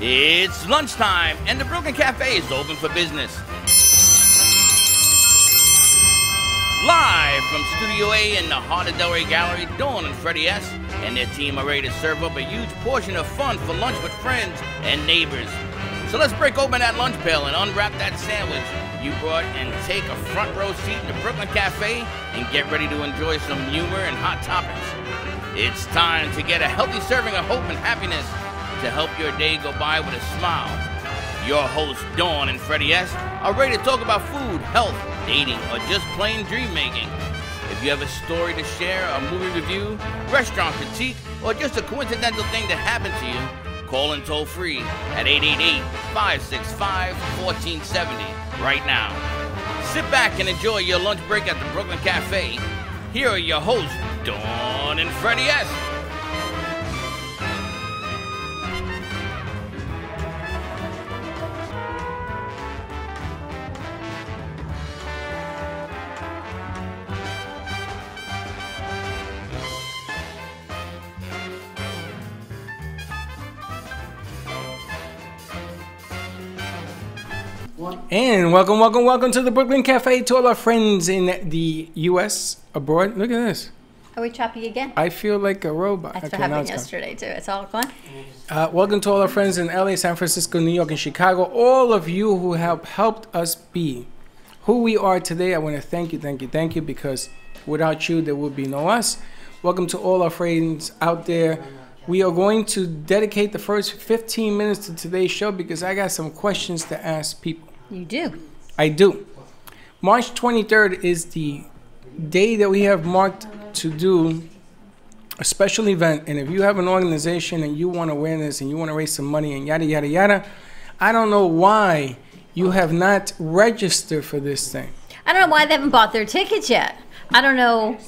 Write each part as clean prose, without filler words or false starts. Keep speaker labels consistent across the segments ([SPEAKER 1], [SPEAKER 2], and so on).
[SPEAKER 1] It's lunchtime, and the Brooklyn Cafe is open for business. Live from Studio A in the heart of Delray Gallery, Dawn and Freddie S. and their team are ready to serve up a huge portion of fun for lunch with friends and neighbors. So let's break open that lunch pail and unwrap that sandwich you brought and take a front row seat in the Brooklyn Cafe and get ready to enjoy some humor and hot topics. It's time to get a healthy serving of hope and happiness to help your day go by with a smile. Your hosts, Dawn and Freddie S., are ready to talk about food, health, dating, or just plain dream making. If you have a story to share, a movie review, restaurant critique, or just a coincidental thing that happened to you, call in toll free at 888-565-1470 right now. Sit back and enjoy your lunch break at the Brooklyn Cafe. Here are your hosts, Dawn and Freddie S.
[SPEAKER 2] And welcome to the Brooklyn Cafe, to all our friends in the U.S., abroad. Look at this.
[SPEAKER 3] Are we choppy again?
[SPEAKER 2] I feel like a robot.
[SPEAKER 3] That's what happened yesterday, too. It's all gone.
[SPEAKER 2] Welcome to all our friends in L.A., San Francisco, New York, and Chicago. All of you who have helped us be who we are today, I want to thank you, because without you, there would be no us. Welcome to all our friends out there. We are going to dedicate the first 15 minutes to today's show because I got some questions to ask people.
[SPEAKER 3] You do?
[SPEAKER 2] I do. March 23rd is the day that we have marked to do a special event. And if you have an organization and you want awareness and you want to raise some money and yada, yada, yada, I don't know why you have not registered for this thing.
[SPEAKER 3] I don't know why they haven't bought their tickets yet. I don't know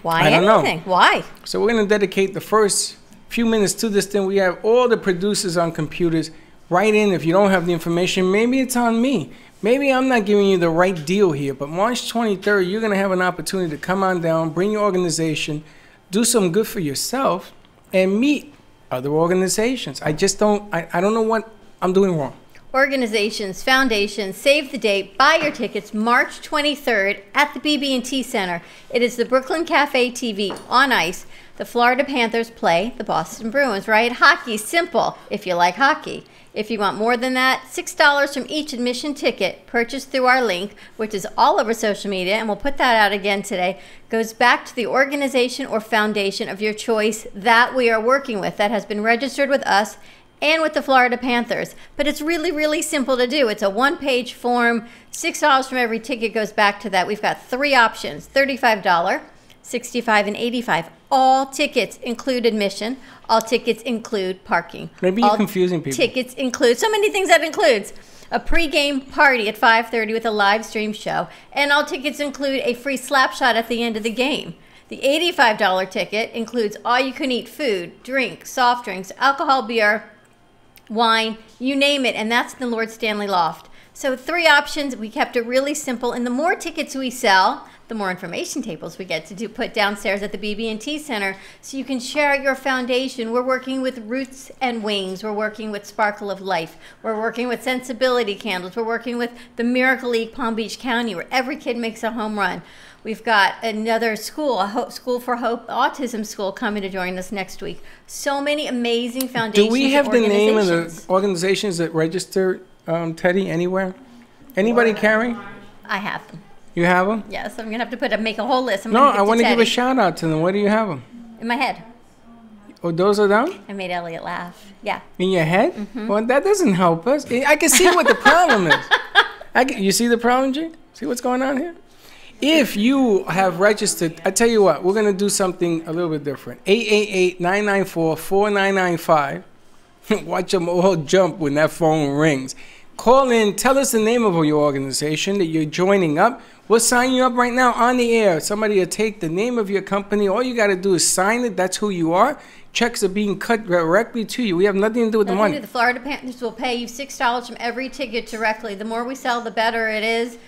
[SPEAKER 3] why anything. Why?
[SPEAKER 2] So we're going to dedicate the first few minutes to this thing. We have all the producers on computers. Write in if you don't have the information. Maybe it's on me. Maybe I'm not giving you the right deal here. But March 23rd, you're going to have an opportunity to come on down, bring your organization, do some good for yourself, and meet other organizations. I don't know what I'm doing wrong.
[SPEAKER 3] Organizations, foundations, save the date, buy your tickets March 23rd at the BB&T Center. It is the Brooklyn Cafe TV on ice. The Florida Panthers play the Boston Bruins, right? Hockey, simple if you like hockey. If you want more than that, $6 from each admission ticket purchased through our link, which is all over social media, and we'll put that out again today, goes back to the organization or foundation of your choice that we are working with, that has been registered with us and with the Florida Panthers. But it's really, really simple to do. It's a one-page form. $6 from every ticket goes back to that. We've got three options: $35, $65, and $85. All tickets include admission. All tickets include parking.
[SPEAKER 2] Maybe you're confusing people.
[SPEAKER 3] Tickets include so many things. That includes a pre-game party at 5:30 with a live stream show. And all tickets include a free slap shot at the end of the game. The $85 ticket includes all-you-can-eat food, drink, soft drinks, alcohol, beer, wine, you name it. And that's the Lord Stanley Loft. So three options. We kept it really simple. And the more tickets we sell, the more information tables we get to put downstairs at the BB&T Center, so you can share at your foundation. We're working with Roots and Wings. We're working with Sparkle of Life. We're working with Sensibility Candles. We're working with the Miracle League Palm Beach County, where every kid makes a home run. We've got another school, a School for Hope autism school, coming to join us next week. So many amazing foundations.
[SPEAKER 2] Do we have the name of the organizations that registered, Teddy, anywhere? Anybody carry?
[SPEAKER 3] I have them.
[SPEAKER 2] You have them?
[SPEAKER 3] Yes, I'm going to have to make a whole list.
[SPEAKER 2] No, I want to give a shout out to them. Where do you have them?
[SPEAKER 3] In my head.
[SPEAKER 2] Oh, those are them?
[SPEAKER 3] I made Elliot laugh. Yeah.
[SPEAKER 2] In your head? Mm-hmm. Well, that doesn't help us. I can see what the problem is. You see the problem, G? See what's going on here? If you have registered, I tell you what, we're going to do something a little bit different. 888-994-4995. Watch them all jump when that phone rings. Call in, tell us the name of your organization that you're joining up. We'll sign you up right now on the air. Somebody will take the name of your company. All you got to do is sign it. That's who you are. Checks are being cut directly to you. We have nothing to do with the money.
[SPEAKER 3] The Florida Panthers will pay you $6 from every ticket directly. The more we sell, the better it is.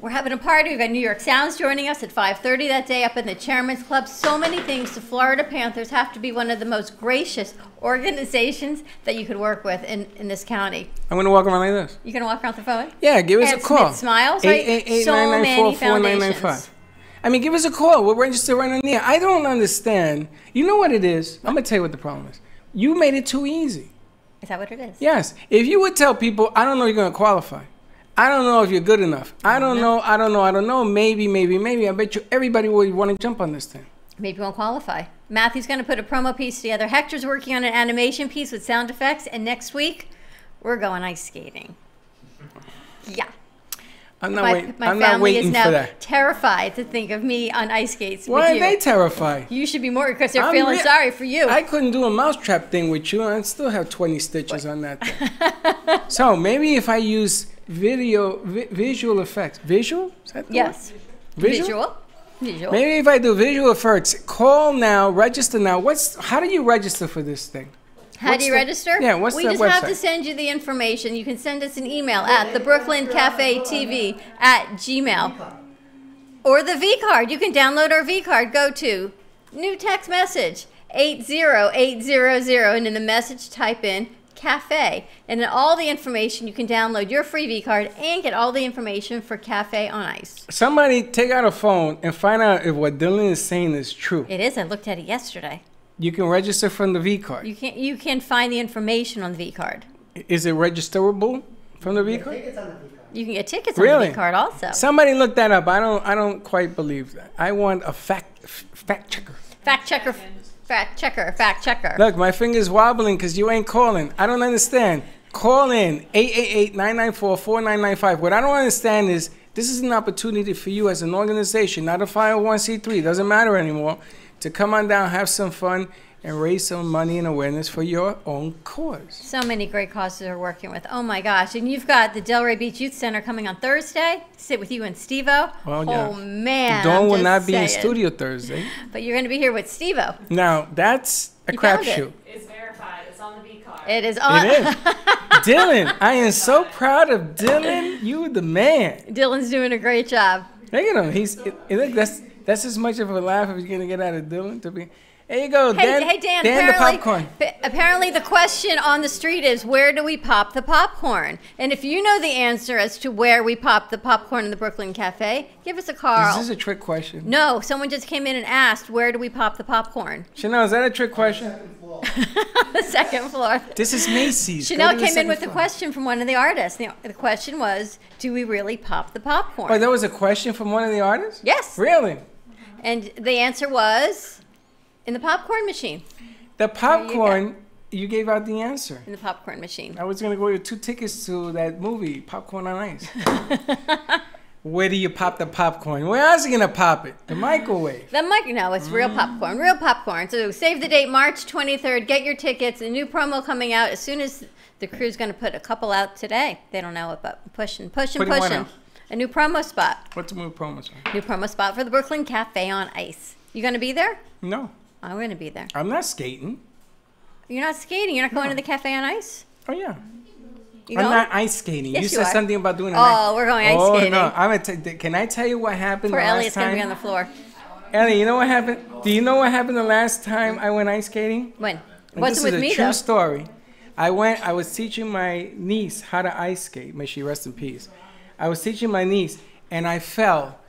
[SPEAKER 3] We're having a party. We've got New York Sounds joining us at 5:30 that day up in the Chairman's Club. So many things. The Florida Panthers have to be one of the most gracious organizations that you could work with in this county.
[SPEAKER 2] I'm going to walk around like this.
[SPEAKER 3] You gonna walk around the phone?
[SPEAKER 2] Yeah, give us
[SPEAKER 3] And
[SPEAKER 2] a call.
[SPEAKER 3] Smith Smiles, right?
[SPEAKER 2] 888-994-4995. I mean, give us a call. We'll register right on there. I don't understand. You know what it is? I'm going to tell you what the problem is. You made it too easy.
[SPEAKER 3] Is that what it is?
[SPEAKER 2] Yes. If you would tell people, I don't know you're going to qualify. I don't know if you're good enough. I don't know. Maybe. I bet you everybody would want to jump on this thing.
[SPEAKER 3] Maybe you won't qualify. Matthew's going to put a promo piece together. Hector's working on an animation piece with sound effects. And next week, we're going ice skating. Yeah.
[SPEAKER 2] I'm
[SPEAKER 3] My
[SPEAKER 2] not waiting
[SPEAKER 3] is now
[SPEAKER 2] for that.
[SPEAKER 3] terrified to think of me on ice skates
[SPEAKER 2] Why
[SPEAKER 3] with
[SPEAKER 2] are
[SPEAKER 3] you.
[SPEAKER 2] they terrified?
[SPEAKER 3] You should be more because they're feeling sorry for you.
[SPEAKER 2] I couldn't do a mousetrap thing with you. I still have 20 stitches on that thing. So maybe if I use visual effects. Visual? Is that the
[SPEAKER 3] Yes.
[SPEAKER 2] word? Visual?
[SPEAKER 3] Visual.
[SPEAKER 2] Maybe if I do visual effects, call now, register now. How do you register for this thing?
[SPEAKER 3] How do you register?
[SPEAKER 2] Yeah, what's
[SPEAKER 3] we
[SPEAKER 2] the
[SPEAKER 3] just
[SPEAKER 2] website?
[SPEAKER 3] have to send you the information. You can send us an email at the Brooklyn Cafe TV at Gmail. Or the V card. You can download our V card. Go to new text message 80800 and in the message type in cafe. And then all the information, you can download your free V card and get all the information for Cafe on Ice.
[SPEAKER 2] Somebody take out a phone and find out if what Dylan is saying is true.
[SPEAKER 3] It is. I looked at it yesterday.
[SPEAKER 2] You can register from the V card.
[SPEAKER 3] You can find the information on the V card.
[SPEAKER 2] Is it registerable from the V card?
[SPEAKER 3] You can get tickets on
[SPEAKER 2] Really?
[SPEAKER 3] the V card also.
[SPEAKER 2] Somebody look that up. I don't quite believe that. I want a fact checker.
[SPEAKER 3] Fact checker.
[SPEAKER 2] Look, my finger's wobbling because you ain't calling. I don't understand. Call in 888-994-4995. What I don't understand is this is an opportunity for you as an organization, not a 501c3. Doesn't matter anymore. To come on down, have some fun, and raise some money and awareness for your own cause.
[SPEAKER 3] So many great causes we're working with. Oh my gosh. And you've got the Delray Beach Youth Center coming on Thursday. Sit with you and Steve-O.
[SPEAKER 2] Well, yeah.
[SPEAKER 3] Oh man.
[SPEAKER 2] Dawn
[SPEAKER 3] I'm
[SPEAKER 2] will
[SPEAKER 3] just
[SPEAKER 2] not be in
[SPEAKER 3] saying.
[SPEAKER 2] studio Thursday.
[SPEAKER 3] But you're going to be here with Steve-O.
[SPEAKER 2] Now, that's a
[SPEAKER 3] You found it.
[SPEAKER 2] crapshoot.
[SPEAKER 4] It's verified. It's on the V card.
[SPEAKER 3] It is on.
[SPEAKER 2] It is. Dylan, I am so proud of Dylan. You the man.
[SPEAKER 3] Dylan's doing a great job.
[SPEAKER 2] Look at him. Look, that's as much of a laugh as you're going to get out of Dylan to be. There you go, Dan.
[SPEAKER 3] Hey Dan,
[SPEAKER 2] Dan the popcorn.
[SPEAKER 3] Apparently the question on the street is, where do we pop the popcorn? And if you know the answer as to where we pop the popcorn in the Brooklyn Cafe, give us a call.
[SPEAKER 2] Is this a trick question?
[SPEAKER 3] No, someone just came in and asked, where do we pop the popcorn?
[SPEAKER 2] Chanel, is that a trick question?
[SPEAKER 3] The second floor.
[SPEAKER 2] This is Macy's. Go
[SPEAKER 3] Chanel
[SPEAKER 2] to the
[SPEAKER 3] came in
[SPEAKER 2] second
[SPEAKER 3] with a
[SPEAKER 2] floor.
[SPEAKER 3] question from one of the artists. The question was, do we really pop the popcorn?
[SPEAKER 2] Oh, that was a question from one of the artists?
[SPEAKER 3] Yes.
[SPEAKER 2] Really?
[SPEAKER 3] And the answer was, in the popcorn machine.
[SPEAKER 2] The
[SPEAKER 3] you go.
[SPEAKER 2] popcorn, you gave out the answer.
[SPEAKER 3] In the popcorn machine.
[SPEAKER 2] I was going to go with 2 tickets to that movie, Popcorn on Ice. Where do you pop the popcorn? Where else are you going to pop it? The microwave.
[SPEAKER 3] No, it's real popcorn. Real popcorn. So save the date, March 23rd. Get your tickets. A new promo coming out as soon as the crew's going to put a couple out today. They don't know it, but pushing.
[SPEAKER 2] Putting what out?
[SPEAKER 3] A new promo spot.
[SPEAKER 2] What's the movie promo song?
[SPEAKER 3] New promo spot for the Brooklyn Cafe on Ice. You going to be there?
[SPEAKER 2] No,
[SPEAKER 3] I'm going to be there.
[SPEAKER 2] I'm not skating.
[SPEAKER 3] You're not skating? You're not going to the Cafe on Ice?
[SPEAKER 2] Oh, yeah.
[SPEAKER 3] You
[SPEAKER 2] I'm
[SPEAKER 3] going?
[SPEAKER 2] not ice skating.
[SPEAKER 3] Yes,
[SPEAKER 2] you
[SPEAKER 3] you
[SPEAKER 2] said
[SPEAKER 3] are.
[SPEAKER 2] something about doing
[SPEAKER 3] We're going ice skating.
[SPEAKER 2] No, I'm gonna can I tell you what happened
[SPEAKER 3] Poor
[SPEAKER 2] the last
[SPEAKER 3] Elliot's going to be
[SPEAKER 2] time?
[SPEAKER 3] on the floor.
[SPEAKER 2] Ellie, you know what happened? Do you know what happened the last time I went ice skating?
[SPEAKER 3] When?
[SPEAKER 2] And
[SPEAKER 3] Wasn't
[SPEAKER 2] this
[SPEAKER 3] with
[SPEAKER 2] is a
[SPEAKER 3] me,
[SPEAKER 2] true
[SPEAKER 3] though.
[SPEAKER 2] story. I was teaching my niece how to ice skate. May she rest in peace. I was teaching my niece, and I fell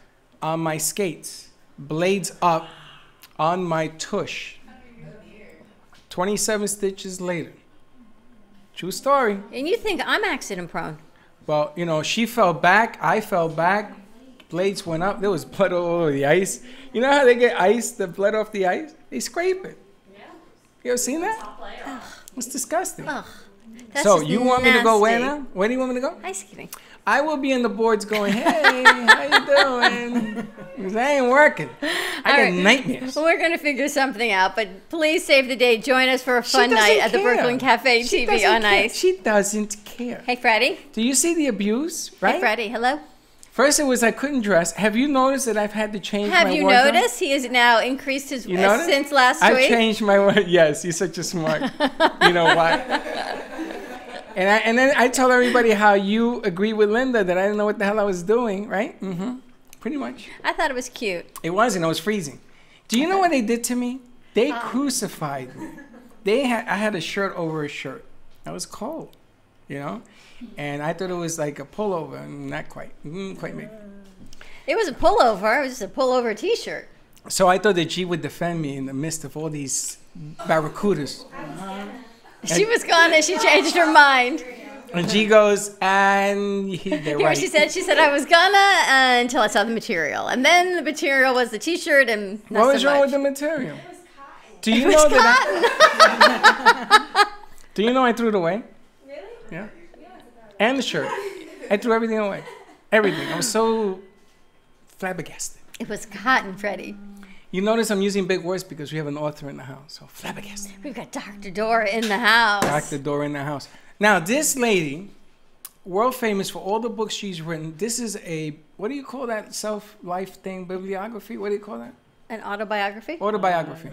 [SPEAKER 2] on my skates, blades up, on my tush. 27 stitches later. True story.
[SPEAKER 3] And you think I'm accident prone.
[SPEAKER 2] Well, you know, she fell back, I fell back, blades went up, there was blood all over the ice. You know how they get ice, the blood off the ice? They scrape it.
[SPEAKER 4] Yeah.
[SPEAKER 2] You ever seen that?
[SPEAKER 4] Top layer.
[SPEAKER 2] It's disgusting.
[SPEAKER 3] Ugh. That's
[SPEAKER 2] So
[SPEAKER 3] just
[SPEAKER 2] you want me to go where
[SPEAKER 3] nasty.
[SPEAKER 2] now? Where do you want me to go?
[SPEAKER 3] Ice skating.
[SPEAKER 2] I will be in the boards going, hey, how you doing? 'Cause I ain't working. I
[SPEAKER 3] All
[SPEAKER 2] got
[SPEAKER 3] right.
[SPEAKER 2] nightmares.
[SPEAKER 3] Well, we're going to figure something out, but please save the date. Join us for a
[SPEAKER 2] She
[SPEAKER 3] fun night
[SPEAKER 2] doesn't
[SPEAKER 3] at the
[SPEAKER 2] care.
[SPEAKER 3] Brooklyn Cafe
[SPEAKER 2] She
[SPEAKER 3] TV
[SPEAKER 2] doesn't
[SPEAKER 3] on
[SPEAKER 2] care.
[SPEAKER 3] Ice.
[SPEAKER 2] She doesn't care.
[SPEAKER 3] Hey, Freddie.
[SPEAKER 2] Do you see the abuse, right?
[SPEAKER 3] Hey, Freddie. Hello.
[SPEAKER 2] First it was I couldn't dress. Have you noticed that I've had to change
[SPEAKER 3] Have
[SPEAKER 2] my
[SPEAKER 3] you
[SPEAKER 2] wardrobe?
[SPEAKER 3] noticed he has now increased his
[SPEAKER 2] You noticed?
[SPEAKER 3] since last
[SPEAKER 2] I've
[SPEAKER 3] week?
[SPEAKER 2] changed my wardrobe. Yes, you're such a smart. You know why? And then I told everybody how you agreed with Linda that I didn't know what the hell I was doing, right? Mm-hmm. Pretty much.
[SPEAKER 3] I thought it was cute.
[SPEAKER 2] It wasn't. It was freezing. Do you know what they did to me? They crucified me. I had a shirt over a shirt. I was cold, you know? And I thought it was like a pullover, and not quite. Quite maybe.
[SPEAKER 3] It was a pullover. It was just a pullover T-shirt.
[SPEAKER 2] So I thought that G would defend me in the midst of all these barracudas.
[SPEAKER 3] She was gone and she changed her mind.
[SPEAKER 2] And G goes, and they're
[SPEAKER 3] Here
[SPEAKER 2] right.
[SPEAKER 3] she said I was gonna until I saw the material, and then the material was the T-shirt and not
[SPEAKER 2] What was
[SPEAKER 3] so
[SPEAKER 2] wrong
[SPEAKER 3] much.
[SPEAKER 2] with the material? Do you
[SPEAKER 3] It was
[SPEAKER 2] know
[SPEAKER 3] cotton.
[SPEAKER 2] that? Do you know I threw it away?
[SPEAKER 4] Really?
[SPEAKER 2] Yeah. And the shirt. I threw everything away. Everything. I was so flabbergasted.
[SPEAKER 3] It was cotton, Freddie.
[SPEAKER 2] You notice I'm using big words because we have an author in the house. So flabbergasted.
[SPEAKER 3] We've got Dr. Dora in the house.
[SPEAKER 2] Dr. Dora in the house. Now, this lady, world famous for all the books she's written, this is a, what do you call that self-life thing, bibliography? What do you call that?
[SPEAKER 3] An autobiography?
[SPEAKER 2] Autobiography.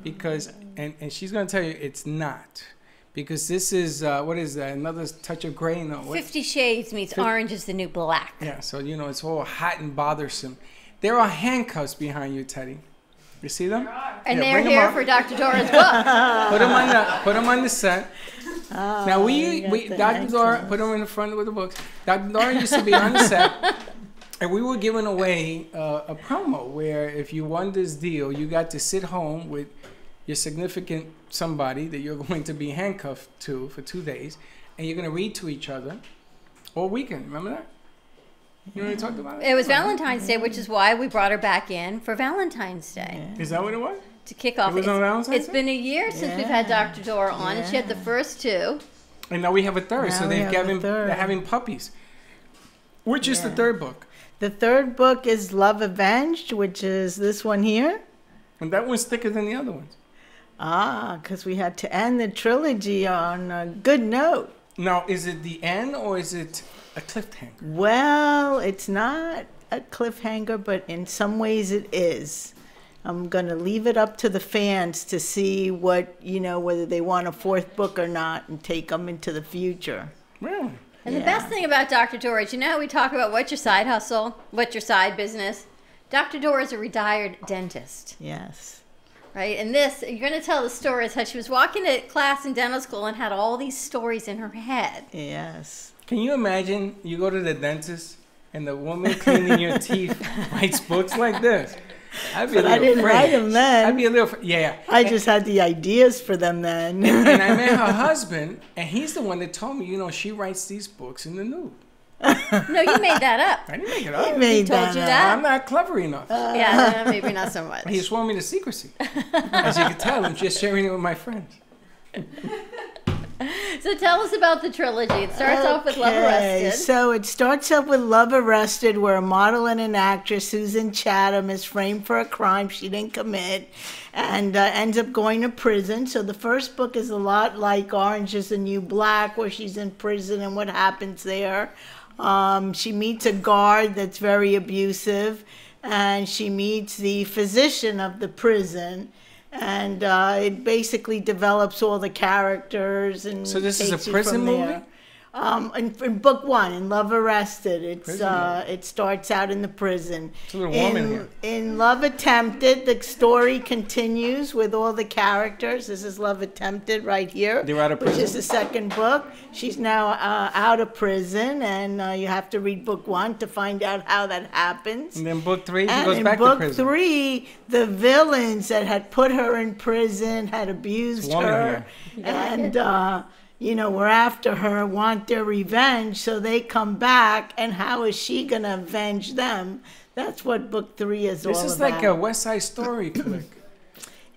[SPEAKER 2] Because, and she's going to tell you it's not. Because this is, what is that, another touch of gray? No, what?
[SPEAKER 3] 50 Shades meets Orange is the New Black.
[SPEAKER 2] Yeah, so, you know, it's all hot and bothersome. There are handcuffs behind you, Teddy. You see them?
[SPEAKER 3] And
[SPEAKER 2] Yeah,
[SPEAKER 3] they're
[SPEAKER 2] bring 'em
[SPEAKER 3] here
[SPEAKER 2] up.
[SPEAKER 3] for Dr. Dora's book.
[SPEAKER 2] Put them on the set. Now we Dr. Dora put them in the front with the books. Dr. Dora used to be on the set, and we were giving away a promo where if you won this deal, you got to sit home with your significant somebody that you're going to be handcuffed to for 2 days, and you're going to read to each other all weekend. Remember that? You already talked about it?
[SPEAKER 3] It was Valentine's Day, which is why we brought her back in for Valentine's Day.
[SPEAKER 2] Is that what it was?
[SPEAKER 3] To kick off.
[SPEAKER 2] It was on Valentine's
[SPEAKER 3] It's
[SPEAKER 2] Day?
[SPEAKER 3] been a year since we've had Dr. Dora on, and she had the first two.
[SPEAKER 2] And now we have a third,
[SPEAKER 5] Now
[SPEAKER 2] so
[SPEAKER 5] we have a third.
[SPEAKER 2] they're having puppies. Which is the third book?
[SPEAKER 5] The third book is Love Avenged, which is this one here.
[SPEAKER 2] And that one's thicker than the other ones.
[SPEAKER 5] Because we had to end the trilogy on a good note.
[SPEAKER 2] Now, is it the end or is it a cliffhanger?
[SPEAKER 5] Well, it's not a cliffhanger, but in some ways it is. I'm going to leave it up to the fans to see what, whether they want a fourth book or not and take them into the future.
[SPEAKER 2] Really?
[SPEAKER 3] And the best thing about Dr. Dora is, how we talk about what's your side hustle, what's your side business? Dr. Dora is a retired dentist,
[SPEAKER 5] Yes.
[SPEAKER 3] right? And this, you're going to tell the stories how she was walking to class in dental school and had all these stories in her head.
[SPEAKER 5] Yes.
[SPEAKER 2] Can you imagine you go to the dentist and the woman cleaning your teeth writes books like this? I'd be
[SPEAKER 5] But I didn't write them then.
[SPEAKER 2] I'd be a little, yeah.
[SPEAKER 5] I just had the ideas for them then.
[SPEAKER 2] And I met her husband, and he's the one that told me, she writes these books in the nude.
[SPEAKER 3] No, you made that up.
[SPEAKER 2] I didn't make it up.
[SPEAKER 5] He made
[SPEAKER 3] told
[SPEAKER 5] that
[SPEAKER 3] you
[SPEAKER 5] up.
[SPEAKER 3] that?
[SPEAKER 2] I'm not clever enough.
[SPEAKER 3] Yeah, maybe not so much.
[SPEAKER 2] He swore me to secrecy. As you can tell, I'm just sharing it with my friends.
[SPEAKER 3] So tell us about the trilogy. It starts off with Love
[SPEAKER 5] Okay,
[SPEAKER 3] Arrested.
[SPEAKER 5] so it starts up with Love Arrested, where a model and an actress, Susan Chatham, is framed for a crime she didn't commit and ends up going to prison. So the first book is a lot like Orange is the New Black, where she's in prison and what happens there. She meets a guard that's very abusive, and she meets the physician of the prison. And it basically develops all the characters and
[SPEAKER 2] So this is a
[SPEAKER 5] takes you
[SPEAKER 2] prison
[SPEAKER 5] from
[SPEAKER 2] movie?
[SPEAKER 5] there. In book one, in Love Arrested,
[SPEAKER 2] Prison movie.
[SPEAKER 5] it starts out in the prison.
[SPEAKER 2] It's a little warm in here.
[SPEAKER 5] In Love Attempted, the story continues with all the characters. This is Love Attempted right here,
[SPEAKER 2] They're out of
[SPEAKER 5] which
[SPEAKER 2] prison?
[SPEAKER 5] is the second book. She's now out of prison, and you have to read book one to find out how that happens.
[SPEAKER 2] And then book 3, she
[SPEAKER 5] And
[SPEAKER 2] goes
[SPEAKER 5] in
[SPEAKER 2] back to
[SPEAKER 5] book
[SPEAKER 2] prison.
[SPEAKER 5] 3, the villains that had put her in prison, had abused
[SPEAKER 2] It's warm in
[SPEAKER 5] her, and were after her, want their revenge, so they come back, and how is she going to avenge them? That's what book 3 is all
[SPEAKER 2] This
[SPEAKER 5] about.
[SPEAKER 2] is like a West Side Story flick.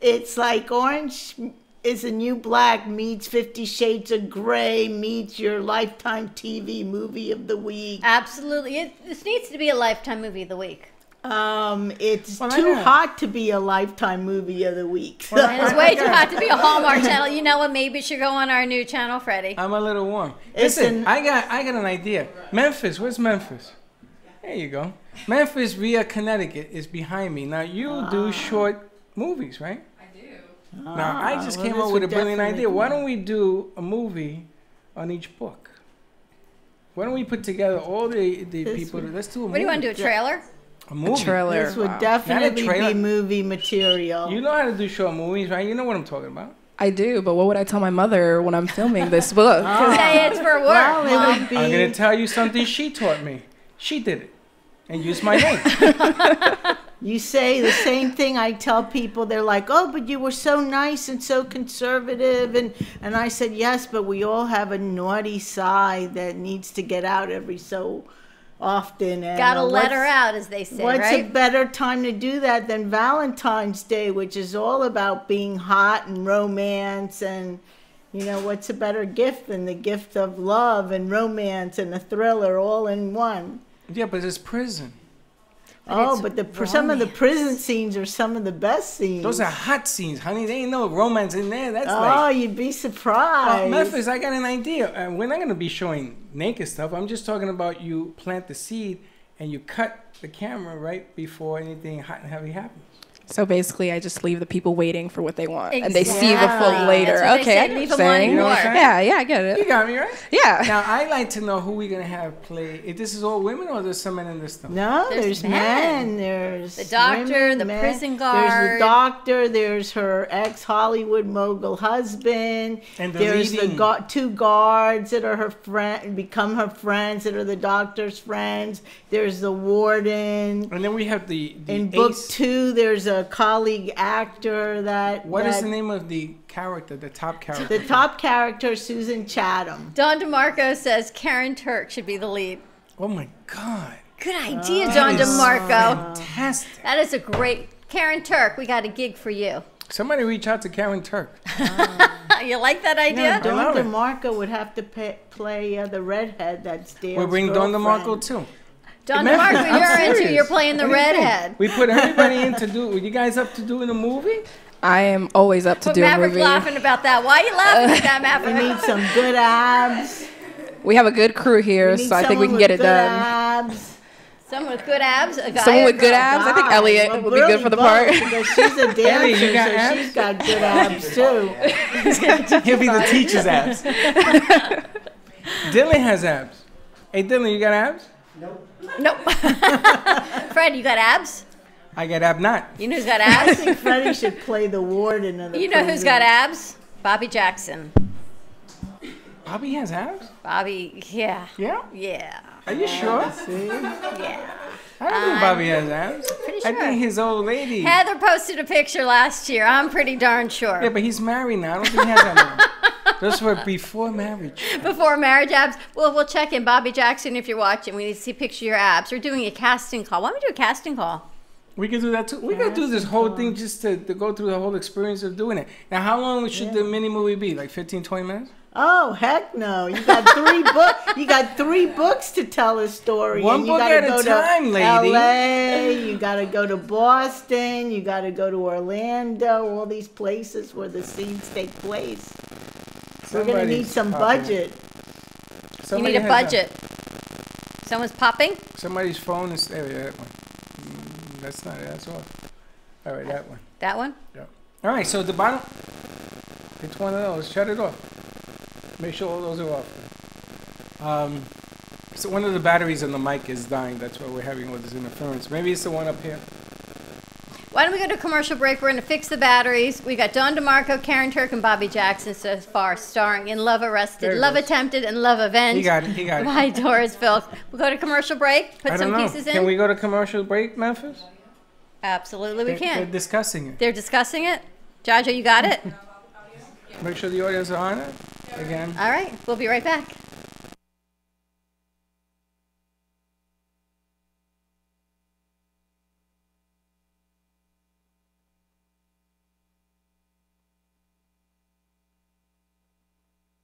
[SPEAKER 5] It's like Orange is the New Black meets 50 Shades of Grey meets your Lifetime TV movie of the week.
[SPEAKER 3] Absolutely. This needs to be a Lifetime movie of the week.
[SPEAKER 5] It's
[SPEAKER 2] Well, I
[SPEAKER 5] too
[SPEAKER 2] know.
[SPEAKER 5] hot to be a Lifetime movie of the week.
[SPEAKER 3] And it's way too hot to be a Hallmark channel. You know what? Maybe it should go on our new channel, Freddie.
[SPEAKER 2] I'm a little warm.
[SPEAKER 5] It's
[SPEAKER 2] Listen,
[SPEAKER 5] an-
[SPEAKER 2] I got an idea. Memphis, where's Memphis? There you go. Memphis via Connecticut is behind me. Now you do short movies, right?
[SPEAKER 4] I do.
[SPEAKER 2] Now I just
[SPEAKER 5] well,
[SPEAKER 2] came
[SPEAKER 5] this
[SPEAKER 2] up with a
[SPEAKER 5] would
[SPEAKER 2] brilliant
[SPEAKER 5] definitely
[SPEAKER 2] idea. Why
[SPEAKER 5] come
[SPEAKER 2] don't we do a movie on each book. Why don't we put together all the people? Let's do a movie.
[SPEAKER 3] What do you want to do? A trailer?
[SPEAKER 2] A movie.
[SPEAKER 6] trailer.
[SPEAKER 5] This would
[SPEAKER 6] Wow.
[SPEAKER 5] definitely
[SPEAKER 2] Not a trailer.
[SPEAKER 5] be movie material.
[SPEAKER 2] You know how to do short movies, right? You know what I'm talking about.
[SPEAKER 6] I do, but what would I tell my mother when I'm filming this book?
[SPEAKER 3] Say it's for work.
[SPEAKER 5] Well, it
[SPEAKER 3] Mom.
[SPEAKER 5] would be.
[SPEAKER 2] I'm going to tell you something she taught me. She did it and used my name.
[SPEAKER 5] You say the same thing I tell people. They're like, oh, but you were so nice and so conservative. And I said, yes, but we all have a naughty side that needs to get out every so often. And
[SPEAKER 3] Gotta let her
[SPEAKER 5] what's-
[SPEAKER 3] out, as they say,
[SPEAKER 5] What's
[SPEAKER 3] right?
[SPEAKER 5] a better time to do that than Valentine's Day, which is all about being hot and romance and, you know, what's a better gift than the gift of love and romance and a thriller all in one?
[SPEAKER 2] Yeah, but it's prison.
[SPEAKER 5] Oh, but some of the prison scenes are some of the best scenes.
[SPEAKER 2] Those are hot scenes, honey. They ain't no romance in there. That's
[SPEAKER 5] Oh,
[SPEAKER 2] like...
[SPEAKER 5] you'd be
[SPEAKER 2] Oh,
[SPEAKER 5] surprised.
[SPEAKER 2] Memphis, I got an idea. We're not going to be showing naked stuff. I'm just talking about you plant the seed and you cut the camera right before anything hot and heavy happens.
[SPEAKER 6] So basically, I just leave the people waiting for what they want, and they see the
[SPEAKER 3] Exactly.
[SPEAKER 6] film later.
[SPEAKER 3] That's what they
[SPEAKER 6] Okay,
[SPEAKER 3] say,
[SPEAKER 6] I
[SPEAKER 3] leave
[SPEAKER 6] get
[SPEAKER 3] them
[SPEAKER 6] what you're saying.
[SPEAKER 3] wanting
[SPEAKER 2] You know what I'm
[SPEAKER 3] more.
[SPEAKER 2] saying?
[SPEAKER 6] Yeah, I get
[SPEAKER 2] You
[SPEAKER 6] it.
[SPEAKER 2] got me, right?
[SPEAKER 6] Yeah.
[SPEAKER 2] Now, I like to know who we're going to have play. If this is all women or there's some men in this stuff?
[SPEAKER 5] No,
[SPEAKER 3] There's
[SPEAKER 5] there's
[SPEAKER 3] men.
[SPEAKER 5] men. There's
[SPEAKER 3] The doctor,
[SPEAKER 5] women,
[SPEAKER 3] the
[SPEAKER 5] men.
[SPEAKER 3] prison
[SPEAKER 5] There's
[SPEAKER 3] guard.
[SPEAKER 5] the doctor. There's her ex-Hollywood mogul husband.
[SPEAKER 2] And the
[SPEAKER 5] there's
[SPEAKER 2] leading-
[SPEAKER 5] the two guards that are her friend, become her friends, that are the doctor's friends. There's the warden.
[SPEAKER 2] And then we have the
[SPEAKER 5] In book
[SPEAKER 2] ace.
[SPEAKER 5] 2, there's a colleague actor that.
[SPEAKER 2] What is
[SPEAKER 5] that-
[SPEAKER 2] the name of the character, the top character?
[SPEAKER 5] The top character, Susan Chatham.
[SPEAKER 3] Don DeMarco says Karen Turk should be the lead.
[SPEAKER 2] Oh, my God.
[SPEAKER 3] Good idea, Don
[SPEAKER 2] That is
[SPEAKER 3] DeMarco.
[SPEAKER 2] Fantastic.
[SPEAKER 3] That is a great... Karen Turk, we got a gig for you.
[SPEAKER 2] Somebody reach out to Karen Turk.
[SPEAKER 3] You like that
[SPEAKER 5] No,
[SPEAKER 3] idea?
[SPEAKER 5] Don
[SPEAKER 2] love it.
[SPEAKER 5] DeMarco would have to play the redhead that's Dale's
[SPEAKER 2] We'll bring Don
[SPEAKER 5] girlfriend.
[SPEAKER 2] DeMarco, too.
[SPEAKER 3] Don
[SPEAKER 2] Memphis,
[SPEAKER 3] DeMarco,
[SPEAKER 2] I'm
[SPEAKER 3] you're into.
[SPEAKER 2] serious.
[SPEAKER 3] You're playing the
[SPEAKER 2] What do you think?
[SPEAKER 3] redhead.
[SPEAKER 2] We put everybody in to do. Were you guys up to doing a movie?
[SPEAKER 6] I am always up to
[SPEAKER 3] But
[SPEAKER 6] do a
[SPEAKER 3] Maverick
[SPEAKER 6] movie.
[SPEAKER 3] laughing about that. Why are you laughing at that,
[SPEAKER 5] We
[SPEAKER 3] Maverick?
[SPEAKER 5] need some good abs.
[SPEAKER 6] We have a good crew here,
[SPEAKER 5] We need
[SPEAKER 6] so I think we
[SPEAKER 5] someone
[SPEAKER 6] can get
[SPEAKER 5] with
[SPEAKER 6] it
[SPEAKER 5] good
[SPEAKER 6] done.
[SPEAKER 5] Abs.
[SPEAKER 3] Someone with good abs? A guy
[SPEAKER 6] Someone
[SPEAKER 3] or
[SPEAKER 6] with good
[SPEAKER 3] girl?
[SPEAKER 6] abs. I think
[SPEAKER 5] Guy.
[SPEAKER 6] Elliot
[SPEAKER 5] Well,
[SPEAKER 6] would be good
[SPEAKER 5] really
[SPEAKER 6] for the
[SPEAKER 5] both,
[SPEAKER 6] part.
[SPEAKER 5] Because she's a dancer,
[SPEAKER 2] Ellie, you got
[SPEAKER 5] so
[SPEAKER 2] abs?
[SPEAKER 5] she's got good abs too.
[SPEAKER 2] He'll be the teacher's abs. Dylan has abs. Hey, Dylan, you got abs?
[SPEAKER 3] Nope. Fred, you got abs?
[SPEAKER 2] I got ab not.
[SPEAKER 3] You know who's got abs?
[SPEAKER 5] Freddie should play the warden of the
[SPEAKER 3] You know who's
[SPEAKER 5] prison.
[SPEAKER 3] got abs? Bobby Jackson.
[SPEAKER 2] Bobby has abs?
[SPEAKER 3] Bobby, yeah.
[SPEAKER 2] Yeah?
[SPEAKER 3] Yeah.
[SPEAKER 2] Are you sure?
[SPEAKER 3] Yeah.
[SPEAKER 2] I don't think Bobby has abs.
[SPEAKER 3] pretty
[SPEAKER 2] I
[SPEAKER 3] sure.
[SPEAKER 2] think his old lady.
[SPEAKER 3] Heather posted a picture last year. I'm pretty darn sure.
[SPEAKER 2] Yeah, but he's married now. I don't think he has that. Those were before marriage.
[SPEAKER 3] Before marriage abs. Well, we'll check in. Bobby Jackson, if you're watching, we need to see a picture of your abs. We're doing a casting call. Why don't we do a casting call?
[SPEAKER 2] We could do that too. We could do this whole thing just to go through the whole experience of doing it. Now, how long should the mini movie be? Like 15, 20 minutes?
[SPEAKER 5] Oh heck no! You got 3 books. You got 3 books to tell a story.
[SPEAKER 2] One
[SPEAKER 5] and you
[SPEAKER 2] book
[SPEAKER 5] gotta
[SPEAKER 2] at a
[SPEAKER 5] go
[SPEAKER 2] time,
[SPEAKER 5] to
[SPEAKER 2] lady.
[SPEAKER 5] LA. You got to go to Boston. You got to go to Orlando. All these places where the scenes take place. We're gonna need
[SPEAKER 2] Somebody's
[SPEAKER 5] some
[SPEAKER 2] popping.
[SPEAKER 5] budget.
[SPEAKER 3] You
[SPEAKER 2] Somebody
[SPEAKER 3] need a
[SPEAKER 2] has
[SPEAKER 3] budget. Someone's popping?
[SPEAKER 2] Somebody's phone is there. That one. That's not it. That's off. All right, that one.
[SPEAKER 3] That one?
[SPEAKER 2] All right, so the bottom. It's one of those. Shut it off. Make sure all those are off. So one of the batteries on the mic is dying. That's why we're having all this interference. Maybe it's the one up here.
[SPEAKER 3] Why don't we go to commercial break? We're going to fix the batteries. We got Don DeMarco, Karen Turk, and Bobby Jackson so far, starring in Love
[SPEAKER 2] There
[SPEAKER 3] Arrested,
[SPEAKER 2] it
[SPEAKER 3] Love
[SPEAKER 2] goes.
[SPEAKER 3] Attempted, and Love Avenged.
[SPEAKER 2] He got it. He got it.
[SPEAKER 3] By Doris Filk. We'll go to commercial break, put
[SPEAKER 2] I
[SPEAKER 3] some
[SPEAKER 2] don't know.
[SPEAKER 3] pieces in.
[SPEAKER 2] Can we go to commercial break, Memphis?
[SPEAKER 3] Absolutely, we
[SPEAKER 2] They're
[SPEAKER 3] can.
[SPEAKER 2] discussing it.
[SPEAKER 3] They're discussing it. Jaja, you got it?
[SPEAKER 2] Make sure the audience are on it. Again.
[SPEAKER 3] All right, we'll be right back.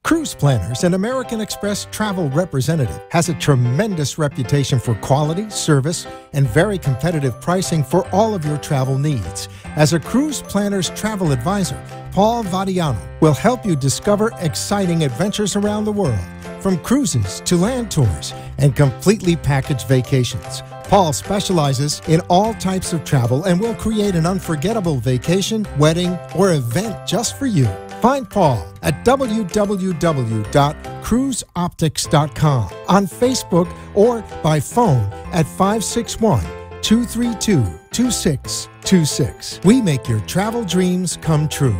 [SPEAKER 7] Cruise Planners, an American Express travel representative, has a tremendous reputation for quality, service, and very competitive pricing for all of your travel needs. As a Cruise Planners travel advisor, Paul Vadiano will help you discover exciting adventures around the world, from cruises to land tours and completely packaged vacations. Paul specializes in all types of travel and will create an unforgettable vacation, wedding, or event just for you. Find Paul at www.cruiseoptics.com, on Facebook, or by phone at 561-232-2626. We make your travel dreams come true.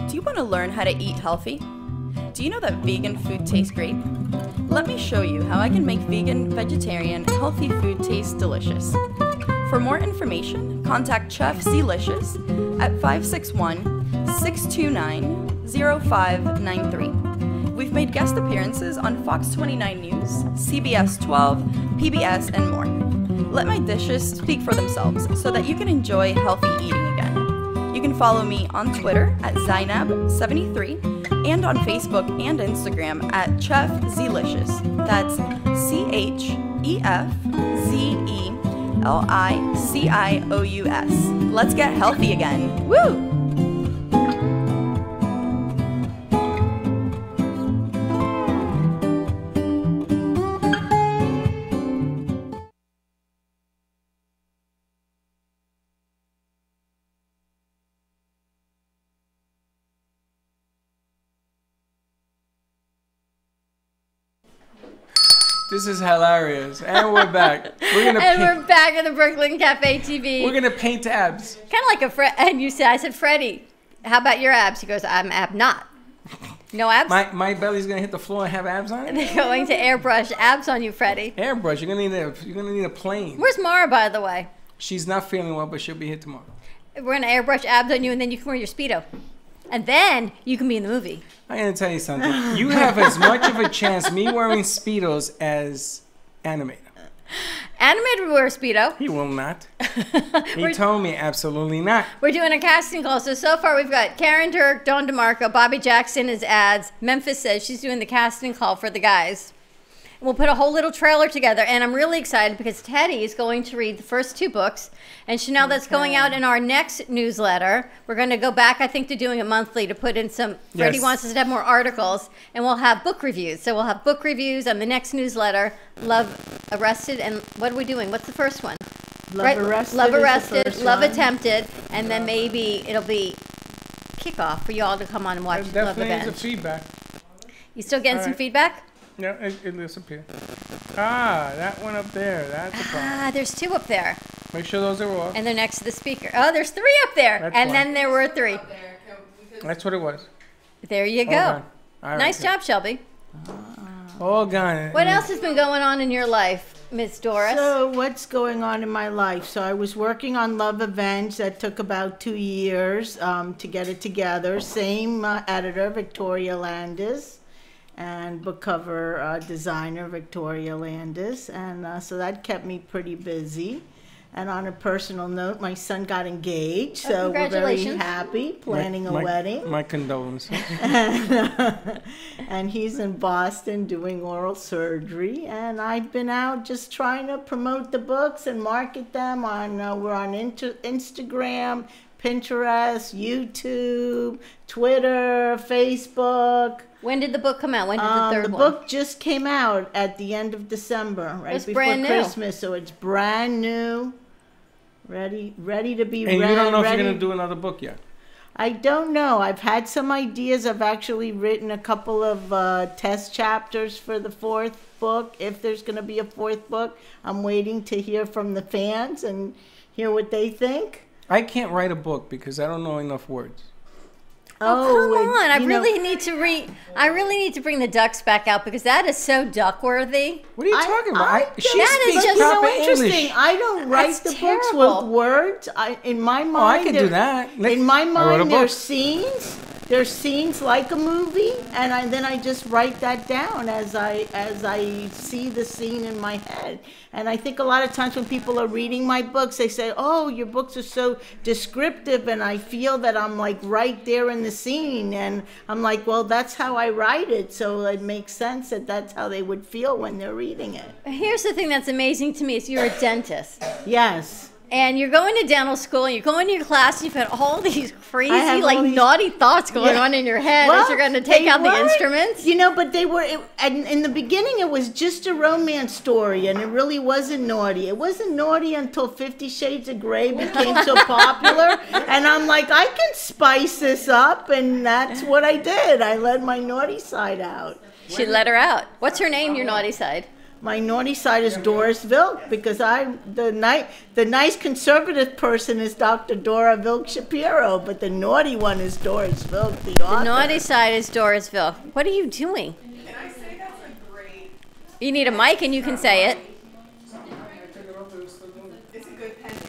[SPEAKER 8] Do you want to learn how to eat healthy? Do you know that vegan food tastes great? Let me show you how I can make vegan, vegetarian, healthy food taste delicious. For more information, contact Chef Zlicious at 561-629-0593. We've made guest appearances on Fox 29 News, CBS 12, PBS, and more. Let my dishes speak for themselves so that you can enjoy healthy eating again. You can follow me on Twitter at Zainab73 and on Facebook and Instagram at Chef Zlicious. That's ChefZelicious. Let's get healthy again. Woo!
[SPEAKER 2] This is hilarious. And we're back. We're
[SPEAKER 3] back at the Brooklyn Cafe TV.
[SPEAKER 2] We're gonna paint abs.
[SPEAKER 3] Kind of like a and you said, I said, Freddie, how about your abs? He goes, I'm ab not. No abs?
[SPEAKER 2] My belly's gonna hit the floor and have abs on it?
[SPEAKER 3] They're going to airbrush abs on you, Freddie.
[SPEAKER 2] Airbrush, you're gonna need a plane.
[SPEAKER 3] Where's Mara, by the way?
[SPEAKER 2] She's not feeling well, but she'll be here tomorrow.
[SPEAKER 3] We're gonna airbrush abs on you, and then you can wear your Speedo. And then you can be in the movie.
[SPEAKER 2] I'm going to tell you something. You have as much of a chance me wearing Speedos as Animator.
[SPEAKER 3] Animator will wear a Speedo.
[SPEAKER 2] He will not. He told me absolutely not.
[SPEAKER 3] We're doing a casting call. So far we've got Karen Dirk, Dawn DeMarco, Bobby Jackson as ads. Memphis says she's doing the casting call for the guys. We'll put a whole little trailer together, and I'm really excited because Teddy is going to read the first 2 books, and Chanel, that's going out in our next newsletter. We're going to go back, I think, to doing it monthly to put in some, Freddie wants us to have more articles, and we'll have book reviews. So we'll have book reviews on the next newsletter, Love Arrested, and what are we doing? What's the first one?
[SPEAKER 5] Love Arrested,
[SPEAKER 3] Love Arrested, Love Attempted, and then maybe it'll be kickoff for you all to come on and watch Love Avenged.
[SPEAKER 2] Definitely some feedback.
[SPEAKER 3] You still getting some feedback?
[SPEAKER 2] Yeah, it disappeared. Ah, that one up there. That's a problem.
[SPEAKER 3] Ah, there's 2 up there.
[SPEAKER 2] Make sure those are off.
[SPEAKER 3] And they're next to the speaker. Oh, there's 3 up there.
[SPEAKER 2] That's
[SPEAKER 3] and
[SPEAKER 2] fine.
[SPEAKER 3] then there were 3.
[SPEAKER 2] That's what it was.
[SPEAKER 3] There you
[SPEAKER 2] All
[SPEAKER 3] go.
[SPEAKER 2] gone. All right,
[SPEAKER 3] Nice job, Shelby.
[SPEAKER 2] All gone.
[SPEAKER 3] What else has been going on in your life, Miss Doris?
[SPEAKER 5] So what's going on in my life? So I was working on Love Avenged. That took about 2 years to get it together. Same editor, Victoria Landis, and book cover designer, Victoria Landis. And so that kept me pretty busy. And on a personal note, my son got engaged, so we're very happy, planning a wedding.
[SPEAKER 2] My condolences.
[SPEAKER 5] And he's in Boston doing oral surgery. And I've been out just trying to promote the books and market them. We're on Instagram, Pinterest, YouTube, Twitter, Facebook.
[SPEAKER 3] When did the book come out? When did the third one?
[SPEAKER 5] The book just came out at the end of December, right before Christmas. So it's brand new, ready to be read.
[SPEAKER 2] And you don't know if you're going to do another book yet.
[SPEAKER 5] I don't know. I've had some ideas. I've actually written a couple of test chapters for the fourth book. If there's going to be a fourth book, I'm waiting to hear from the fans and hear what they think.
[SPEAKER 2] I can't write a book because I don't know enough words.
[SPEAKER 3] Oh, come on. I really need to bring the ducks back out because that is so duck-worthy.
[SPEAKER 2] What are you talking about? She
[SPEAKER 3] that is
[SPEAKER 2] speaks
[SPEAKER 3] just
[SPEAKER 2] proper
[SPEAKER 3] so
[SPEAKER 5] interesting.
[SPEAKER 2] English.
[SPEAKER 5] I don't write
[SPEAKER 3] That's
[SPEAKER 5] the books
[SPEAKER 3] terrible.
[SPEAKER 5] with words. In my mind,
[SPEAKER 2] I can do that.
[SPEAKER 5] In my
[SPEAKER 2] I wrote a
[SPEAKER 5] mind,
[SPEAKER 2] book.
[SPEAKER 5] there's scenes. There's scenes like a movie, and then I just write that down as I see the scene in my head. And I think a lot of times when people are reading my books, they say, "Oh, your books are so descriptive," and I feel that I'm like right there in the scene, and I'm like, "Well, that's how I write it, so it makes sense that that's how they would feel when they're reading it."
[SPEAKER 3] Here's the thing that's amazing to me is you're a dentist.
[SPEAKER 5] Yes.
[SPEAKER 3] And you're going to dental school, and you're going to your class, and you've got all these crazy,
[SPEAKER 5] have
[SPEAKER 3] like,
[SPEAKER 5] all these-
[SPEAKER 3] naughty thoughts going on in your head as you're going to take
[SPEAKER 5] they
[SPEAKER 3] out the
[SPEAKER 5] weren't,
[SPEAKER 3] instruments.
[SPEAKER 5] You know, but they were, and in the beginning it was just a romance story, and it really wasn't naughty. It wasn't naughty until 50 Shades of Grey became so popular, and I'm like, I can spice this up, and that's what I did. I let my naughty side out.
[SPEAKER 3] She let her out. What's her name, your naughty side?
[SPEAKER 5] My naughty side is Doris Vilk, because the nice conservative person is Dr. Dora Vilk Shapiro, but the naughty one is Doris Vilk, the author.
[SPEAKER 3] The naughty side is Dorisville. What are you doing?
[SPEAKER 4] Can I say that's a great...
[SPEAKER 3] You need a mic and you can say it.
[SPEAKER 4] It's a good pen name.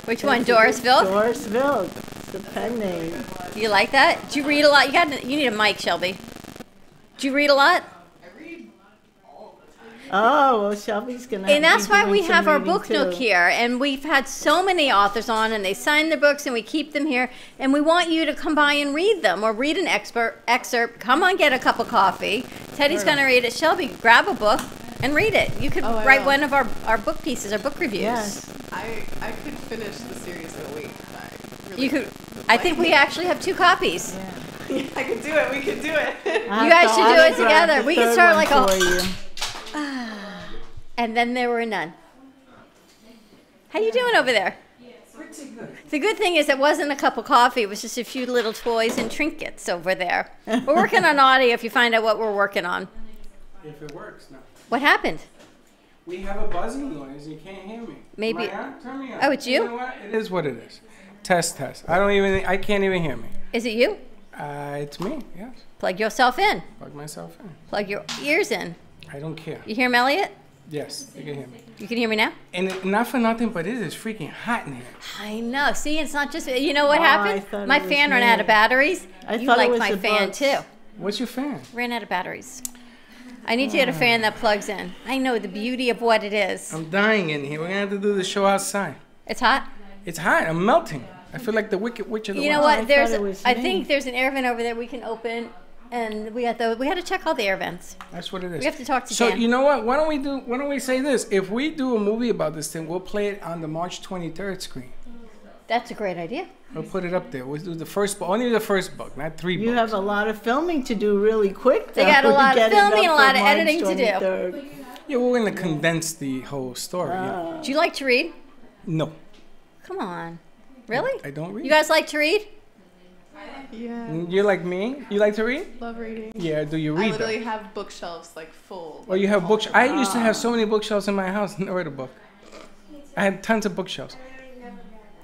[SPEAKER 3] Which one, Dorisville?
[SPEAKER 5] Doris Vilk, it's the pen name.
[SPEAKER 3] Do you like that? Do you read a lot? You need a mic, Shelby. Do you read a lot?
[SPEAKER 5] Oh, well, Shelby's going to
[SPEAKER 3] And that's why we have our
[SPEAKER 5] book
[SPEAKER 3] book nook here, and we've had so many authors on, and they sign their books, and we keep them here, and we want you to come by and read them, or read an excerpt. Come on, get a cup of coffee. Teddy's going to read it. Shelby, grab a book and read it. You could
[SPEAKER 4] I
[SPEAKER 3] write
[SPEAKER 4] will.
[SPEAKER 3] one of our book pieces, our book reviews.
[SPEAKER 5] Yes.
[SPEAKER 4] I could finish the series in a week.
[SPEAKER 3] You could. I think we actually have 2 copies.
[SPEAKER 4] I could do it. We could do it.
[SPEAKER 3] You guys should do it together. We can start like
[SPEAKER 5] a...
[SPEAKER 3] And then there were none. How you doing over there?
[SPEAKER 2] Pretty good.
[SPEAKER 3] The good thing is it wasn't a cup of coffee. It was just a few little toys and trinkets over there. We're working on audio if you find out what we're working on.
[SPEAKER 2] If it works, no.
[SPEAKER 3] What happened?
[SPEAKER 2] We have a buzzing noise. You can't hear me.
[SPEAKER 3] Maybe-
[SPEAKER 2] Am I on? Turn me on.
[SPEAKER 3] Oh, it's you?
[SPEAKER 2] know what? It is what it is. Test. I can't even hear me.
[SPEAKER 3] Is it you?
[SPEAKER 2] It's me, yes.
[SPEAKER 3] Plug yourself in.
[SPEAKER 2] Plug myself in.
[SPEAKER 3] Plug your ears in.
[SPEAKER 2] I don't care.
[SPEAKER 3] You hear him, Elliot?
[SPEAKER 2] Yes, you can hear me.
[SPEAKER 3] You can hear me now?
[SPEAKER 2] And not for nothing, but it is freaking hot in here.
[SPEAKER 3] I know. See, it's not just, you know what
[SPEAKER 5] Oh, I
[SPEAKER 3] happened?
[SPEAKER 5] thought
[SPEAKER 3] My
[SPEAKER 5] it was
[SPEAKER 3] fan ran
[SPEAKER 5] me.
[SPEAKER 3] out of batteries.
[SPEAKER 5] I
[SPEAKER 3] You
[SPEAKER 5] thought it
[SPEAKER 3] like
[SPEAKER 5] was
[SPEAKER 3] my
[SPEAKER 5] the
[SPEAKER 3] fan
[SPEAKER 5] books.
[SPEAKER 3] too.
[SPEAKER 2] What's your fan?
[SPEAKER 3] Ran out of batteries. I need to get a fan that plugs in. I know the beauty of what it is.
[SPEAKER 2] I'm dying in here. We're going to have to do the show outside.
[SPEAKER 3] It's hot.
[SPEAKER 2] It's hot. I'm melting. I feel like the Wicked Witch of the
[SPEAKER 3] You know
[SPEAKER 2] West.
[SPEAKER 3] what?
[SPEAKER 5] I
[SPEAKER 3] There's,
[SPEAKER 5] thought it was
[SPEAKER 3] I
[SPEAKER 5] me.
[SPEAKER 3] think there's an air vent over there we can open, and we had to check all the air vents.
[SPEAKER 2] That's what it is.
[SPEAKER 3] We have to talk to
[SPEAKER 2] So
[SPEAKER 3] Dan.
[SPEAKER 2] you know what? Why don't we say this? If we do a movie about this thing, we'll play it on the March 23rd screen.
[SPEAKER 3] That's a great idea.
[SPEAKER 2] We'll put it up there. We'll do the first book, only the first book, not 3 books.
[SPEAKER 5] You have a lot of filming to do really quick.
[SPEAKER 3] They got a
[SPEAKER 5] though,
[SPEAKER 3] lot of
[SPEAKER 5] get it
[SPEAKER 3] filming
[SPEAKER 5] up
[SPEAKER 3] and a lot
[SPEAKER 5] for
[SPEAKER 3] of
[SPEAKER 5] March
[SPEAKER 3] editing to do.
[SPEAKER 5] 23rd.
[SPEAKER 2] Yeah, we're going to condense the whole story. yeah.
[SPEAKER 3] Do you like to read?
[SPEAKER 2] No,
[SPEAKER 3] Come on. Really?
[SPEAKER 2] I don't read.
[SPEAKER 3] You guys like to read?
[SPEAKER 4] Yeah.
[SPEAKER 2] You're like me? You like to read?
[SPEAKER 4] Love reading.
[SPEAKER 2] Yeah, do you
[SPEAKER 4] I
[SPEAKER 2] read
[SPEAKER 4] literally
[SPEAKER 2] them?
[SPEAKER 4] have bookshelves like full.
[SPEAKER 2] Or you have books? I used to have so many bookshelves in my house, never read a book. I had tons of bookshelves.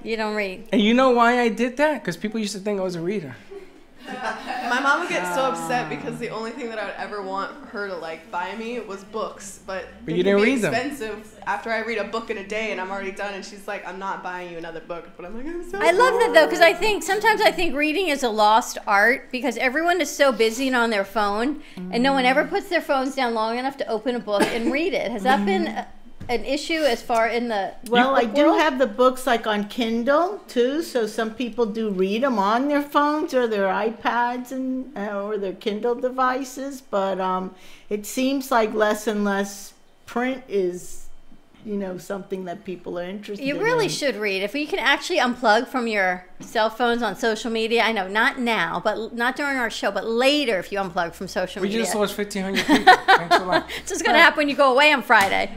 [SPEAKER 3] You don't read.
[SPEAKER 2] And you know why I did that? Because people used to think I was a reader.
[SPEAKER 4] My mom would get so upset because the only thing that I would ever want her to like buy me was books, but they
[SPEAKER 2] you
[SPEAKER 4] can
[SPEAKER 2] didn't
[SPEAKER 4] be
[SPEAKER 2] read them.
[SPEAKER 4] expensive after I read a book in a day and I'm already done. And she's like, "I'm not buying you another book," but I'm like, "I'm so."
[SPEAKER 3] I love that though, because sometimes I think reading is a lost art because everyone is so busy and on their phone, and no one ever puts their phones down long enough to open a book and read it. Has that been an issue as far in the
[SPEAKER 5] Well, I
[SPEAKER 3] book
[SPEAKER 5] do
[SPEAKER 3] world?
[SPEAKER 5] have the books like on Kindle too, so some people do read them on their phones or their iPads and or their Kindle devices. But it seems like less and less print is, something that people are interested in.
[SPEAKER 3] You really should read. If you can actually unplug from your cell phones on social media, I know not now, but not during our show, but later if you unplug from social
[SPEAKER 2] We
[SPEAKER 3] media.
[SPEAKER 2] just lost 1,500 people. Thanks a lot.
[SPEAKER 3] It's just going to happen when you go away on Friday.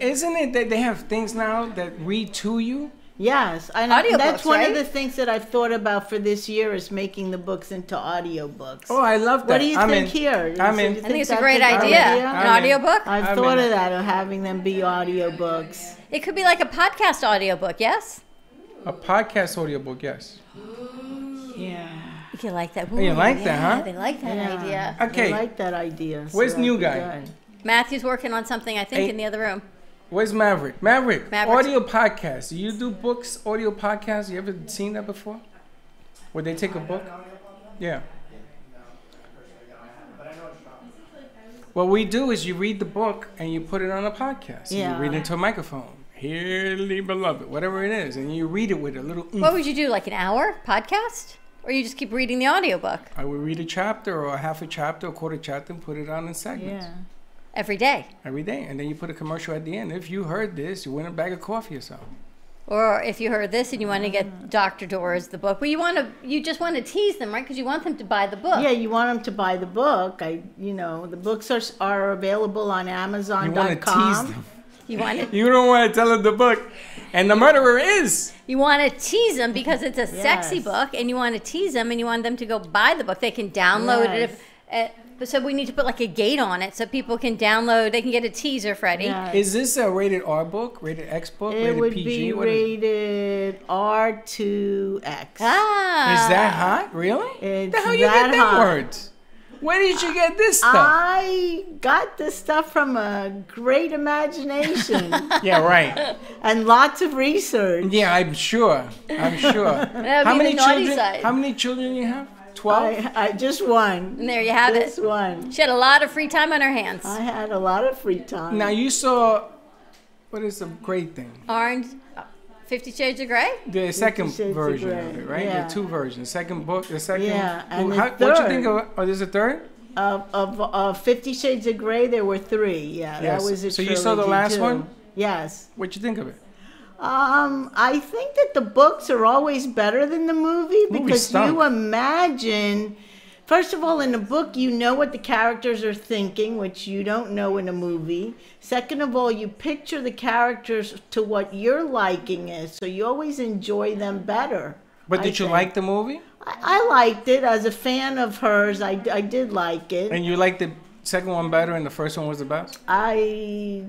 [SPEAKER 2] Isn't it that they have things now that read to you?
[SPEAKER 5] Yes, and
[SPEAKER 3] Audiobooks,
[SPEAKER 5] that's one
[SPEAKER 3] right?
[SPEAKER 5] of the things that I've thought about for this year is making the books into audiobooks.
[SPEAKER 2] Oh, I love that.
[SPEAKER 5] What do you
[SPEAKER 2] I'm
[SPEAKER 5] think
[SPEAKER 2] in.
[SPEAKER 5] here?
[SPEAKER 2] I'm
[SPEAKER 5] Do you
[SPEAKER 2] in.
[SPEAKER 3] I think it's a
[SPEAKER 5] that's
[SPEAKER 3] great
[SPEAKER 5] good
[SPEAKER 3] idea.
[SPEAKER 2] I'm
[SPEAKER 3] An
[SPEAKER 2] in.
[SPEAKER 3] audiobook?
[SPEAKER 5] I've
[SPEAKER 2] I'm
[SPEAKER 5] thought
[SPEAKER 2] in.
[SPEAKER 5] of that, of having them be audiobooks.
[SPEAKER 3] It could be like a podcast audiobook, yes?
[SPEAKER 2] A podcast audiobook, yes.
[SPEAKER 5] Yeah.
[SPEAKER 3] You like that?
[SPEAKER 2] you like that,
[SPEAKER 3] yeah,
[SPEAKER 2] huh?
[SPEAKER 3] They like that
[SPEAKER 5] Yeah.
[SPEAKER 3] idea.
[SPEAKER 2] Okay.
[SPEAKER 5] I like that idea.
[SPEAKER 2] Where's
[SPEAKER 5] that'd
[SPEAKER 2] New
[SPEAKER 5] be
[SPEAKER 2] Guy?
[SPEAKER 5] good.
[SPEAKER 3] Matthew's working on something, I think,
[SPEAKER 2] Hey.
[SPEAKER 3] in the other room.
[SPEAKER 2] Where's Maverick? Maverick,
[SPEAKER 3] Maverick's-
[SPEAKER 2] audio podcast. Do you do books, audio podcasts? You ever seen that before? Where they take a book? Yeah. What we do is you read the book and you put it on a podcast.
[SPEAKER 5] Yeah.
[SPEAKER 2] You read into a microphone. Dearly beloved, whatever it is, and you read it with a little.
[SPEAKER 3] What would you do, like an hour podcast? Or you just keep reading the audiobook
[SPEAKER 2] I would read a chapter or a half a chapter, a quarter chapter, and put it on in segments
[SPEAKER 5] Yeah.
[SPEAKER 3] every day?
[SPEAKER 2] every day, and then you put a commercial at the end. If you heard this, you win a bag of coffee or something.
[SPEAKER 3] Or if you heard this and you want to get Dr. Doors the book, but you just want to tease them, right? Because you want them to buy the book.
[SPEAKER 5] Yeah, you want them to buy the book. The books are available on Amazon.com.
[SPEAKER 2] You want to tease them.
[SPEAKER 3] You want to
[SPEAKER 2] You don't want to tell them the book, and the murderer is.
[SPEAKER 3] You want to tease them because it's a sexy
[SPEAKER 5] Yes.
[SPEAKER 3] book, and you want to tease them, and you want them to go buy the book. They can download
[SPEAKER 5] Yes.
[SPEAKER 3] it. So we need to put like a gate on it so people can download. They can get a teaser, Freddie.
[SPEAKER 5] Yeah.
[SPEAKER 2] Is this a rated R book, rated X book,
[SPEAKER 5] It
[SPEAKER 2] rated
[SPEAKER 5] would
[SPEAKER 2] PG?
[SPEAKER 5] be
[SPEAKER 2] What is
[SPEAKER 5] rated R2X.
[SPEAKER 3] Ah,
[SPEAKER 2] that hot? Really?
[SPEAKER 5] It's
[SPEAKER 2] the hell you
[SPEAKER 5] that
[SPEAKER 2] get them
[SPEAKER 5] hot.
[SPEAKER 2] words? Where did you get this stuff?
[SPEAKER 5] I got this stuff from a great imagination
[SPEAKER 2] Yeah, right.
[SPEAKER 5] and lots of research.
[SPEAKER 2] Yeah, I'm sure. I'm sure.
[SPEAKER 3] That would be the naughty side.
[SPEAKER 2] How many children you have? 12?
[SPEAKER 5] I just one.
[SPEAKER 3] And there you have
[SPEAKER 5] Just
[SPEAKER 3] it.
[SPEAKER 5] one.
[SPEAKER 3] She had a lot of free time on her hands.
[SPEAKER 5] I had a lot of free time.
[SPEAKER 2] Now you saw, what is the great thing?
[SPEAKER 3] Orange, 50 Shades of Grey.
[SPEAKER 2] The second
[SPEAKER 5] Shades of
[SPEAKER 2] version
[SPEAKER 5] Grey,
[SPEAKER 2] of it, right?
[SPEAKER 5] yeah.
[SPEAKER 2] The two versions. Second book, the second.
[SPEAKER 5] Yeah, and
[SPEAKER 2] Well,
[SPEAKER 5] the
[SPEAKER 2] what you
[SPEAKER 5] third.
[SPEAKER 2] think of? Oh, there's a third?
[SPEAKER 5] Of 50 Shades of Grey, there were 3. Yeah,
[SPEAKER 2] Yes.
[SPEAKER 5] that was a
[SPEAKER 2] So you saw the
[SPEAKER 5] trilogy,
[SPEAKER 2] last
[SPEAKER 5] too.
[SPEAKER 2] one?
[SPEAKER 5] Yes.
[SPEAKER 2] What you think of it?
[SPEAKER 5] I think that the books are always better than the movie because
[SPEAKER 2] stunk.
[SPEAKER 5] you imagine. First of all, in a book, you know what the characters are thinking, which you don't know in a movie. Second of all, you picture the characters to what your liking is, so you always enjoy them better.
[SPEAKER 2] But
[SPEAKER 5] I
[SPEAKER 2] did you
[SPEAKER 5] think.
[SPEAKER 2] like the movie?
[SPEAKER 5] I liked it. As a fan of hers, I did like it.
[SPEAKER 2] And you liked the second one better and the first one was the best?
[SPEAKER 5] I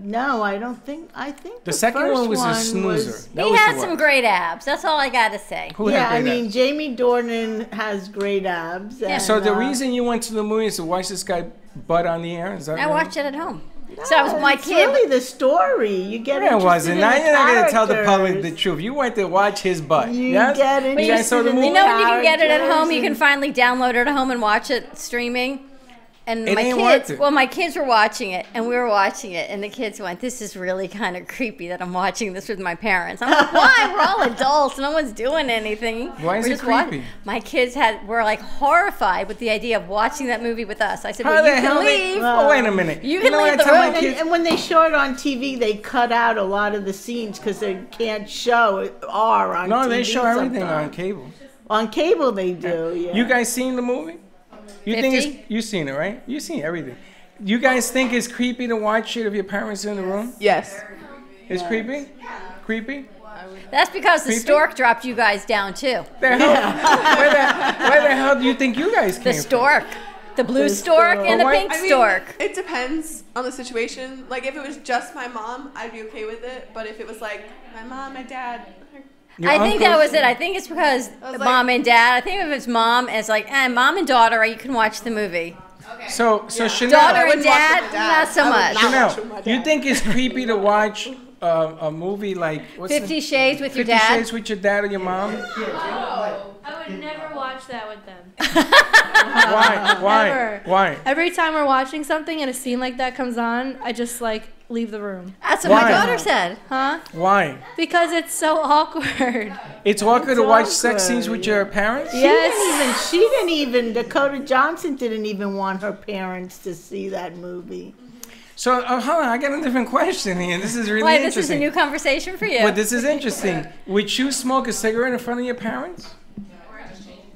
[SPEAKER 5] don't think. I think
[SPEAKER 2] The second
[SPEAKER 5] first
[SPEAKER 2] one was a snoozer. That
[SPEAKER 3] He
[SPEAKER 2] was
[SPEAKER 3] had
[SPEAKER 2] the
[SPEAKER 3] some
[SPEAKER 2] one.
[SPEAKER 3] great abs. That's all I got to say.
[SPEAKER 2] Who
[SPEAKER 5] Yeah,
[SPEAKER 2] had
[SPEAKER 5] I
[SPEAKER 2] great
[SPEAKER 5] mean,
[SPEAKER 2] abs?
[SPEAKER 5] Jamie Dornan has great abs. And,
[SPEAKER 2] So the reason you went to the movie is to watch this guy butt on the air? Is that
[SPEAKER 3] I
[SPEAKER 2] right?
[SPEAKER 3] watched it at home. So I was with my
[SPEAKER 5] it's
[SPEAKER 3] kid.
[SPEAKER 5] really the story. You get
[SPEAKER 2] Yeah, it
[SPEAKER 5] interested
[SPEAKER 2] wasn't.
[SPEAKER 5] in
[SPEAKER 2] Now
[SPEAKER 5] the
[SPEAKER 2] you're not going to tell the public the
[SPEAKER 5] characters.
[SPEAKER 2] truth. You went to watch his butt.
[SPEAKER 5] You
[SPEAKER 2] yes?
[SPEAKER 5] get
[SPEAKER 2] You guys saw
[SPEAKER 5] interested
[SPEAKER 2] the
[SPEAKER 5] in
[SPEAKER 2] movie?
[SPEAKER 3] You know when you can get it at
[SPEAKER 5] characters
[SPEAKER 3] home, you can
[SPEAKER 5] and-
[SPEAKER 3] finally download it at home and watch it streaming. And
[SPEAKER 2] It
[SPEAKER 3] my
[SPEAKER 2] ain't worth
[SPEAKER 3] kids,
[SPEAKER 2] it.
[SPEAKER 3] well, my kids were watching it, and we were watching it, and the kids went, "This is really kind of creepy that I'm watching this with my parents." I'm like, "Why? We're all adults. No one's doing anything."
[SPEAKER 2] Why is
[SPEAKER 3] We're
[SPEAKER 2] it
[SPEAKER 3] just wa-"
[SPEAKER 2] creepy?
[SPEAKER 3] My kids were like horrified with the idea of watching that movie with us. I said,
[SPEAKER 2] How
[SPEAKER 3] "Well, you
[SPEAKER 2] the hell
[SPEAKER 3] can
[SPEAKER 2] they...
[SPEAKER 3] leave."
[SPEAKER 2] Oh, wait a minute.
[SPEAKER 3] You can
[SPEAKER 2] know
[SPEAKER 3] leave
[SPEAKER 2] what
[SPEAKER 3] the
[SPEAKER 2] I tell
[SPEAKER 3] room
[SPEAKER 2] my
[SPEAKER 5] And,
[SPEAKER 2] kids?
[SPEAKER 5] and when they show it on TV, they cut out a lot of the scenes because they can't show it R on TV.
[SPEAKER 2] No, they show everything on
[SPEAKER 5] sometimes.
[SPEAKER 2] cable.
[SPEAKER 5] On cable, they do. Yeah.
[SPEAKER 2] You guys seen the movie? You think
[SPEAKER 3] 50?
[SPEAKER 2] it's... You seen it, right? You seen everything. You guys think it's creepy to watch it if your parents are in the room?
[SPEAKER 4] Yes.
[SPEAKER 2] It's creepy? Creepy?
[SPEAKER 3] That's because the
[SPEAKER 2] Creepy?
[SPEAKER 3] stork dropped you guys down too.
[SPEAKER 2] The hell, where the hell do you think you guys came
[SPEAKER 3] The stork, the blue stork,
[SPEAKER 5] stork.
[SPEAKER 3] and the
[SPEAKER 2] But
[SPEAKER 3] pink
[SPEAKER 4] I mean,
[SPEAKER 3] stork.
[SPEAKER 4] it depends on the situation. Like, if it was just my mom, I'd be okay with it. But if it was like my mom, my dad,
[SPEAKER 2] Your
[SPEAKER 3] I think that
[SPEAKER 2] uncles?
[SPEAKER 3] was it. I think it's because
[SPEAKER 4] I was
[SPEAKER 3] mom
[SPEAKER 4] like-
[SPEAKER 3] and dad. I think if it's mom, it's like, mom and daughter, you can watch the movie.
[SPEAKER 2] So Chanel...
[SPEAKER 3] Daughter
[SPEAKER 4] I
[SPEAKER 3] and
[SPEAKER 4] wouldn't watch it
[SPEAKER 3] dad,
[SPEAKER 4] with my dad.
[SPEAKER 3] not so
[SPEAKER 4] I would
[SPEAKER 3] much.
[SPEAKER 4] not watch it with my
[SPEAKER 2] Chanel, you
[SPEAKER 4] dad.
[SPEAKER 2] think it's creepy to watch a movie like... What's
[SPEAKER 3] 50 Shades with your
[SPEAKER 2] 50
[SPEAKER 3] dad.
[SPEAKER 2] Shades with your dad or your mom?
[SPEAKER 9] I would never watch that with them.
[SPEAKER 2] Why?
[SPEAKER 9] Ever.
[SPEAKER 2] Why?
[SPEAKER 9] Every time we're watching something and a scene like that comes on, I just like leave the room.
[SPEAKER 3] That's what
[SPEAKER 2] Why?
[SPEAKER 3] my daughter said.
[SPEAKER 9] Huh?
[SPEAKER 2] Why?
[SPEAKER 9] Because it's so awkward.
[SPEAKER 2] It's awkward to watch sex
[SPEAKER 5] awkward,
[SPEAKER 2] scenes with your parents?
[SPEAKER 5] She didn't even, Dakota Johnson didn't even want her parents to see that movie.
[SPEAKER 2] So, hold on, I got a different question here. This is really
[SPEAKER 3] Why, this
[SPEAKER 2] interesting.
[SPEAKER 3] is a new conversation for you.
[SPEAKER 2] But this is interesting. Would you smoke a cigarette in front of your parents?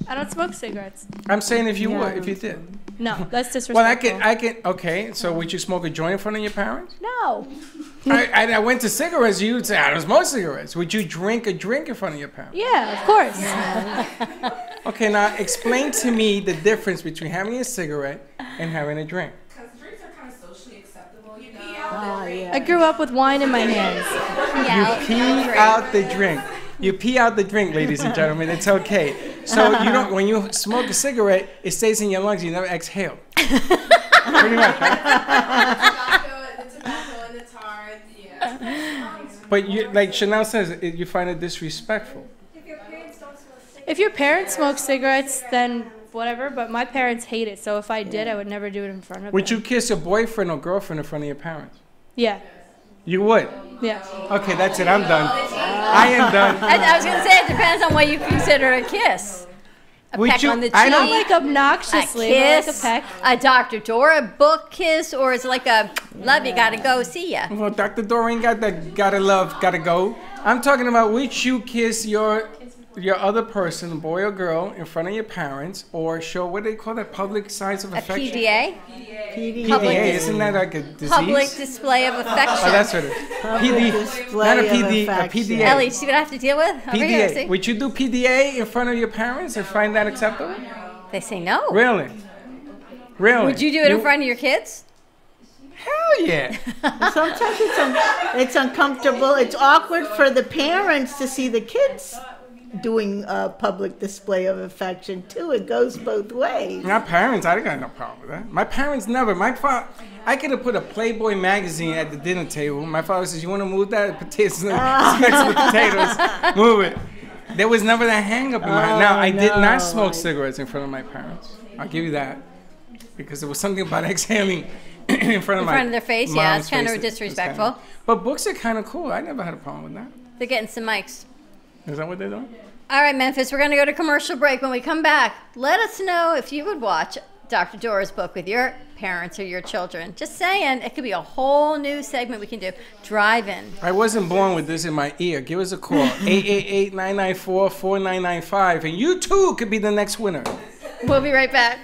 [SPEAKER 9] I don't smoke cigarettes.
[SPEAKER 2] I'm saying if you would, if you did.
[SPEAKER 9] No, that's disrespectful.
[SPEAKER 2] Well, I can, okay, so would you smoke a joint in front of your parents?
[SPEAKER 9] No.
[SPEAKER 2] I went to cigarettes. You would say, I don't smoke cigarettes. Would you drink a drink in front of your parents?
[SPEAKER 9] Yeah, of course.
[SPEAKER 2] Okay, now explain to me the difference between having a cigarette and having a drink.
[SPEAKER 10] Because drinks are kind of socially acceptable, you know.
[SPEAKER 9] I grew up with wine in my hands.
[SPEAKER 2] You pee out the drink. You pee out the drink, ladies and gentlemen. It's okay. So you don't. When you smoke a cigarette, it stays in your lungs. You never exhale. Pretty much, right?
[SPEAKER 10] The tobacco and the tar, yeah.
[SPEAKER 2] But you, like Chanel says, you find it disrespectful.
[SPEAKER 9] If your parents smoke cigarettes, then whatever. But my parents hate it, so if I did, I would never do it in front of them.
[SPEAKER 2] Would you kiss your boyfriend or girlfriend in front of your parents?
[SPEAKER 9] Yeah.
[SPEAKER 2] You would?
[SPEAKER 9] Yeah.
[SPEAKER 2] Okay, that's it. I'm done. I am done.
[SPEAKER 3] I was going to say, it depends on what you consider a kiss. A
[SPEAKER 2] Would
[SPEAKER 3] peck
[SPEAKER 2] you-
[SPEAKER 3] on the cheek.
[SPEAKER 2] I don't-
[SPEAKER 9] Like obnoxiously,
[SPEAKER 3] a
[SPEAKER 9] like
[SPEAKER 3] kiss,
[SPEAKER 9] a peck.
[SPEAKER 3] a Dr. Dora book kiss, or is it like a love you, gotta go, see ya?
[SPEAKER 2] Well, Dr. Doreen got that gotta love, gotta go. I'm talking about would you kiss your other person, boy or girl, in front of your parents, or show what they call that public signs of
[SPEAKER 3] A
[SPEAKER 2] affection?
[SPEAKER 3] PDA?
[SPEAKER 2] PDA, isn't that like a disease?
[SPEAKER 3] Public display of affection.
[SPEAKER 2] Oh, that's what it is. PD,
[SPEAKER 5] display
[SPEAKER 2] not a
[SPEAKER 5] of
[SPEAKER 2] PD, a
[SPEAKER 5] affection.
[SPEAKER 2] PDA.
[SPEAKER 3] Ellie, see what I have to deal with? Over here,
[SPEAKER 2] PDA.
[SPEAKER 3] see?
[SPEAKER 2] Would you do PDA in front of your parents and find that acceptable?
[SPEAKER 3] They say no.
[SPEAKER 2] Really? Really?
[SPEAKER 3] Would you do it in front of your kids?
[SPEAKER 2] Hell yeah.
[SPEAKER 5] Sometimes it's uncomfortable. It's awkward for the parents to see the kids doing a public display of affection too. It goes both ways.
[SPEAKER 2] My parents, I got no problem with that. My parents never. My father, I could have put a Playboy magazine at the dinner table. My father says, "You want to move that potatoes next to the potatoes? Move it." There was never that hang up in my. Now I did not smoke cigarettes in front of my parents. I'll give you that, because there was something about exhaling in front of
[SPEAKER 3] their face,
[SPEAKER 2] mom's
[SPEAKER 3] yeah, it's kind of
[SPEAKER 2] face.
[SPEAKER 3] disrespectful.
[SPEAKER 2] But books are kind of cool. I never had a problem with that.
[SPEAKER 3] They're getting some mics.
[SPEAKER 2] Is that what they're doing?
[SPEAKER 3] All right, Memphis, we're going to go to commercial break. When we come back, let us know if you would watch Dr. Dora's book with your parents or your children. Just saying, it could be a whole new segment we can do. Drive-in.
[SPEAKER 2] I wasn't born with this in my ear. Give us a call, 888-994-4995, and you too could be the next winner.
[SPEAKER 3] We'll be right back.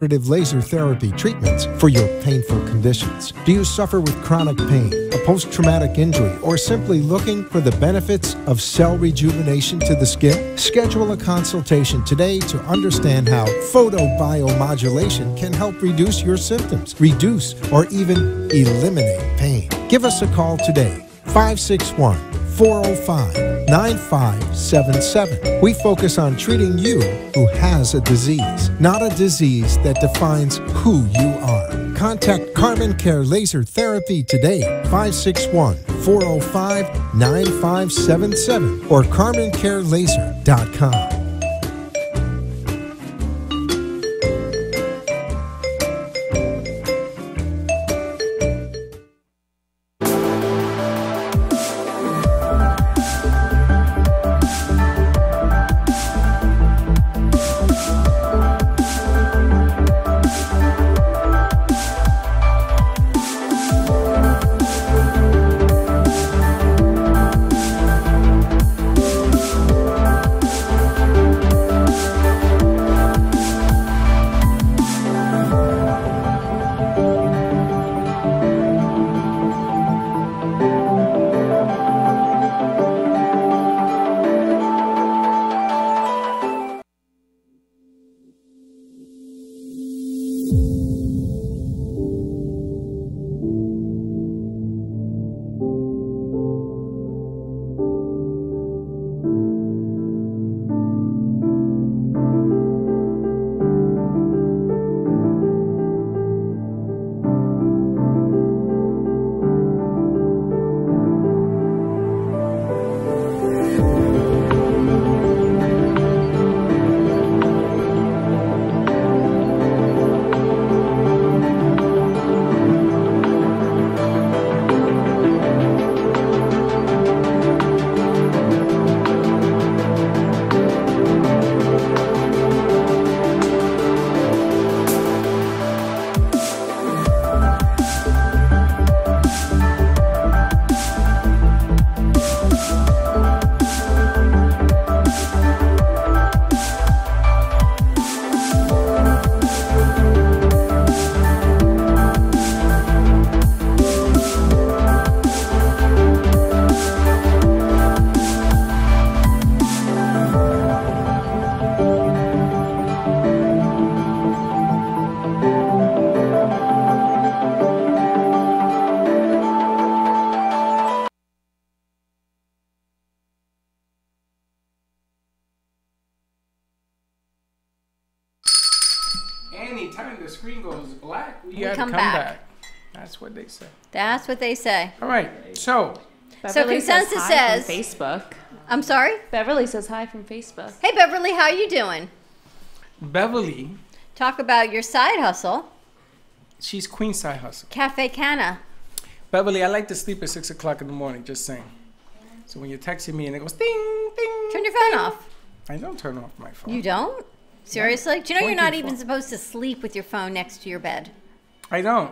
[SPEAKER 7] Laser therapy treatments for your painful conditions. Do you suffer with chronic pain, a post-traumatic injury, or simply looking for the benefits of cell rejuvenation to the skin? Schedule a consultation today to understand how photobiomodulation can help reduce your symptoms, reduce or even eliminate pain. Give us a call today, 561-405-9577. We focus on treating you who has a disease, not a disease that defines who you are. Contact Carbon Care Laser Therapy today, 561-405-9577 or CarbonCareLaser.com.
[SPEAKER 2] anytime the screen goes black, we
[SPEAKER 3] come
[SPEAKER 2] come
[SPEAKER 3] back.
[SPEAKER 2] back. That's what they say.
[SPEAKER 3] That's what they say.
[SPEAKER 2] All right. So
[SPEAKER 3] Beverly Consensus
[SPEAKER 11] hi
[SPEAKER 3] says
[SPEAKER 11] from Facebook.
[SPEAKER 3] I'm sorry?
[SPEAKER 11] Beverly says hi from Facebook.
[SPEAKER 3] Hey, Beverly, how you doing?
[SPEAKER 2] Beverly,
[SPEAKER 3] Talk about your side hustle,
[SPEAKER 2] she's queen side hustle.
[SPEAKER 3] Cafe Cana.
[SPEAKER 2] Beverly, I like to sleep at 6 o'clock in the morning. Just saying. So when you're texting me and it goes ding ding,
[SPEAKER 3] Turn your phone off.
[SPEAKER 2] I don't turn off my phone.
[SPEAKER 3] You don't? Seriously? Do you know you're not
[SPEAKER 2] 24.
[SPEAKER 3] even supposed to sleep with your phone next to your bed?
[SPEAKER 2] I don't,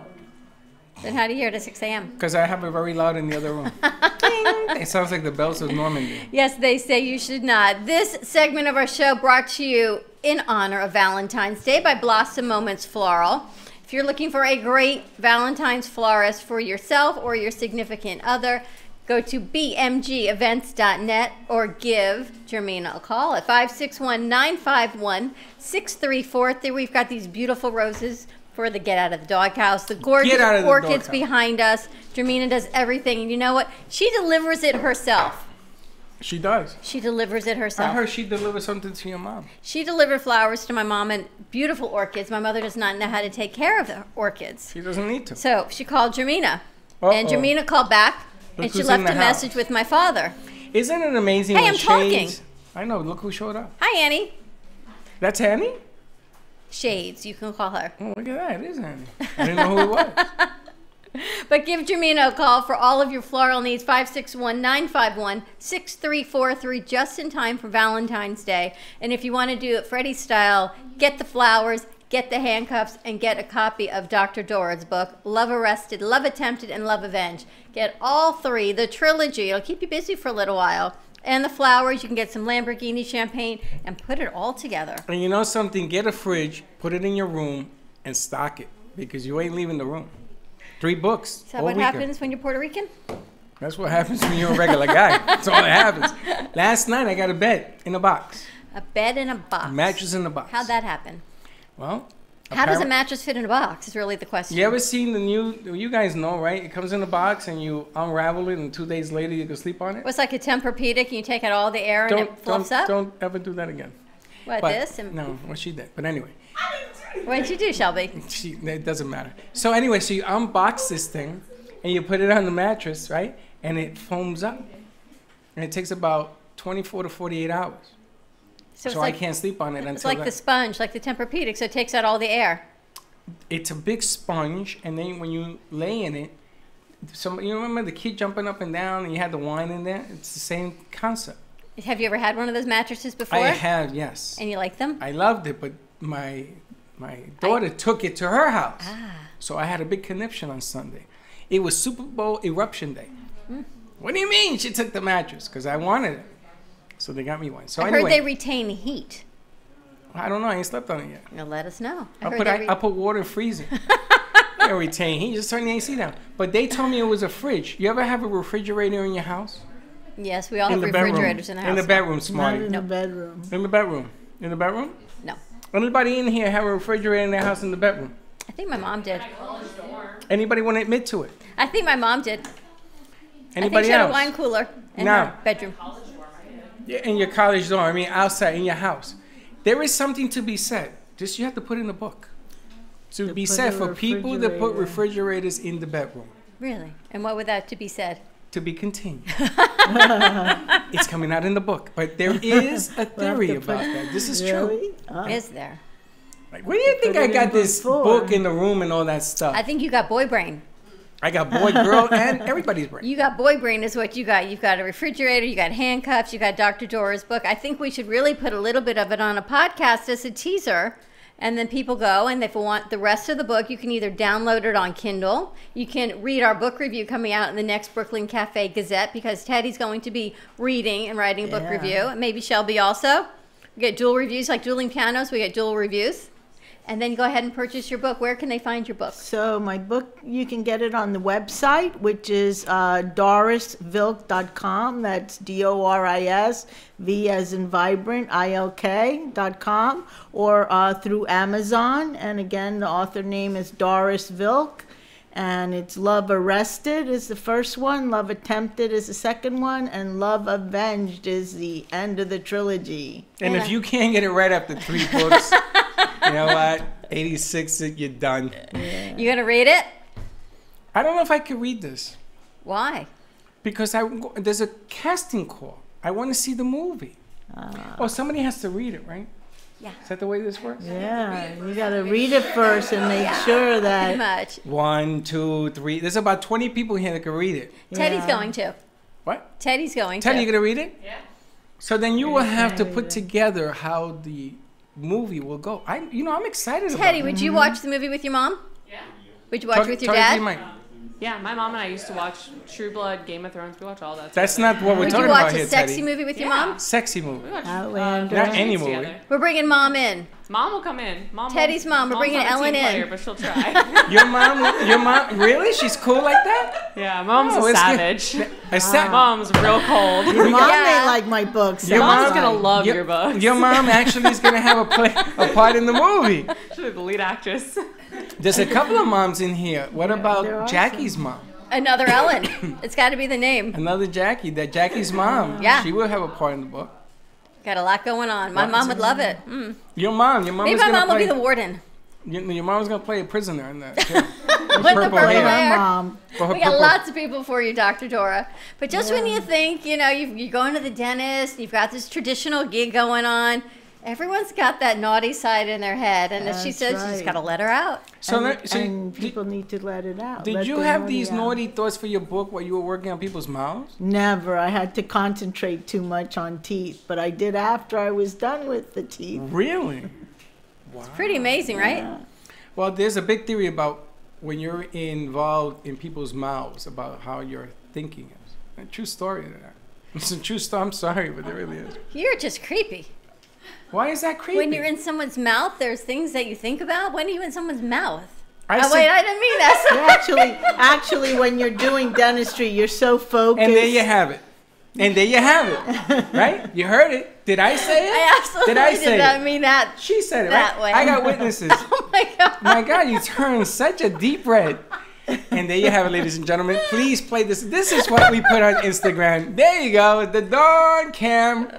[SPEAKER 3] Then how do you hear it at 6 a.m.?
[SPEAKER 2] because I have it very loud in the other room. Ding. It sounds like the bells of Normandy.
[SPEAKER 3] Yes, they say you should not. This segment of our show brought to you in honor of Valentine's Day by Blossom Moments Floral. If you're looking for a great Valentine's florist for yourself or your significant other, go to bmgevents.net or give Jermina a call at 561-951-6343. We've got these beautiful roses for the Get Out of the Doghouse, the gorgeous
[SPEAKER 2] Get Out of the
[SPEAKER 3] orchids
[SPEAKER 2] Doghouse.
[SPEAKER 3] behind us. Jermina does everything, and you know what? She delivers it herself.
[SPEAKER 2] She does.
[SPEAKER 3] She delivers it herself.
[SPEAKER 2] I heard she delivered something to your mom.
[SPEAKER 3] She delivered flowers to my mom and beautiful orchids. My mother does not know how to take care of the orchids.
[SPEAKER 2] She doesn't need to.
[SPEAKER 3] So she called Jermina.
[SPEAKER 2] Uh-oh.
[SPEAKER 3] And Jermina called back, and
[SPEAKER 2] Look
[SPEAKER 3] she
[SPEAKER 2] who's
[SPEAKER 3] left
[SPEAKER 2] in the
[SPEAKER 3] a
[SPEAKER 2] house.
[SPEAKER 3] message with my father.
[SPEAKER 2] Isn't it amazing
[SPEAKER 3] Hey,
[SPEAKER 2] when
[SPEAKER 3] I'm talking.
[SPEAKER 2] Shades... I know. Look who showed up.
[SPEAKER 3] Hi, Annie.
[SPEAKER 2] That's Annie?
[SPEAKER 3] Shades, you can call her.
[SPEAKER 2] Oh, look at that. It is Annie. I didn't know who it was.
[SPEAKER 3] But give Jermina a call for all of your floral needs, 561-951-6343, just in time for Valentine's Day. And if you want to do it Freddie style, get the flowers, get the handcuffs, and get a copy of Dr. Dora's book, Love Arrested, Love Attempted, and Love Avenged. Get all three, the trilogy. It'll keep you busy for a little while. And the flowers, you can get some Lamborghini champagne and put it all together.
[SPEAKER 2] And you know something? Get a fridge, put it in your room, and stock it, because you ain't leaving the room. 3 books.
[SPEAKER 3] Is that
[SPEAKER 2] all
[SPEAKER 3] what
[SPEAKER 2] weekend.
[SPEAKER 3] happens when you're Puerto Rican?
[SPEAKER 2] That's what happens when you're a regular guy. That's all that happens. Last night I got a bed in a box.
[SPEAKER 3] A bed in a box.
[SPEAKER 2] A mattress in a box.
[SPEAKER 3] How'd that happen?
[SPEAKER 2] Well,
[SPEAKER 3] How does a mattress fit in a box is really the question.
[SPEAKER 2] You ever seen the new, you guys know, right? It comes in a box and you unravel it and 2 days later you can sleep on it.
[SPEAKER 3] It's like a Tempur-Pedic and you take out all the air and it fluffs up?
[SPEAKER 2] Don't ever do that again.
[SPEAKER 3] What,
[SPEAKER 2] But-
[SPEAKER 3] this? And
[SPEAKER 2] No, what she did. But anyway.
[SPEAKER 3] What'd you do, Shelby?
[SPEAKER 2] It doesn't matter. So anyway, so you unbox this thing and you put it on the mattress, right? And it foams up. And it takes about 24 to 48 hours.
[SPEAKER 3] So,
[SPEAKER 2] So I can't sleep on it until
[SPEAKER 3] It's like
[SPEAKER 2] then.
[SPEAKER 3] the sponge, like the Tempur-Pedic, so it takes out all the air.
[SPEAKER 2] It's a big sponge, and then when you lay in it, you remember the kid jumping up and down and you had the wine in there? It's the same concept.
[SPEAKER 3] Have you ever had one of those mattresses before?
[SPEAKER 2] I have, yes.
[SPEAKER 3] And you like them?
[SPEAKER 2] I loved it, but my daughter took it to her house.
[SPEAKER 3] Ah.
[SPEAKER 2] So I had a big conniption on Sunday. It was Super Bowl eruption day. What do you mean she took the mattress? Because I wanted it. So they got me one. So
[SPEAKER 3] I
[SPEAKER 2] anyway,
[SPEAKER 3] heard they retain heat.
[SPEAKER 2] I don't know. I ain't slept on it yet.
[SPEAKER 3] Now let us know.
[SPEAKER 2] I put water in freezer. I retain heat. Just turn the AC down. But they told me it was a fridge. You ever have a refrigerator in your house?
[SPEAKER 3] Yes, we all have refrigerators in the house.
[SPEAKER 2] In the bedroom, Smarty.
[SPEAKER 5] Not in the bedroom.
[SPEAKER 2] In the bedroom. In the bedroom?
[SPEAKER 3] No.
[SPEAKER 2] Anybody in here have a refrigerator in their house in the bedroom?
[SPEAKER 3] I think my mom did.
[SPEAKER 2] Anybody want to admit to it?
[SPEAKER 3] I think my mom did. I think
[SPEAKER 2] Anybody
[SPEAKER 3] she had
[SPEAKER 2] else?
[SPEAKER 3] a wine cooler in
[SPEAKER 2] No.
[SPEAKER 3] her bedroom.
[SPEAKER 2] Yeah, in your college dorm. I mean, outside in your house. There is something to be said. Just you have to put in the book. To be
[SPEAKER 5] put
[SPEAKER 2] said
[SPEAKER 5] a
[SPEAKER 2] for people that put
[SPEAKER 5] refrigerator.
[SPEAKER 2] refrigerators in the bedroom.
[SPEAKER 3] Really? And what would that to be said?
[SPEAKER 2] To be continued. It's coming out in the book. But there is a theory about that. This is true.
[SPEAKER 3] Is there?
[SPEAKER 2] Like, where do you think
[SPEAKER 5] put
[SPEAKER 2] I
[SPEAKER 5] it
[SPEAKER 2] got
[SPEAKER 5] in
[SPEAKER 2] this
[SPEAKER 5] before.
[SPEAKER 2] book in the room and all that stuff?
[SPEAKER 3] I think you got boy brain.
[SPEAKER 2] I got boy, girl, and everybody's brain.
[SPEAKER 3] You got boy brain is what you got. You've got a refrigerator, you got handcuffs, you got Dr. Dora's book. I think we should really put a little bit of it on a podcast as a teaser. And then people go, and if you want the rest of the book, you can either download it on Kindle. You can read our book review coming out in the next Brooklyn Cafe Gazette, because Teddy's going to be reading and writing a book
[SPEAKER 5] Yeah.
[SPEAKER 3] review. And maybe Shelby also. We get dual reviews, like dueling pianos. We get dual reviews. And then go ahead and purchase your book. Where can they find your book?
[SPEAKER 5] So my book, you can get it on the website, which is dorisvilk.com. That's DORIS, V as in vibrant, ILK.com, or through Amazon. And again, the author name is Doris Vilk. And it's Love Arrested is the first one, Love Attempted is the second one, and Love Avenged is the end of the trilogy.
[SPEAKER 2] And if you can't get it right after 3 books, you know what? 86, you're done.
[SPEAKER 3] You gonna read it?
[SPEAKER 2] I don't know if I could read this
[SPEAKER 3] Why?
[SPEAKER 2] because there's a casting call. I want to see the movie. Oh, somebody has to read it, right?
[SPEAKER 3] Yeah.
[SPEAKER 2] Is that the way this works?
[SPEAKER 5] Yeah, you got to read it first and make sure
[SPEAKER 3] Pretty
[SPEAKER 5] that.
[SPEAKER 3] much.
[SPEAKER 2] 1, 2, 3. There's about 20 people here that can read it.
[SPEAKER 3] Teddy's going to.
[SPEAKER 2] What?
[SPEAKER 3] Teddy's going
[SPEAKER 2] Teddy,
[SPEAKER 3] to.
[SPEAKER 2] you gonna read it? Yeah. So then you will have to put together how the movie will go. I'm excited about it.
[SPEAKER 3] Teddy, would you watch the movie with your mom?
[SPEAKER 11] Yeah.
[SPEAKER 3] Would you watch it with your
[SPEAKER 2] Talk to
[SPEAKER 3] dad?
[SPEAKER 2] mic.
[SPEAKER 11] Yeah, my mom and I used to watch True Blood, Game of Thrones. We watch all that.
[SPEAKER 2] That's not what we're
[SPEAKER 3] Would
[SPEAKER 2] talking
[SPEAKER 3] you watch
[SPEAKER 2] about
[SPEAKER 3] a
[SPEAKER 2] here,
[SPEAKER 3] sexy
[SPEAKER 2] Teddy.
[SPEAKER 3] movie with your mom?
[SPEAKER 2] Sexy movie.
[SPEAKER 11] We watch
[SPEAKER 5] Outlander.
[SPEAKER 2] Not any
[SPEAKER 11] movies
[SPEAKER 2] movie.
[SPEAKER 11] together.
[SPEAKER 3] We're bringing mom in.
[SPEAKER 11] Mom will come in.
[SPEAKER 3] Teddy's mom. We're
[SPEAKER 11] Mom's
[SPEAKER 3] bringing
[SPEAKER 11] not a
[SPEAKER 3] Ellen
[SPEAKER 11] team
[SPEAKER 3] in.
[SPEAKER 11] player, but she'll try.
[SPEAKER 2] Your mom, really? She's cool like that?
[SPEAKER 11] Yeah, Mom's
[SPEAKER 2] Oh,
[SPEAKER 11] a
[SPEAKER 2] it's
[SPEAKER 11] savage.
[SPEAKER 2] good. A sa-
[SPEAKER 11] Mom's real cold.
[SPEAKER 5] Your mom
[SPEAKER 3] Yeah.
[SPEAKER 5] may like my books.
[SPEAKER 2] Your
[SPEAKER 11] Mom's
[SPEAKER 2] mom-
[SPEAKER 11] gonna love
[SPEAKER 2] your,
[SPEAKER 11] your books.
[SPEAKER 2] Your mom actually is gonna have a part in the movie.
[SPEAKER 11] She'll be the lead actress.
[SPEAKER 2] There's a couple of moms in here. What
[SPEAKER 5] there
[SPEAKER 2] about
[SPEAKER 5] are
[SPEAKER 2] Jackie's mom?
[SPEAKER 3] Another Ellen. It's got to be the name.
[SPEAKER 2] Another Jackie. That Jackie's mom.
[SPEAKER 3] Yeah.
[SPEAKER 2] She will have a part in the book.
[SPEAKER 3] Got a lot going on. My
[SPEAKER 2] What?
[SPEAKER 3] mom would love it. Mm.
[SPEAKER 2] Your mom
[SPEAKER 3] Maybe
[SPEAKER 2] is
[SPEAKER 3] my
[SPEAKER 2] gonna
[SPEAKER 3] mom will
[SPEAKER 2] play.
[SPEAKER 3] be the warden.
[SPEAKER 2] Your mom's gonna play a prisoner in that. too.
[SPEAKER 3] With the purple
[SPEAKER 2] hair.
[SPEAKER 3] hair.
[SPEAKER 5] Mom.
[SPEAKER 2] For her
[SPEAKER 3] We got
[SPEAKER 2] purple-
[SPEAKER 3] lots of people for you, Dr. Dora. But just when you think, you're going to the dentist, you've got this traditional gig going on, everyone's got that naughty side in their head. And as she
[SPEAKER 5] That's
[SPEAKER 3] says, you just
[SPEAKER 5] right.
[SPEAKER 3] got to let her out.
[SPEAKER 5] And people need to let it out.
[SPEAKER 2] Did
[SPEAKER 5] Let
[SPEAKER 2] you
[SPEAKER 5] the
[SPEAKER 2] have
[SPEAKER 5] naughty
[SPEAKER 2] these
[SPEAKER 5] out.
[SPEAKER 2] naughty thoughts for your book while you were working on people's mouths?
[SPEAKER 5] Never. I had to concentrate too much on teeth, but I did after I was done with the teeth.
[SPEAKER 2] Really?
[SPEAKER 3] Pretty amazing, right?
[SPEAKER 2] Well, there's a big theory about when you're involved in people's mouths about how your thinking is. A true story to that. It's a true story. I'm sorry, but it really is.
[SPEAKER 3] You're just creepy.
[SPEAKER 2] Why is that creepy?
[SPEAKER 3] When you're in someone's mouth, there's things that you think about. When are you in someone's mouth?
[SPEAKER 2] I
[SPEAKER 3] Oh,
[SPEAKER 2] said-
[SPEAKER 3] wait, I didn't mean that.
[SPEAKER 5] Actually, when you're doing dentistry, you're so focused.
[SPEAKER 2] And there you have it. And there you have it. Right? You heard it. Did I say it?
[SPEAKER 3] I absolutely
[SPEAKER 2] Did I say
[SPEAKER 3] not
[SPEAKER 2] it?
[SPEAKER 3] mean that.
[SPEAKER 2] She said it,
[SPEAKER 3] that
[SPEAKER 2] right?
[SPEAKER 3] way.
[SPEAKER 2] I got witnesses.
[SPEAKER 3] Oh my God.
[SPEAKER 2] My God, you turned such a deep red. And there you have it, ladies and gentlemen. Please play this. This is what we put on Instagram. There you go, the Dawn Cam.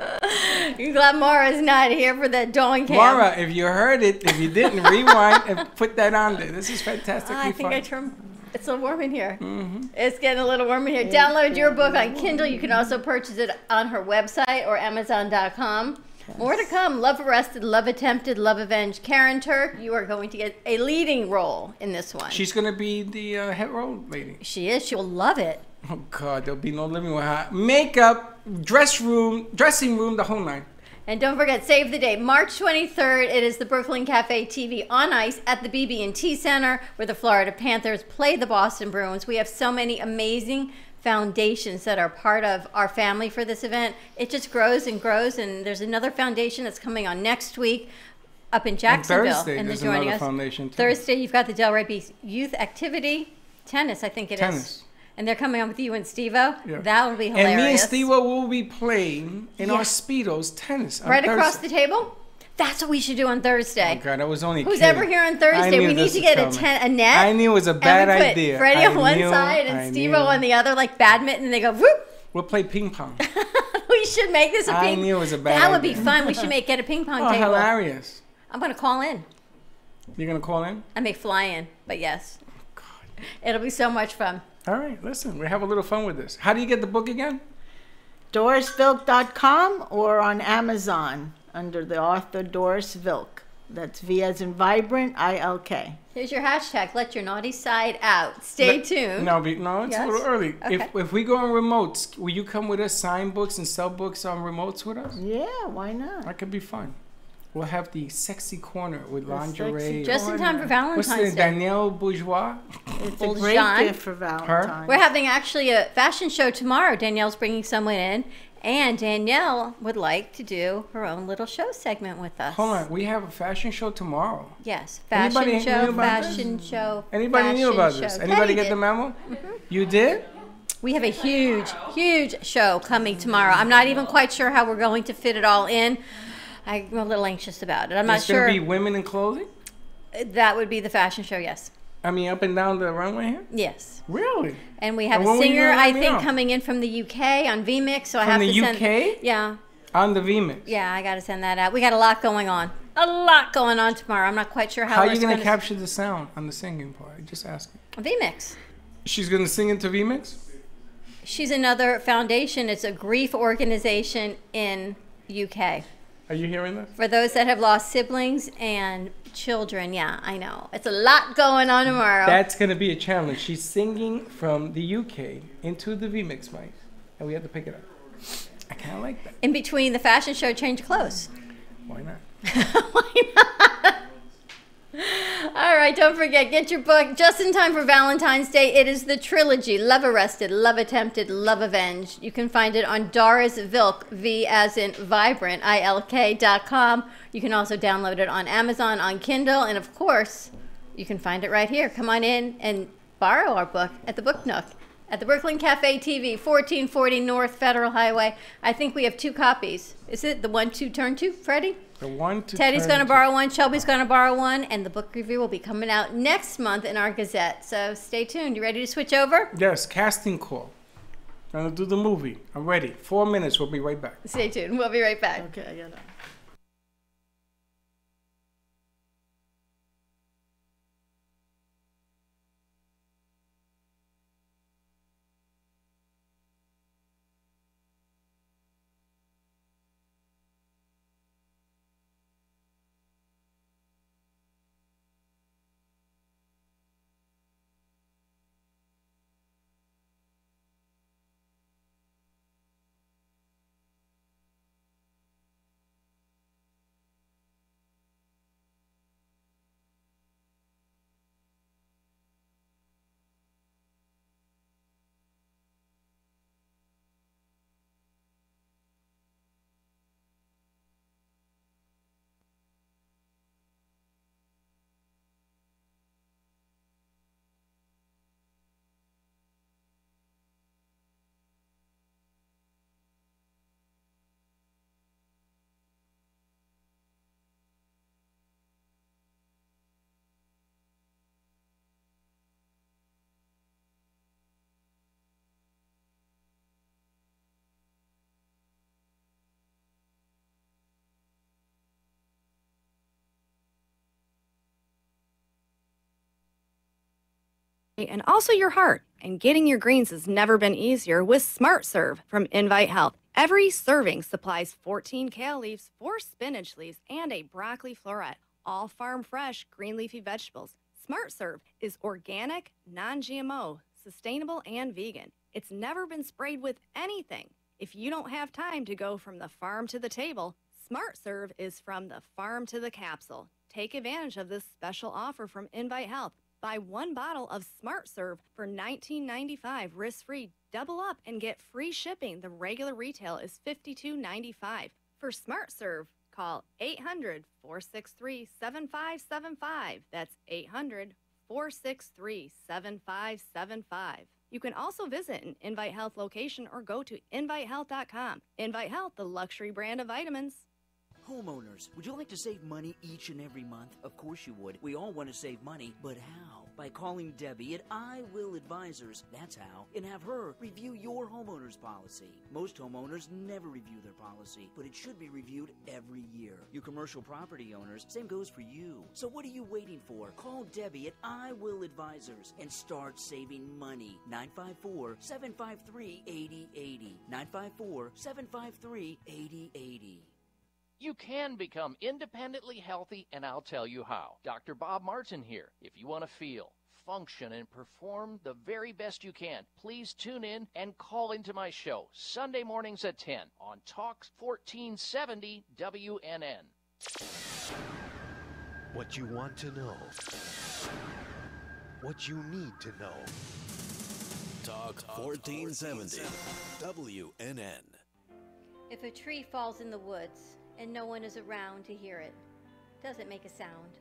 [SPEAKER 3] You're glad Mara's not here for that Dawn Cam.
[SPEAKER 2] Mara, if you heard it, if you didn't, rewind and put that on there. This is fantastically
[SPEAKER 3] I think
[SPEAKER 2] fun.
[SPEAKER 3] I turned. It's a little warm in here.
[SPEAKER 2] Mm-hmm.
[SPEAKER 3] It's getting a little warm in here. Download your book on Kindle. You can also purchase it on her website or Amazon.com. More to come. Love Arrested, Love Attempted, Love Avenged. Karen Turk, you are going to get a leading role in this one.
[SPEAKER 2] She's going to be the head role lady.
[SPEAKER 3] She is. She'll love it.
[SPEAKER 2] Oh, God, there'll be no living with her. Makeup, dressing room, the whole nine.
[SPEAKER 3] And don't forget, save the date. March 23rd, it is the Brooklyn Cafe TV on ice at the BB&T Center where the Florida Panthers play the Boston Bruins. We have so many amazing foundations that are part of our family for this event. It just grows and grows, and there's another foundation that's coming on next week up in Jacksonville.
[SPEAKER 2] Thursday,
[SPEAKER 3] and they're
[SPEAKER 2] there's
[SPEAKER 3] joining
[SPEAKER 2] another
[SPEAKER 3] us.
[SPEAKER 2] foundation, too.
[SPEAKER 3] Thursday, you've got the Delray Beach Youth Activity. Tennis, I think it is.
[SPEAKER 2] Tennis.
[SPEAKER 3] And they're coming on with you and Steve-O.
[SPEAKER 2] Yeah.
[SPEAKER 3] That will be hilarious.
[SPEAKER 2] And me and Steve-O will be playing in our
[SPEAKER 3] Yeah.
[SPEAKER 2] Speedos tennis on
[SPEAKER 3] Right across
[SPEAKER 2] Thursday.
[SPEAKER 3] the table? That's what we should do on Thursday.
[SPEAKER 2] Oh, God, I was only
[SPEAKER 3] Who's
[SPEAKER 2] kidding.
[SPEAKER 3] ever here on
[SPEAKER 2] I
[SPEAKER 3] Thursday?
[SPEAKER 2] knew
[SPEAKER 3] We need
[SPEAKER 2] this
[SPEAKER 3] to
[SPEAKER 2] was
[SPEAKER 3] get
[SPEAKER 2] coming.
[SPEAKER 3] a net.
[SPEAKER 2] I knew it was a bad
[SPEAKER 3] and we put
[SPEAKER 2] idea.
[SPEAKER 3] Freddie
[SPEAKER 2] I
[SPEAKER 3] on one
[SPEAKER 2] knew,
[SPEAKER 3] side
[SPEAKER 2] I
[SPEAKER 3] and Steve-O
[SPEAKER 2] knew.
[SPEAKER 3] on the other, like badminton, and they go, whoop.
[SPEAKER 2] We'll play ping pong.
[SPEAKER 3] We should make this a
[SPEAKER 2] I
[SPEAKER 3] ping.
[SPEAKER 2] knew it was a bad
[SPEAKER 3] That would be
[SPEAKER 2] idea.
[SPEAKER 3] fun. We should get a ping pong
[SPEAKER 2] Oh,
[SPEAKER 3] table.
[SPEAKER 2] hilarious.
[SPEAKER 3] I'm going to call in.
[SPEAKER 2] You're going to call in?
[SPEAKER 3] I may fly in, but yes. It'll be so much fun.
[SPEAKER 2] All right, listen, we have a little fun with this. How do you get the book again?
[SPEAKER 5] DorisVilk.com or on Amazon under the author Doris Vilk. That's V as in vibrant, I-L-K.
[SPEAKER 3] Here's your hashtag. Let your naughty side out. Stay tuned.
[SPEAKER 2] No, it's
[SPEAKER 3] Yes?
[SPEAKER 2] a little early.
[SPEAKER 3] Okay.
[SPEAKER 2] If we go on remotes, will you come with us, sign books and sell books on remotes with us?
[SPEAKER 5] Yeah, why not?
[SPEAKER 2] That could be fun. We'll have the sexy corner with
[SPEAKER 5] The
[SPEAKER 2] lingerie.
[SPEAKER 5] sexy
[SPEAKER 3] Just in time for
[SPEAKER 2] What's
[SPEAKER 3] Valentine's
[SPEAKER 2] the
[SPEAKER 3] Day.
[SPEAKER 2] Danielle Bourgeois?
[SPEAKER 5] It's a
[SPEAKER 3] Old
[SPEAKER 5] great
[SPEAKER 3] Jean.
[SPEAKER 5] gift for Valentine's.
[SPEAKER 3] We're having actually a fashion show tomorrow. Danielle's bringing someone in, and Danielle would like to do her own little show segment with us.
[SPEAKER 2] Hold on, we have a fashion show tomorrow.
[SPEAKER 3] Yes,
[SPEAKER 2] Anybody
[SPEAKER 3] fashion
[SPEAKER 2] knew
[SPEAKER 3] show,
[SPEAKER 2] about
[SPEAKER 3] fashion show.
[SPEAKER 2] Anybody knew
[SPEAKER 3] fashion
[SPEAKER 2] about
[SPEAKER 3] show.
[SPEAKER 2] this? Anybody
[SPEAKER 3] Teddy
[SPEAKER 2] get
[SPEAKER 3] did.
[SPEAKER 2] the memo?
[SPEAKER 3] Mm-hmm.
[SPEAKER 2] You did?
[SPEAKER 3] We have a huge, huge show coming tomorrow. I'm not even quite sure how we're going to fit it all in. I'm a little anxious about it. I'm not
[SPEAKER 2] It's
[SPEAKER 3] sure.
[SPEAKER 2] going to be women in clothing?
[SPEAKER 3] That would be the fashion show, yes.
[SPEAKER 2] I mean, up and down the runway here?
[SPEAKER 3] Yes.
[SPEAKER 2] Really?
[SPEAKER 3] And we have
[SPEAKER 2] And
[SPEAKER 3] a
[SPEAKER 2] when will you
[SPEAKER 3] singer,
[SPEAKER 2] let
[SPEAKER 3] I
[SPEAKER 2] me
[SPEAKER 3] think,
[SPEAKER 2] know?
[SPEAKER 3] coming in from the UK on VMix. So I
[SPEAKER 2] From
[SPEAKER 3] have
[SPEAKER 2] the
[SPEAKER 3] to send.
[SPEAKER 2] UK?
[SPEAKER 3] Yeah.
[SPEAKER 2] On the VMix?
[SPEAKER 3] Yeah, I got to send that out. We got a lot going on. A lot going on tomorrow. I'm not quite sure
[SPEAKER 2] How are
[SPEAKER 3] we're
[SPEAKER 2] you going to capture the sound on the singing part? Just asking.
[SPEAKER 3] VMix.
[SPEAKER 2] She's going to sing into VMix?
[SPEAKER 3] She's another foundation. It's a grief organization in UK.
[SPEAKER 2] Are you hearing this?
[SPEAKER 3] For those that have lost siblings and children. Yeah, I know. It's a lot going on tomorrow.
[SPEAKER 2] That's going to be a challenge. She's singing from the UK into the VMix mic, and we have to pick it up. I kind of like that.
[SPEAKER 3] In between the fashion show, change clothes.
[SPEAKER 2] Why not?
[SPEAKER 3] Why not? All right, don't forget, get your book just in time for Valentine's Day. It is the trilogy, Love Arrested, Love Attempted, Love Avenged. You can find it on Doris Vilk, V as in vibrant, ILK.com. You can also download it on Amazon, on Kindle, and of course, you can find it right here. Come on in and borrow our book at the Book Nook at the Brooklyn Cafe TV, 1440 North Federal Highway. I think we have 2 copies. Is it the 1, 2, turn 2, Freddie?
[SPEAKER 2] The 1, 2,
[SPEAKER 3] Teddy's going to borrow one, Shelby's going to borrow one, and the book review will be coming out next month in our Gazette. So stay tuned. You ready to switch over?
[SPEAKER 2] Yes, casting call. I'm going to do the movie. I'm ready. 4 minutes. We'll be right back.
[SPEAKER 3] Stay tuned. We'll be right back.
[SPEAKER 5] Okay, I got it.
[SPEAKER 12] And also your heart. And getting your greens has never been easier with Smart Serve from Invite Health. Every serving supplies 14 kale leaves, 4 spinach leaves, and a broccoli floret. All farm fresh green leafy vegetables. Smart Serve is organic, non-GMO, sustainable, and vegan. It's never been sprayed with anything. If you don't have time to go from the farm to the table, Smart Serve is from the farm to the capsule. Take advantage of this special offer from Invite Health. Buy 1 bottle of Smart Serve for $19.95 risk-free. Double up and get free shipping. The regular retail is $52.95. For Smart Serve, call 800-463-7575. That's 800-463-7575. You can also visit an Invite Health location or go to invitehealth.com. Invite Health, the luxury brand of vitamins.
[SPEAKER 13] Homeowners, would you like to save money each and every month? Of course you would. We all want to save money, but how? By calling Debbie at I Will Advisors, that's how, and have her review your homeowner's policy. Most homeowners never review their policy, but it should be reviewed every year. You commercial property owners, same goes for you. So what are you waiting for? Call Debbie at I Will Advisors and start saving money. 954-753-8080. 954-753-8080.
[SPEAKER 14] You can become independently healthy, and I'll tell you how. Dr. Bob Martin here. If you want to feel, function, and perform the very best you can, please tune in and call into my show Sunday mornings at 10 on Talk 1470 WNN.
[SPEAKER 15] What you want to know. What you need to know. Talk 1470 WNN.
[SPEAKER 3] If a tree falls in the woods and no one is around to hear it, does it make a sound?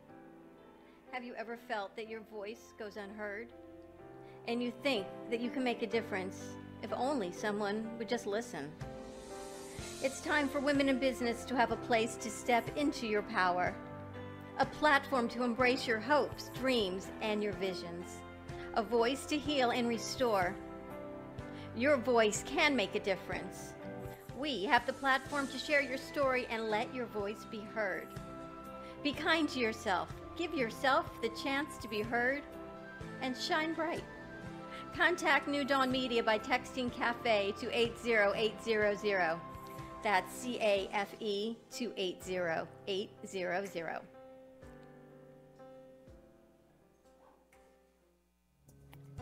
[SPEAKER 3] Have you ever felt that your voice goes unheard? And you think that you can make a difference if only someone would just listen? It's time for women in business to have a place to step into your power, a platform to embrace your hopes, dreams, and your visions, a voice to heal and restore. Your voice can make a difference. We have the platform to share your story and let your voice be heard. Be kind to yourself. Give yourself the chance to be heard and shine bright. Contact New Dawn Media by texting CAFE to 80800. That's CAFE to 80800.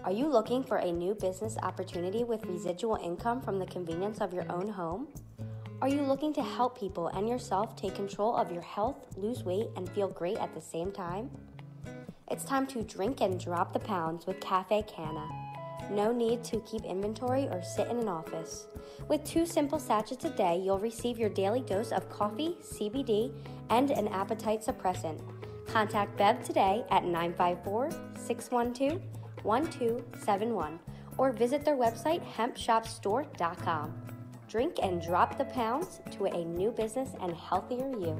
[SPEAKER 16] Are you looking for a new business opportunity with residual income from the convenience of your own home? Are you looking to help people and yourself take control of your health, lose weight, and feel great at the same time? It's time to drink and drop the pounds with Cafe Canna. No need to keep inventory or sit in an office. With 2 simple sachets a day, you'll receive your daily dose of coffee, CBD, and an appetite suppressant. Contact Bev today at 954-612-1271 or visit their website hempshopstore.com. Drink and drop the pounds to a new business and healthier you.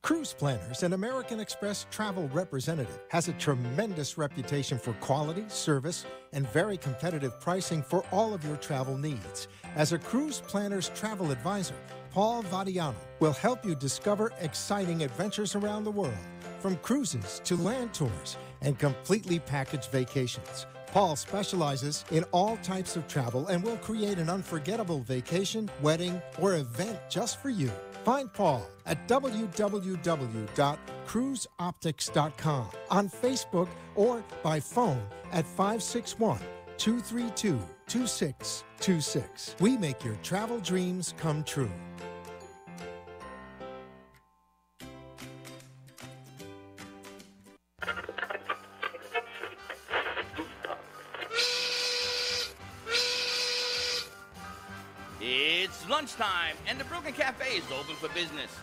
[SPEAKER 7] Cruise Planners, an American Express travel representative, has a tremendous reputation for quality, service, and very competitive pricing for all of your travel needs. As a Cruise Planners travel advisor, Paul Vadiano will help you discover exciting adventures around the world, from cruises to land tours and completely packaged vacations. Paul specializes in all types of travel and will create an unforgettable vacation, wedding, or event just for you. Find Paul at www.cruiseoptics.com, on Facebook, or by phone at 561-232-2626. We make your travel dreams come true.
[SPEAKER 1] It's lunchtime, and the Brooklyn Cafe is open for business.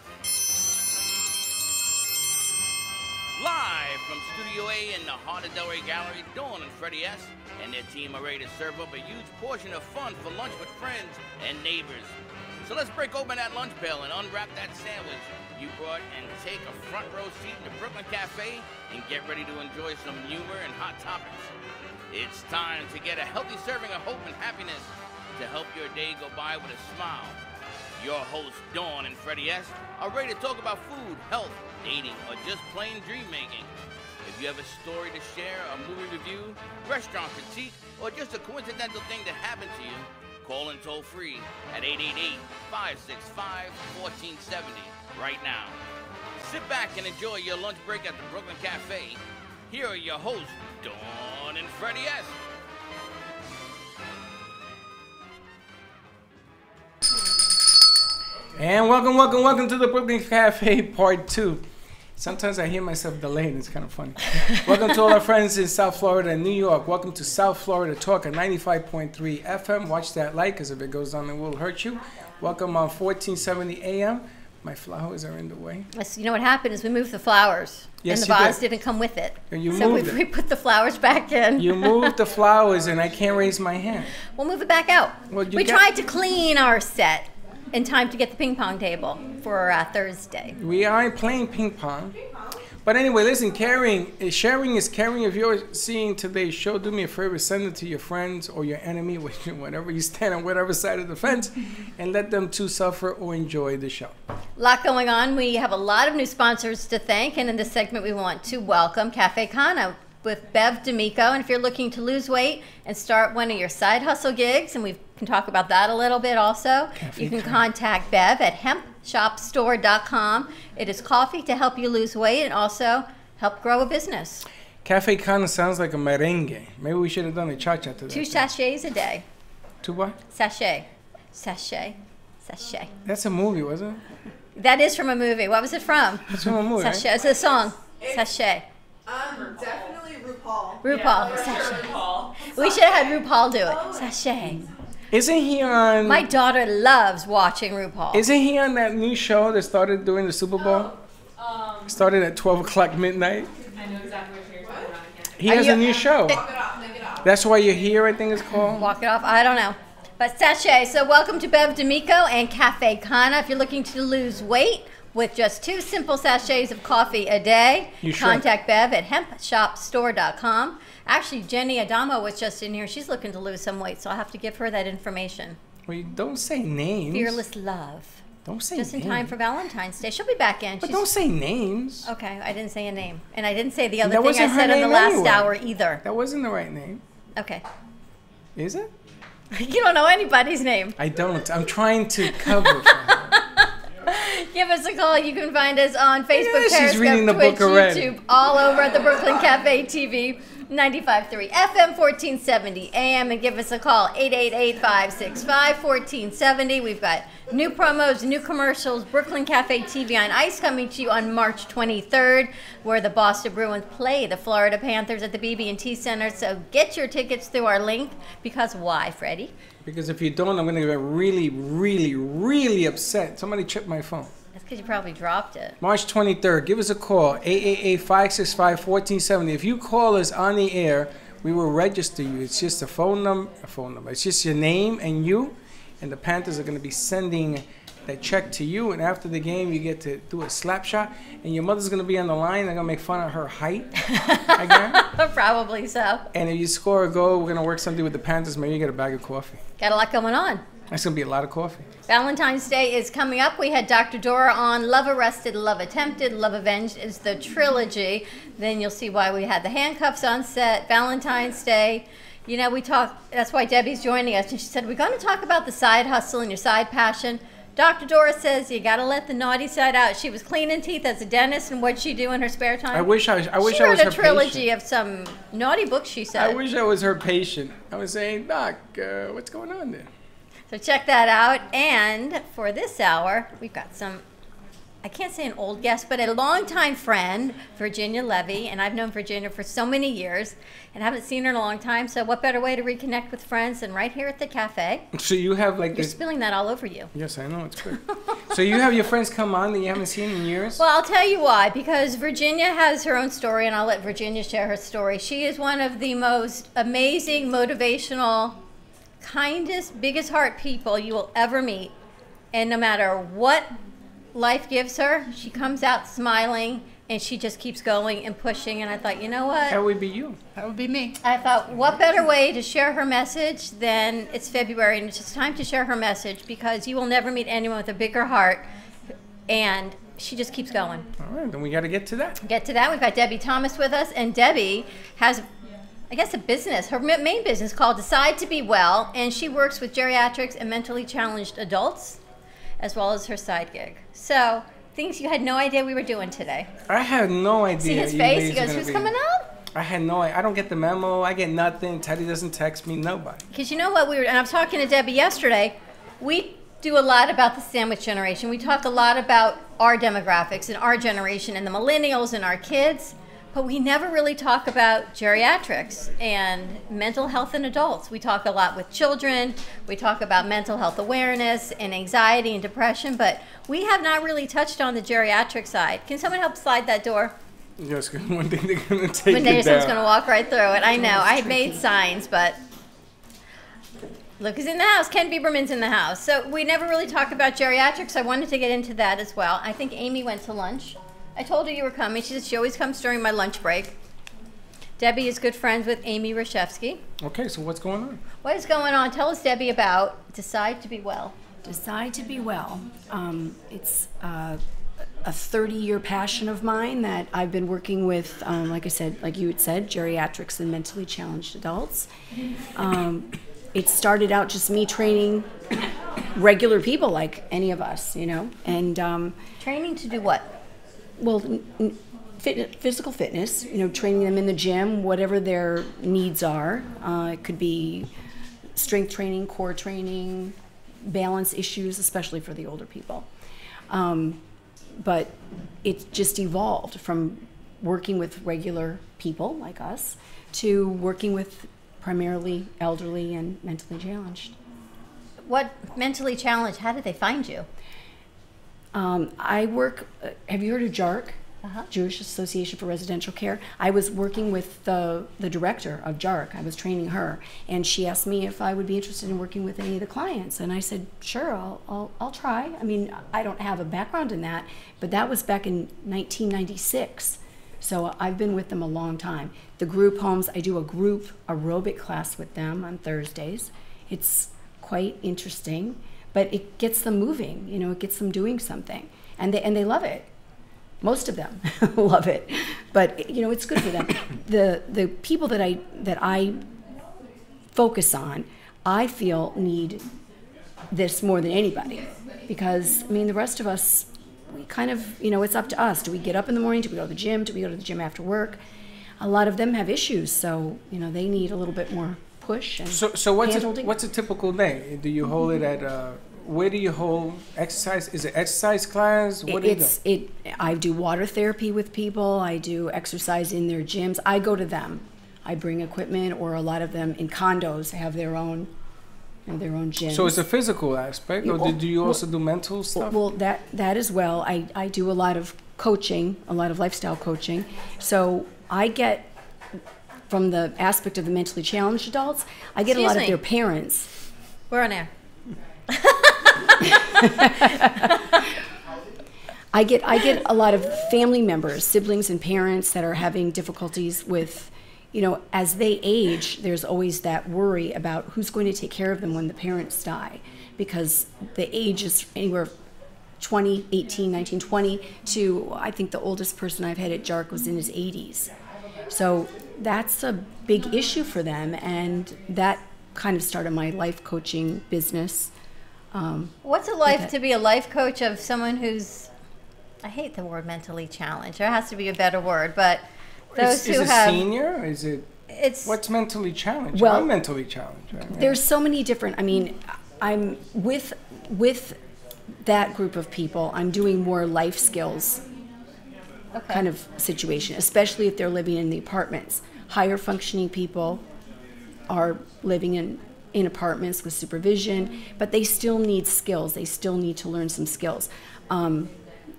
[SPEAKER 1] Live from Studio A in the heart of Delray Gallery, Dawn and Freddie S. and their team are ready to serve up a huge portion of fun for lunch with friends and neighbors. So let's break open that lunch pail and unwrap that sandwich you brought and take a front row seat in the Brooklyn Cafe and get ready to enjoy some humor and hot topics. It's time to get a healthy serving of hope and happiness to help your day go by with a smile. Your hosts, Dawn and Freddie S., are ready to talk about food, health, dating, or just plain dream making. If you have a story to share, a movie review, restaurant critique, or just a coincidental thing that happened to you, call in toll free at 888-565-1470 right now. Sit back and enjoy your lunch break at the Brooklyn Cafe. Here are your hosts, Dawn and Freddie S.
[SPEAKER 2] And welcome to the Brooklyn Cafe Part 2. Sometimes I hear myself delayed. It's kind of funny. Welcome to all our friends in South Florida and New York. Welcome to South Florida Talk at 95.3 FM. Watch that light, because if it goes on, it will hurt you. Welcome on 1470 AM. My flowers are in the way.
[SPEAKER 3] Yes, you know what happened is we moved the flowers.
[SPEAKER 2] Yes,
[SPEAKER 3] and the
[SPEAKER 2] you
[SPEAKER 3] vase
[SPEAKER 2] did.
[SPEAKER 3] didn't come with it.
[SPEAKER 2] You
[SPEAKER 3] so
[SPEAKER 2] moved
[SPEAKER 3] we put the flowers back in.
[SPEAKER 2] You moved the flowers, and I can't raise my hand.
[SPEAKER 3] We'll move it back out.
[SPEAKER 2] Well,
[SPEAKER 3] We tried to clean our set in time to get the ping pong table for Thursday.
[SPEAKER 2] We aren't playing ping pong. But anyway, listen, sharing is caring. If you're seeing today's show, do me a favor, send it to your friends or your enemy, whatever you stand on whatever side of the fence, and let them too suffer or enjoy the show.
[SPEAKER 3] A lot going on. We have a lot of new sponsors to thank, and in this segment we want to welcome Cafe Canna with Bev D'Amico. And if you're looking to lose weight and start one of your side hustle gigs, and we can talk about that a little bit also, you can contact Bev at hempshopstore.com. It is coffee to help you lose weight and also help grow a business.
[SPEAKER 2] Cafe Canna sounds like a merengue. Maybe we should have done a cha-cha to that.
[SPEAKER 3] 2 sachets a day.
[SPEAKER 2] 2 what?
[SPEAKER 3] Sachet.
[SPEAKER 2] That's a movie, wasn't it?
[SPEAKER 3] That is from a movie. What was it from?
[SPEAKER 2] It's from a movie, right?
[SPEAKER 3] Sachet. It's a song. Sachet.
[SPEAKER 4] Definitely RuPaul.
[SPEAKER 3] RuPaul. Sachet. We should have had RuPaul do it. Sachet.
[SPEAKER 2] Isn't he on...
[SPEAKER 3] My daughter loves watching RuPaul.
[SPEAKER 2] Isn't he on that new show that started during the Super Bowl? Started at 12 o'clock midnight.
[SPEAKER 11] I know exactly what you're talking about.
[SPEAKER 2] He has a new show. That's Why You're Here, I think it's called.
[SPEAKER 3] Walk It Off. I don't know. But Sachet. So welcome to Bev D'Amico and Cafe Canna. If you're looking to lose weight with just 2 simple sachets of coffee a day, contact Bev at hempshopstore.com. Actually, Jenny Adamo was just in here. She's looking to lose some weight, so I'll have to give her that information.
[SPEAKER 2] Well, you don't say names.
[SPEAKER 3] Fearless Love.
[SPEAKER 2] Don't say
[SPEAKER 3] Just in
[SPEAKER 2] names.
[SPEAKER 3] time for Valentine's Day. She'll be back in.
[SPEAKER 2] But don't say names.
[SPEAKER 3] Okay, I didn't say a name. And I didn't say the other
[SPEAKER 2] That
[SPEAKER 3] thing I
[SPEAKER 2] wasn't her
[SPEAKER 3] said in the
[SPEAKER 2] name
[SPEAKER 3] last
[SPEAKER 2] anyway.
[SPEAKER 3] hour either.
[SPEAKER 2] That wasn't the right name.
[SPEAKER 3] Okay.
[SPEAKER 2] Is it?
[SPEAKER 3] You don't know anybody's name.
[SPEAKER 2] I don't. I'm trying to cover for her.
[SPEAKER 3] Give us a call. You can find us on Facebook,
[SPEAKER 2] Yeah, she's reading the
[SPEAKER 3] Periscope, Twitch,
[SPEAKER 2] book already.
[SPEAKER 3] YouTube, all over at the Brooklyn Cafe TV, 95.3 FM, 1470 AM, and give us a call, 888-565-1470. We've got new promos, new commercials, Brooklyn Cafe TV on Ice coming to you on March 23rd, where the Boston Bruins play the Florida Panthers at the BB&T Center. So get your tickets through our link, because why, Freddie?
[SPEAKER 2] Because if you don't, I'm going to get really, really, really upset. Somebody chipped my phone.
[SPEAKER 3] That's because you probably dropped it.
[SPEAKER 2] March 23rd, give us a call, 888-565-1470. If you call us on the air, we will register you. It's just a phone number. It's just your name and you, and the Panthers are going to be sending that check to you, and after the game, you get to do a slap shot, and your mother's going to be on the line. They're going to make fun of her height again.
[SPEAKER 3] Probably so.
[SPEAKER 2] And if you score a goal, we're going to work something with the Panthers. Maybe you get a bag of coffee.
[SPEAKER 3] Got a lot going on.
[SPEAKER 2] That's going to be a lot of coffee.
[SPEAKER 3] Valentine's Day is coming up. We had Dr. Dora on. Love Arrested, Love Attempted, Love Avenged is the trilogy. Then you'll see why we had the handcuffs on set. Valentine's Day. You know, we talk. That's why Debbie's joining us. And she said, we're going to talk about the side hustle and your side passion. Dr. Dora says you got to let the naughty side out. She was cleaning teeth as a dentist, and what'd she do in her spare time?
[SPEAKER 2] I wish I was
[SPEAKER 3] She
[SPEAKER 2] her
[SPEAKER 3] wrote a trilogy
[SPEAKER 2] patient.
[SPEAKER 3] of some naughty books, she said.
[SPEAKER 2] I wish I was her patient. I was saying, Doc, what's going on there?
[SPEAKER 3] So check that out. And for this hour, we've got some, I can't say an old guest, but a longtime friend, Virginia Levy. And I've known Virginia for so many years and haven't seen her in a long time. So what better way to reconnect with friends than right here at the cafe?
[SPEAKER 2] So you have like
[SPEAKER 3] You're
[SPEAKER 2] this.
[SPEAKER 3] spilling that all over you.
[SPEAKER 2] Yes, I know, it's good. So you have your friends come on that you haven't seen in years?
[SPEAKER 3] Well, I'll tell you why. Because Virginia has her own story, and I'll let Virginia share her story. She is one of the most amazing, motivational, kindest, biggest heart people you will ever meet. And no matter what life gives her, she comes out smiling, and she just keeps going and pushing. And I thought, you know what?
[SPEAKER 2] That would be you.
[SPEAKER 3] That would be me. I thought, what better way to share her message than it's February, and it's just time to share her message, because you will never meet anyone with a bigger heart. And she just keeps going.
[SPEAKER 2] All right, then we got to get to that.
[SPEAKER 3] Get to that. We've got Debbie Thomas with us, and Debbie has, I guess, a business, her main business called Decide to Be Well, and she works with geriatrics and mentally challenged adults, as well as her side gig. So, things you had no idea we were doing today.
[SPEAKER 2] I had no idea.
[SPEAKER 3] See his
[SPEAKER 2] you
[SPEAKER 3] face?
[SPEAKER 2] ladies
[SPEAKER 3] He goes,
[SPEAKER 2] were gonna
[SPEAKER 3] who's
[SPEAKER 2] be-
[SPEAKER 3] coming out?
[SPEAKER 2] I had no idea. I don't get the memo. I get nothing. Teddy doesn't text me. Nobody.
[SPEAKER 3] Because you know what, and I was talking to Debbie yesterday, we do a lot about the sandwich generation. We talk a lot about our demographics and our generation and the millennials and our kids, but we never really talk about geriatrics and mental health in adults. We talk a lot with children. We talk about mental health awareness and anxiety and depression, but we have not really touched on the geriatric side. Can someone help slide that door?
[SPEAKER 2] Yes, 'cause one thing they're going to take
[SPEAKER 3] One day
[SPEAKER 2] it
[SPEAKER 3] someone's
[SPEAKER 2] down.
[SPEAKER 3] going to walk right through it. I know. I made signs, but look who's in the house. Ken Bieberman's in the house. So we never really talk about geriatrics. I wanted to get into that as well. I think Amy went to lunch. I told her you were coming. She said she always comes during my lunch break. Debbie is good friends with Amy Rashevsky.
[SPEAKER 2] Okay, so what's going on?
[SPEAKER 3] What is going on? Tell us, Debbie, about Decide to Be Well.
[SPEAKER 17] Decide to Be Well. It's a 30-year passion of mine that I've been working with, like I said, like you had said, geriatrics and mentally challenged adults. It started out just me training regular people like any of us, you know, and
[SPEAKER 3] training to do what?
[SPEAKER 17] Well, physical fitness, you know, training them in the gym, whatever their needs are. It could be strength training, core training, balance issues, especially for the older people. But it just evolved from working with regular people like us to working with primarily elderly and mentally challenged.
[SPEAKER 3] What mentally challenged? How did they find you?
[SPEAKER 17] I work, have you heard of JARC? Jewish Association for Residential Care. I was working with the director of JARC. I was training her, and she asked me if I would be interested in working with any of the clients, and I said, sure, I'll try. I mean, I don't have a background in that, but that was back in 1996. So I've been with them a long time. The group homes, I do a group aerobic class with them on Thursdays. It's quite interesting. but it gets them moving. You know, it gets them doing something, and they love it. Most of them love it, but you know, it's good for them. The people that I focus on, I feel need this more than anybody, because I mean, the rest of us, we kind of, you know, it's up to us. Do we get up in the morning? Do we go to the gym? Do we go to the gym after work? A lot of them have issues, so you know, they need a little bit more push. And
[SPEAKER 2] so what's a typical day? Do you hold it at where do you hold exercise? Is it exercise class? What do you do?
[SPEAKER 17] I do water therapy with people. I do exercise in their gyms. I go to them. I bring equipment, or a lot of them in condos have their own gyms.
[SPEAKER 2] So it's a physical aspect, or do you also do mental stuff?
[SPEAKER 17] Well, that as well. I do a lot of coaching, a lot of lifestyle coaching. So I get, from the aspect of the mentally challenged adults, I get a lot of their parents.
[SPEAKER 3] We're on air.
[SPEAKER 17] I get a lot of family members, siblings and parents that are having difficulties with, you know, as they age, there's always that worry about who's going to take care of them when the parents die, because the age is anywhere 20, 18, 19, 20 to, I think the oldest person I've had at JARC was in his 80s. So that's a big issue for them, and that kind of started my life coaching business.
[SPEAKER 3] What's it like to be a life coach of someone who's, I hate the word mentally challenged. There has to be a better word, but those who have...
[SPEAKER 2] Is it senior? Is it... What's mentally challenged?
[SPEAKER 17] Well,
[SPEAKER 2] I'm mentally challenged. Right?
[SPEAKER 17] There's so many different... I mean, I'm with that group of people, I'm doing more life skills kind of situation, especially if they're living in the apartments. Higher functioning people are living in apartments with supervision, but they still need skills. They still need to learn some skills.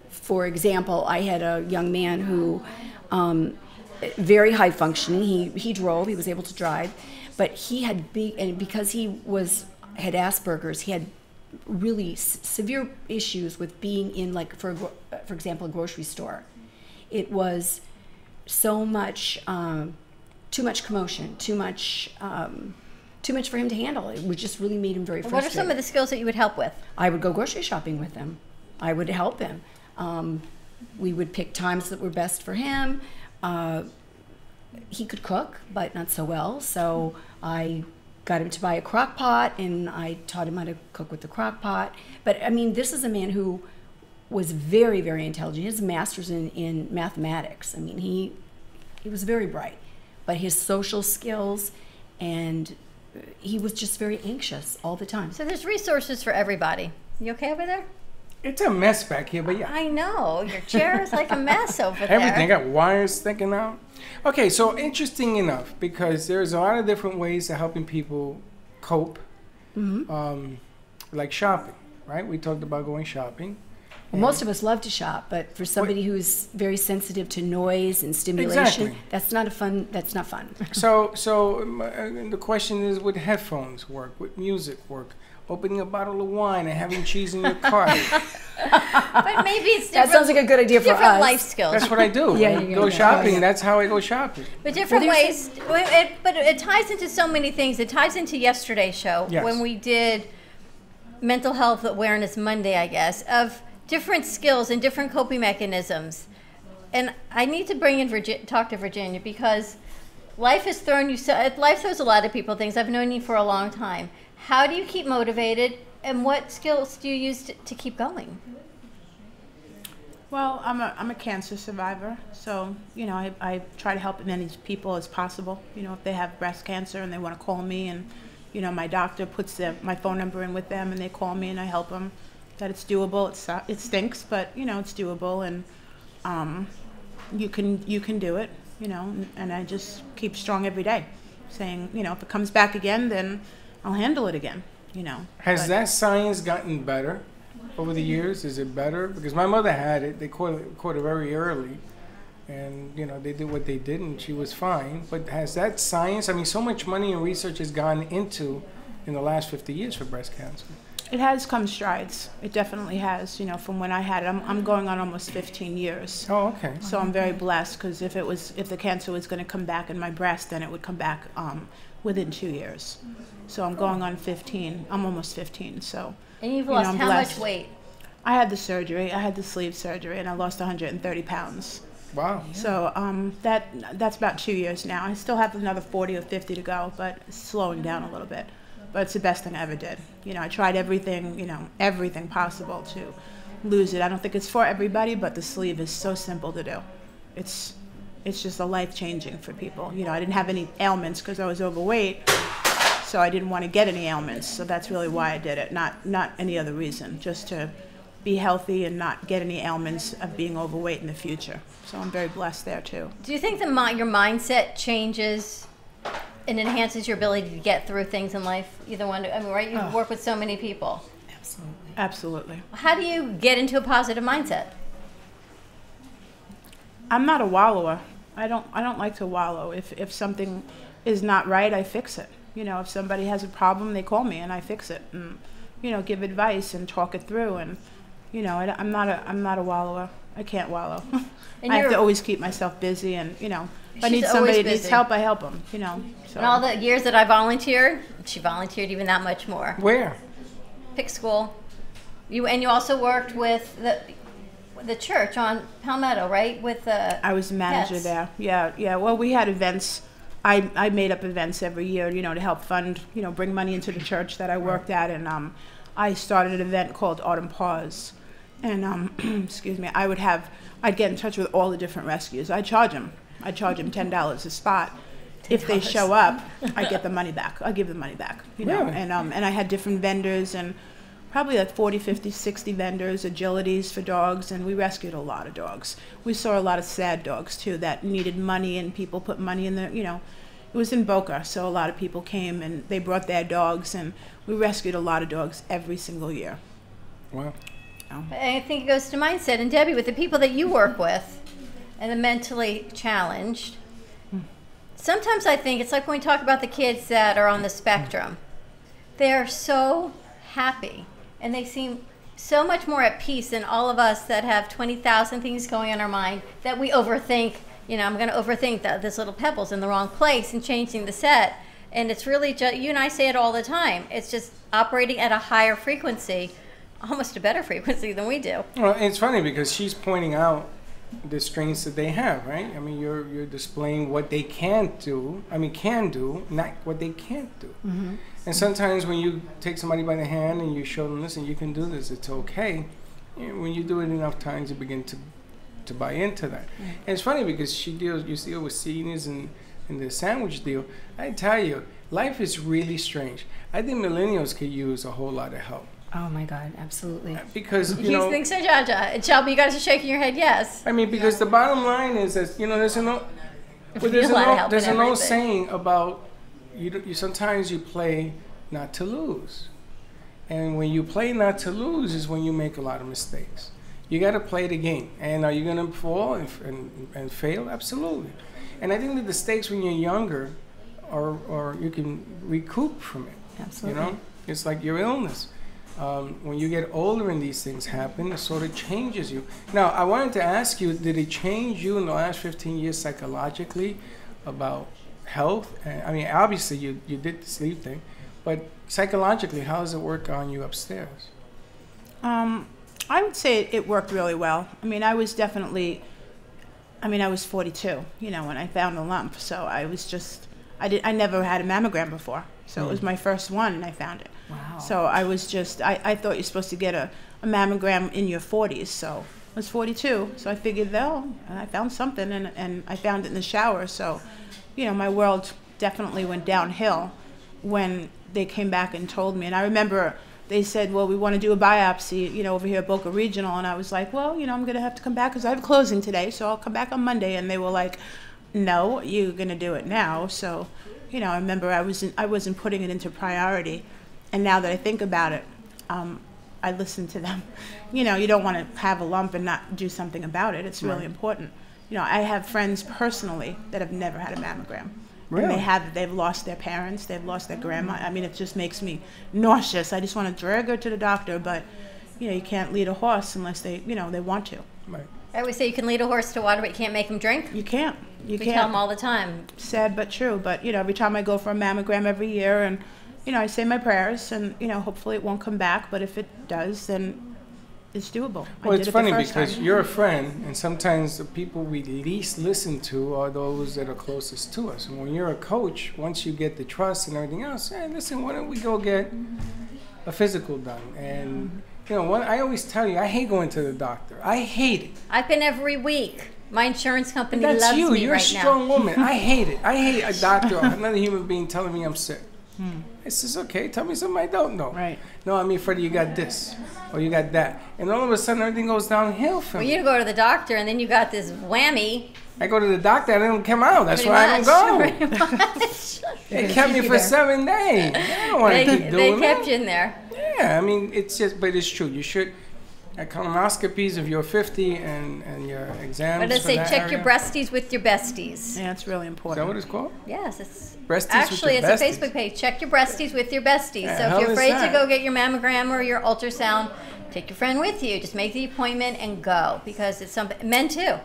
[SPEAKER 17] For example, I had a young man who, very high functioning, he drove, he was able to drive, but he had and because he had Asperger's, he had really severe issues with being in, like, for example, a grocery store. It was so much, too much commotion, too much for him to handle. It just really made him very frustrated.
[SPEAKER 3] What are some of the skills that you would help with?
[SPEAKER 17] I would go grocery shopping with him. I would help him. We would pick times that were best for him. He could cook, but not so well, so I got him to buy a crock pot, and I taught him how to cook with the crock pot. But I mean, this is a man who was very, very intelligent. He has a master's in mathematics. I mean, he was very bright, but his social skills, and he was just very anxious all the time.
[SPEAKER 3] So there's resources for everybody. You okay over there?
[SPEAKER 2] It's a mess back here, but yeah.
[SPEAKER 3] I know. Your chair is like a mess over there.
[SPEAKER 2] Everything. Got wires sticking out. Okay, so interesting enough, because there's a lot of different ways of helping people cope, like shopping, right? We talked about going shopping.
[SPEAKER 17] Well, most of us love to shop, but for somebody who's very sensitive to noise and stimulation, that's not fun.
[SPEAKER 2] So the question is, would headphones work? Would music work? Opening a bottle of wine and having cheese in your car.
[SPEAKER 3] But maybe it's different.
[SPEAKER 17] That sounds like a good idea for us.
[SPEAKER 3] Different life skills.
[SPEAKER 2] That's what I do. Yeah, you go shopping. That's how I go shopping.
[SPEAKER 3] But different ways. But it ties into so many things. It ties into yesterday's show when we did Mental Health Awareness Monday, I guess, of different skills and different coping mechanisms. And I need to bring in talk to Virginia, because life has thrown you. Life throws a lot of people things. I've known you for a long time. How do you keep motivated, and what skills do you use to keep going?
[SPEAKER 18] Well, I'm a cancer survivor, so you know I try to help as many people as possible. You know, if they have breast cancer and they want to call me, and you know my doctor puts my phone number in with them, and they call me and I help them. That it's doable. It stinks, but you know it's doable, and you can do it. You know, and I just keep strong every day, saying, you know, if it comes back again, then I'll handle it again, you know.
[SPEAKER 2] Has that science gotten better over the years? Is it better? Because my mother had it. They caught it very early. And, you know, they did what they did and she was fine. But has that science, I mean, so much money and research has gone into in the last 50 years for breast cancer.
[SPEAKER 18] It has come strides. It definitely has. You know, from when I had it, I'm going on almost 15 years.
[SPEAKER 2] Oh, okay.
[SPEAKER 18] So I'm very blessed because if the cancer was going to come back in my breast, then it would come back within 2 years. So I'm going on 15. I'm almost 15. So.
[SPEAKER 3] And you've lost
[SPEAKER 18] I'm
[SPEAKER 3] how
[SPEAKER 18] blessed.
[SPEAKER 3] much weight?
[SPEAKER 18] I had the surgery. I had the sleeve surgery, and I lost 130 pounds.
[SPEAKER 2] Wow.
[SPEAKER 18] So that's about 2 years now. I still have another 40 or 50 to go, but it's slowing down a little bit. But it's the best thing I ever did. You know, I tried everything, you know, everything possible to lose it. I don't think it's for everybody, but the sleeve is so simple to do. It's just a life-changing for people. You know, I didn't have any ailments because I was overweight, so I didn't want to get any ailments. So that's really why I did it, not any other reason, just to be healthy and not get any ailments of being overweight in the future. So I'm very blessed there too.
[SPEAKER 3] Do you think your mindset changes and enhances your ability to get through things in life? Either one, I mean, right? You work with so many people.
[SPEAKER 18] Absolutely. Absolutely.
[SPEAKER 3] How do you get into a positive mindset?
[SPEAKER 18] I'm not a wallower. I don't like to wallow. If something is not right, I fix it. You know, if somebody has a problem, they call me and I fix it, and you know, give advice and talk it through. And you know, I'm not a wallower. I can't wallow. I have to always keep myself busy, and you know, if I need somebody that needs help, I help them. You know. So.
[SPEAKER 3] And all the years that I volunteered, she volunteered even that much more.
[SPEAKER 2] Where?
[SPEAKER 3] Pick School. You also worked with the church on Palmetto, right? With the
[SPEAKER 18] I was manager
[SPEAKER 3] pets.
[SPEAKER 18] there. Yeah. Well, we had events. I made up events every year, you know, to help fund, you know, bring money into the church that I worked at, and I started an event called Autumn Paws, and excuse me, I'd get in touch with all the different rescues. I charge them $10 a spot. If they show up, I get the money back. I give the money back, you know.
[SPEAKER 2] Really?
[SPEAKER 18] And I had different vendors, and probably like 40, 50, 60 vendors, agilities for dogs, and we rescued a lot of dogs. We saw a lot of sad dogs too that needed money, and people put money in the, you know, it was in Boca, so a lot of people came and they brought their dogs, and we rescued a lot of dogs every single year.
[SPEAKER 2] Wow.
[SPEAKER 3] I think it goes to mindset. And Debbie, with the people that you work with and the mentally challenged, sometimes I think it's like when we talk about the kids that are on the spectrum. They're so happy, and they seem so much more at peace than all of us that have 20,000 things going on in our mind that we overthink. You know, I'm going to overthink that this little pebble's in the wrong place and changing the set. And it's really just, you and I say it all the time, it's just operating at a higher frequency, almost a better frequency than we do.
[SPEAKER 2] Well, it's funny because she's pointing out the strengths that they have, right? I mean, you're displaying what they can do, not what they can't do.
[SPEAKER 5] Mm-hmm.
[SPEAKER 2] And sometimes when you take somebody by the hand and you show them, listen, you can do this, it's okay. And when you do it enough times, you begin to buy into that.
[SPEAKER 5] Mm-hmm.
[SPEAKER 2] And it's funny because you deal with seniors and the sandwich deal. I tell you, life is really strange. I think millennials could use a whole lot of help.
[SPEAKER 17] Oh my God, absolutely.
[SPEAKER 2] Because, you know,
[SPEAKER 3] think so, Jaja? And Shelby, you guys are shaking your head yes.
[SPEAKER 2] I mean, because the bottom line is that, you know, there's an old saying about you sometimes you play not to lose. And when you play not to lose is when you make a lot of mistakes. You got to play the game. And are you going to fall and fail? Absolutely. And I think that the stakes when you're younger or you can recoup from it.
[SPEAKER 17] Absolutely.
[SPEAKER 2] You know, it's like your illness. When you get older and these things happen, it sort of changes you. Now, I wanted to ask you, did it change you in the last 15 years psychologically about health? I mean, obviously you did the sleep thing, but psychologically, how does it work on you upstairs?
[SPEAKER 18] I would say it worked really well. I mean, I was 42, you know, when I found the lump. So I never had a mammogram before. So it was my first one, and I found it.
[SPEAKER 17] Wow.
[SPEAKER 18] So I was I thought you're supposed to get a mammogram in your 40s. So I was 42. So I figured, I found something, and I found it in the shower. So, you know, my world definitely went downhill when they came back and told me. And I remember they said, well, we want to do a biopsy, you know, over here at Boca Regional. And I was like, well, you know, I'm going to have to come back because I have closing today. So I'll come back on Monday. And they were like, no, you're going to do it now. So, you know, I remember I wasn't putting it into priority. And now that I think about it, I listen to them. You know, you don't want to have a lump and not do something about it. It's really important. You know, I have friends personally that have never had a mammogram. And
[SPEAKER 2] Really?
[SPEAKER 18] they've lost their parents, they've lost their grandma. I mean, it just makes me nauseous. I just want to drag her to the doctor, but you can't lead a horse unless they want to.
[SPEAKER 2] Right.
[SPEAKER 3] I always say you can lead a horse to water, but you can't make him drink.
[SPEAKER 18] You can't.
[SPEAKER 3] We tell them all the time.
[SPEAKER 18] Sad but true. But every time I go for a mammogram every year, and I say my prayers, and hopefully it won't come back. But if it does, then it's doable.
[SPEAKER 2] Well, it's funny because
[SPEAKER 18] time.
[SPEAKER 2] you're a friend, and sometimes the people we least listen to are those that are closest to us. And when you're a coach, once you get the trust and everything else, hey, listen, why don't we go get a physical done? And I always tell you, I hate going to the doctor. I hate it.
[SPEAKER 3] I've been every week. My insurance company
[SPEAKER 2] That's
[SPEAKER 3] loves
[SPEAKER 2] you.
[SPEAKER 3] me
[SPEAKER 2] You're
[SPEAKER 3] right
[SPEAKER 2] a strong
[SPEAKER 3] now.
[SPEAKER 2] woman. I hate it. I hate a doctor or another human being telling me I'm sick. I says, okay, tell me something I don't know.
[SPEAKER 18] Right.
[SPEAKER 2] No, I mean, Freddie, you got this, or you got that. And all of a sudden, everything goes downhill for
[SPEAKER 3] Well,
[SPEAKER 2] me.
[SPEAKER 3] you go to the doctor, and then you got this whammy.
[SPEAKER 2] I go to the doctor, I don't come out. That's
[SPEAKER 3] Pretty
[SPEAKER 2] why
[SPEAKER 3] much,
[SPEAKER 2] I don't
[SPEAKER 3] pretty
[SPEAKER 2] go.
[SPEAKER 3] much.
[SPEAKER 2] They kept me for 7 days. I don't want to keep doing
[SPEAKER 3] They kept
[SPEAKER 2] that.
[SPEAKER 3] you in there.
[SPEAKER 2] Yeah, I mean, it's just, but it's true. You should, colonoscopies if you're 50 and your exams.
[SPEAKER 3] What does it
[SPEAKER 2] for
[SPEAKER 3] say?
[SPEAKER 2] that
[SPEAKER 3] Check your
[SPEAKER 2] area.
[SPEAKER 3] breasties with your besties.
[SPEAKER 18] Yeah, it's really important.
[SPEAKER 2] Is that what it's called?
[SPEAKER 3] Yes, it's
[SPEAKER 2] Breasties
[SPEAKER 3] actually
[SPEAKER 2] with your
[SPEAKER 3] it's a
[SPEAKER 2] besties.
[SPEAKER 3] Facebook page. Check your breasties with your besties.
[SPEAKER 2] Yeah,
[SPEAKER 3] So
[SPEAKER 2] how
[SPEAKER 3] if you're
[SPEAKER 2] is
[SPEAKER 3] afraid
[SPEAKER 2] that?
[SPEAKER 3] to go get your mammogram or your ultrasound, take your friend with you. Just make the appointment and go because it's something. Men too.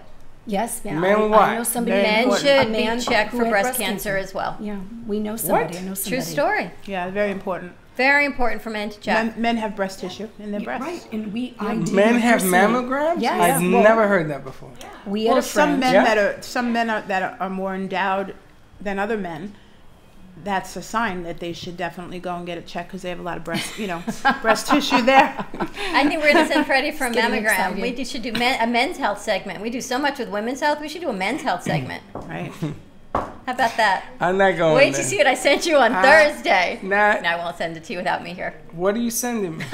[SPEAKER 17] Yes, ma'am.
[SPEAKER 2] Men
[SPEAKER 17] I
[SPEAKER 2] what?
[SPEAKER 17] know somebody.
[SPEAKER 3] Men
[SPEAKER 17] a
[SPEAKER 3] should
[SPEAKER 17] man
[SPEAKER 3] be checked
[SPEAKER 17] who
[SPEAKER 3] for
[SPEAKER 17] had
[SPEAKER 3] breast cancer as well.
[SPEAKER 17] Yeah, we know somebody.
[SPEAKER 2] What?
[SPEAKER 17] I know
[SPEAKER 3] True
[SPEAKER 17] somebody.
[SPEAKER 3] story.
[SPEAKER 18] Yeah, very important.
[SPEAKER 3] Very important for men to check.
[SPEAKER 18] Men have breast tissue in their breasts.
[SPEAKER 17] Right, and I do
[SPEAKER 2] Men have
[SPEAKER 17] personally.
[SPEAKER 2] mammograms?
[SPEAKER 17] Yes.
[SPEAKER 2] I've
[SPEAKER 17] Well,
[SPEAKER 2] never heard that before.
[SPEAKER 17] We had
[SPEAKER 18] Well,
[SPEAKER 17] a friend.
[SPEAKER 18] some men that are more endowed than other men. That's a sign that they should definitely go and get it checked because they have a lot of breast, breast tissue there.
[SPEAKER 3] I think we're going to send Freddie for a
[SPEAKER 17] It's getting
[SPEAKER 3] mammogram.
[SPEAKER 17] exciting.
[SPEAKER 3] We should do a men's health segment. We do so much with women's health. We should do a men's health segment.
[SPEAKER 18] Right.
[SPEAKER 3] How about that?
[SPEAKER 2] I'm not going
[SPEAKER 3] Wait
[SPEAKER 2] there.
[SPEAKER 3] to see what I sent you on Thursday.
[SPEAKER 2] Nah.
[SPEAKER 3] No, I won't send it to you without me here.
[SPEAKER 2] What are you sending me?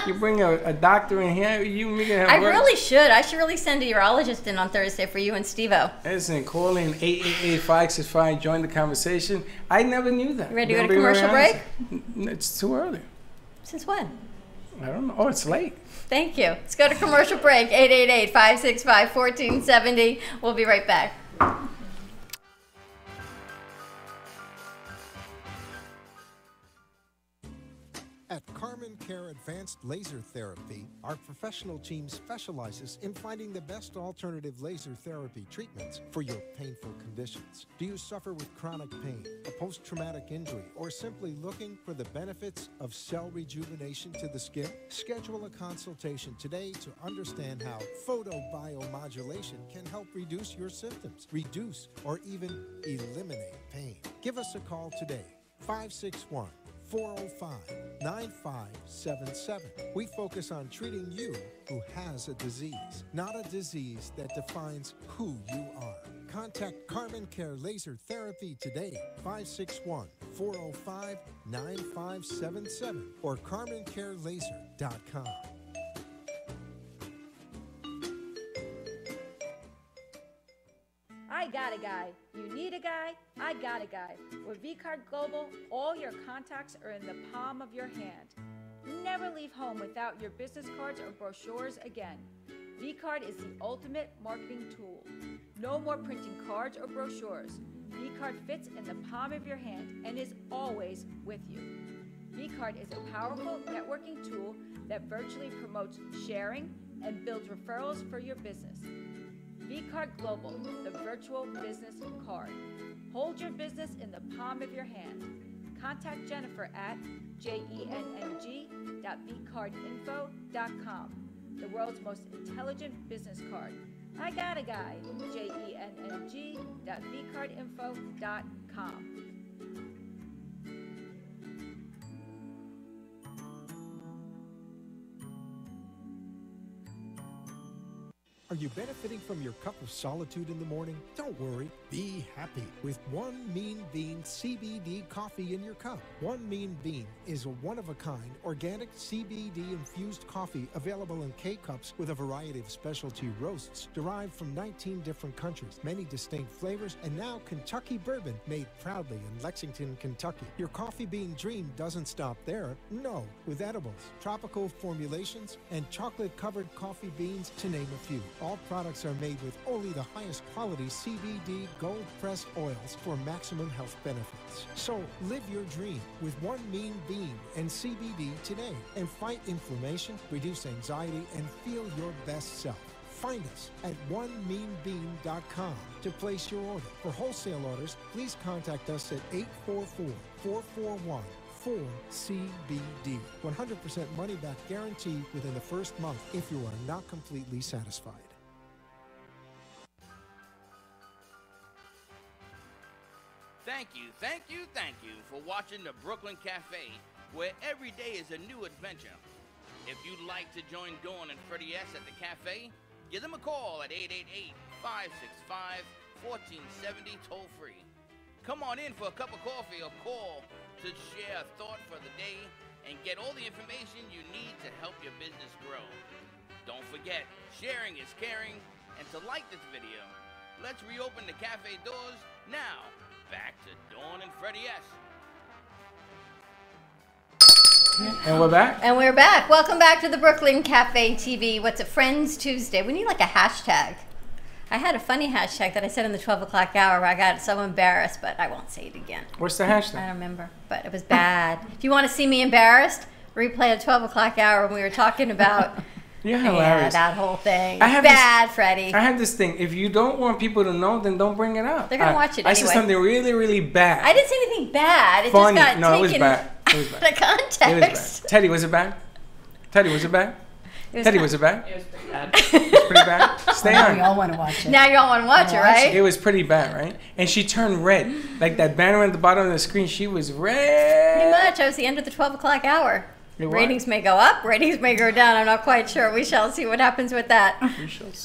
[SPEAKER 2] You bring a doctor in here, you and me gonna have
[SPEAKER 3] I
[SPEAKER 2] words?
[SPEAKER 3] really should. I should really send a urologist in on Thursday for you and Steve-O.
[SPEAKER 2] Listen, call in 888-565, join the conversation. I never knew that.
[SPEAKER 3] You ready to go to
[SPEAKER 2] Be very
[SPEAKER 3] commercial
[SPEAKER 2] honest.
[SPEAKER 3] break?
[SPEAKER 2] It's too early.
[SPEAKER 3] Since when?
[SPEAKER 2] I don't know. Oh, it's late.
[SPEAKER 3] Thank you. Let's go to commercial break. 888-565-1470. We'll be right back.
[SPEAKER 7] At Carmen Care Advanced Laser Therapy, our professional team specializes in finding the best alternative laser therapy treatments for your painful conditions. Do you suffer with chronic pain, a post-traumatic injury, or simply looking for the benefits of cell rejuvenation to the skin? Schedule a consultation today to understand how photobiomodulation can help reduce your symptoms, reduce or even eliminate pain. Give us a call today, 561-405-9577. We focus on treating you who has a disease, not a disease that defines who you are. Contact Carmen Care Laser Therapy today, 561-405-9577 or CarmenCareLaser.com.
[SPEAKER 19] I got a guy. You need a guy? I got a guy. With VCard Global, all your contacts are in the palm of your hand. Never leave home without your business cards or brochures again. VCard is the ultimate marketing tool. No more printing cards or brochures. VCard fits in the palm of your hand and is always with you. VCard is a powerful networking tool that virtually promotes sharing and builds referrals for your business. VCard Global, the virtual business card. Hold your business in the palm of your hand. Contact Jennifer at jenng.vcardinfo.com, the world's most intelligent business card. I got a guy, jenng.vcardinfo.com.
[SPEAKER 7] Are you benefiting from your cup of solitude in the morning? Don't worry, be happy with One Mean Bean CBD coffee in your cup. One Mean Bean is a one-of-a-kind organic CBD-infused coffee available in K-cups with a variety of specialty roasts derived from 19 different countries, many distinct flavors, and now Kentucky bourbon made proudly in Lexington, Kentucky. Your coffee bean dream doesn't stop there. No, with edibles, tropical formulations, and chocolate-covered coffee beans, to name a few. All products are made with only the highest quality CBD gold-pressed oils for maximum health benefits. So live your dream with One Mean Bean and CBD today and fight inflammation, reduce anxiety, and feel your best self. Find us at onemeanbean.com to place your order. For wholesale orders, please contact us at 844-441-4CBD. 100% money back guarantee within the first month if you are not completely satisfied.
[SPEAKER 1] Thank you for watching the Brooklyn Cafe, where every day is a new adventure. If you'd like to join Dawn and Freddie S. at the cafe, give them a call at 888-565-1470 toll-free. Come on in for a cup of coffee or call to share a thought for the day and get all the information you need to help your business grow. Don't forget, sharing is caring, and to like this video. Let's reopen the cafe doors now. Back to Dawn and Freddie S.
[SPEAKER 2] And we're back.
[SPEAKER 3] And we're back. Welcome back to the Brooklyn Cafe TV. What's it, Friends Tuesday? We need like a hashtag. I had a funny hashtag that I said in the 12 o'clock hour where I got so embarrassed, but I won't say it again.
[SPEAKER 2] What's the hashtag?
[SPEAKER 3] I don't remember, but it was bad. If you want to see me embarrassed, replay the 12 o'clock hour when we were talking about
[SPEAKER 2] You're hilarious.
[SPEAKER 3] that whole thing. Bad, Freddie.
[SPEAKER 2] I have this thing. If you don't want people to know, then don't bring it up.
[SPEAKER 3] They're going to watch it
[SPEAKER 2] I
[SPEAKER 3] anyway.
[SPEAKER 2] said something really, really bad.
[SPEAKER 3] I didn't say anything bad. It
[SPEAKER 2] Funny.
[SPEAKER 3] just got
[SPEAKER 2] No, it was
[SPEAKER 3] taken
[SPEAKER 2] bad. It was bad.
[SPEAKER 3] out of context.
[SPEAKER 2] It was bad. Teddy, was it bad? Teddy, was it bad? Teddy, was it bad?
[SPEAKER 11] It was pretty bad.
[SPEAKER 2] It was pretty bad. Stay on.
[SPEAKER 17] We all want to watch it.
[SPEAKER 3] Now you all want to watch it, right?
[SPEAKER 2] It was pretty bad, right? And she turned red. Like that banner at the bottom of the screen, she was red.
[SPEAKER 3] Pretty much. I was the end of the 12 o'clock hour.
[SPEAKER 2] It was.
[SPEAKER 3] Ratings may go up, ratings may go down. I'm not quite sure. We shall see what happens with that.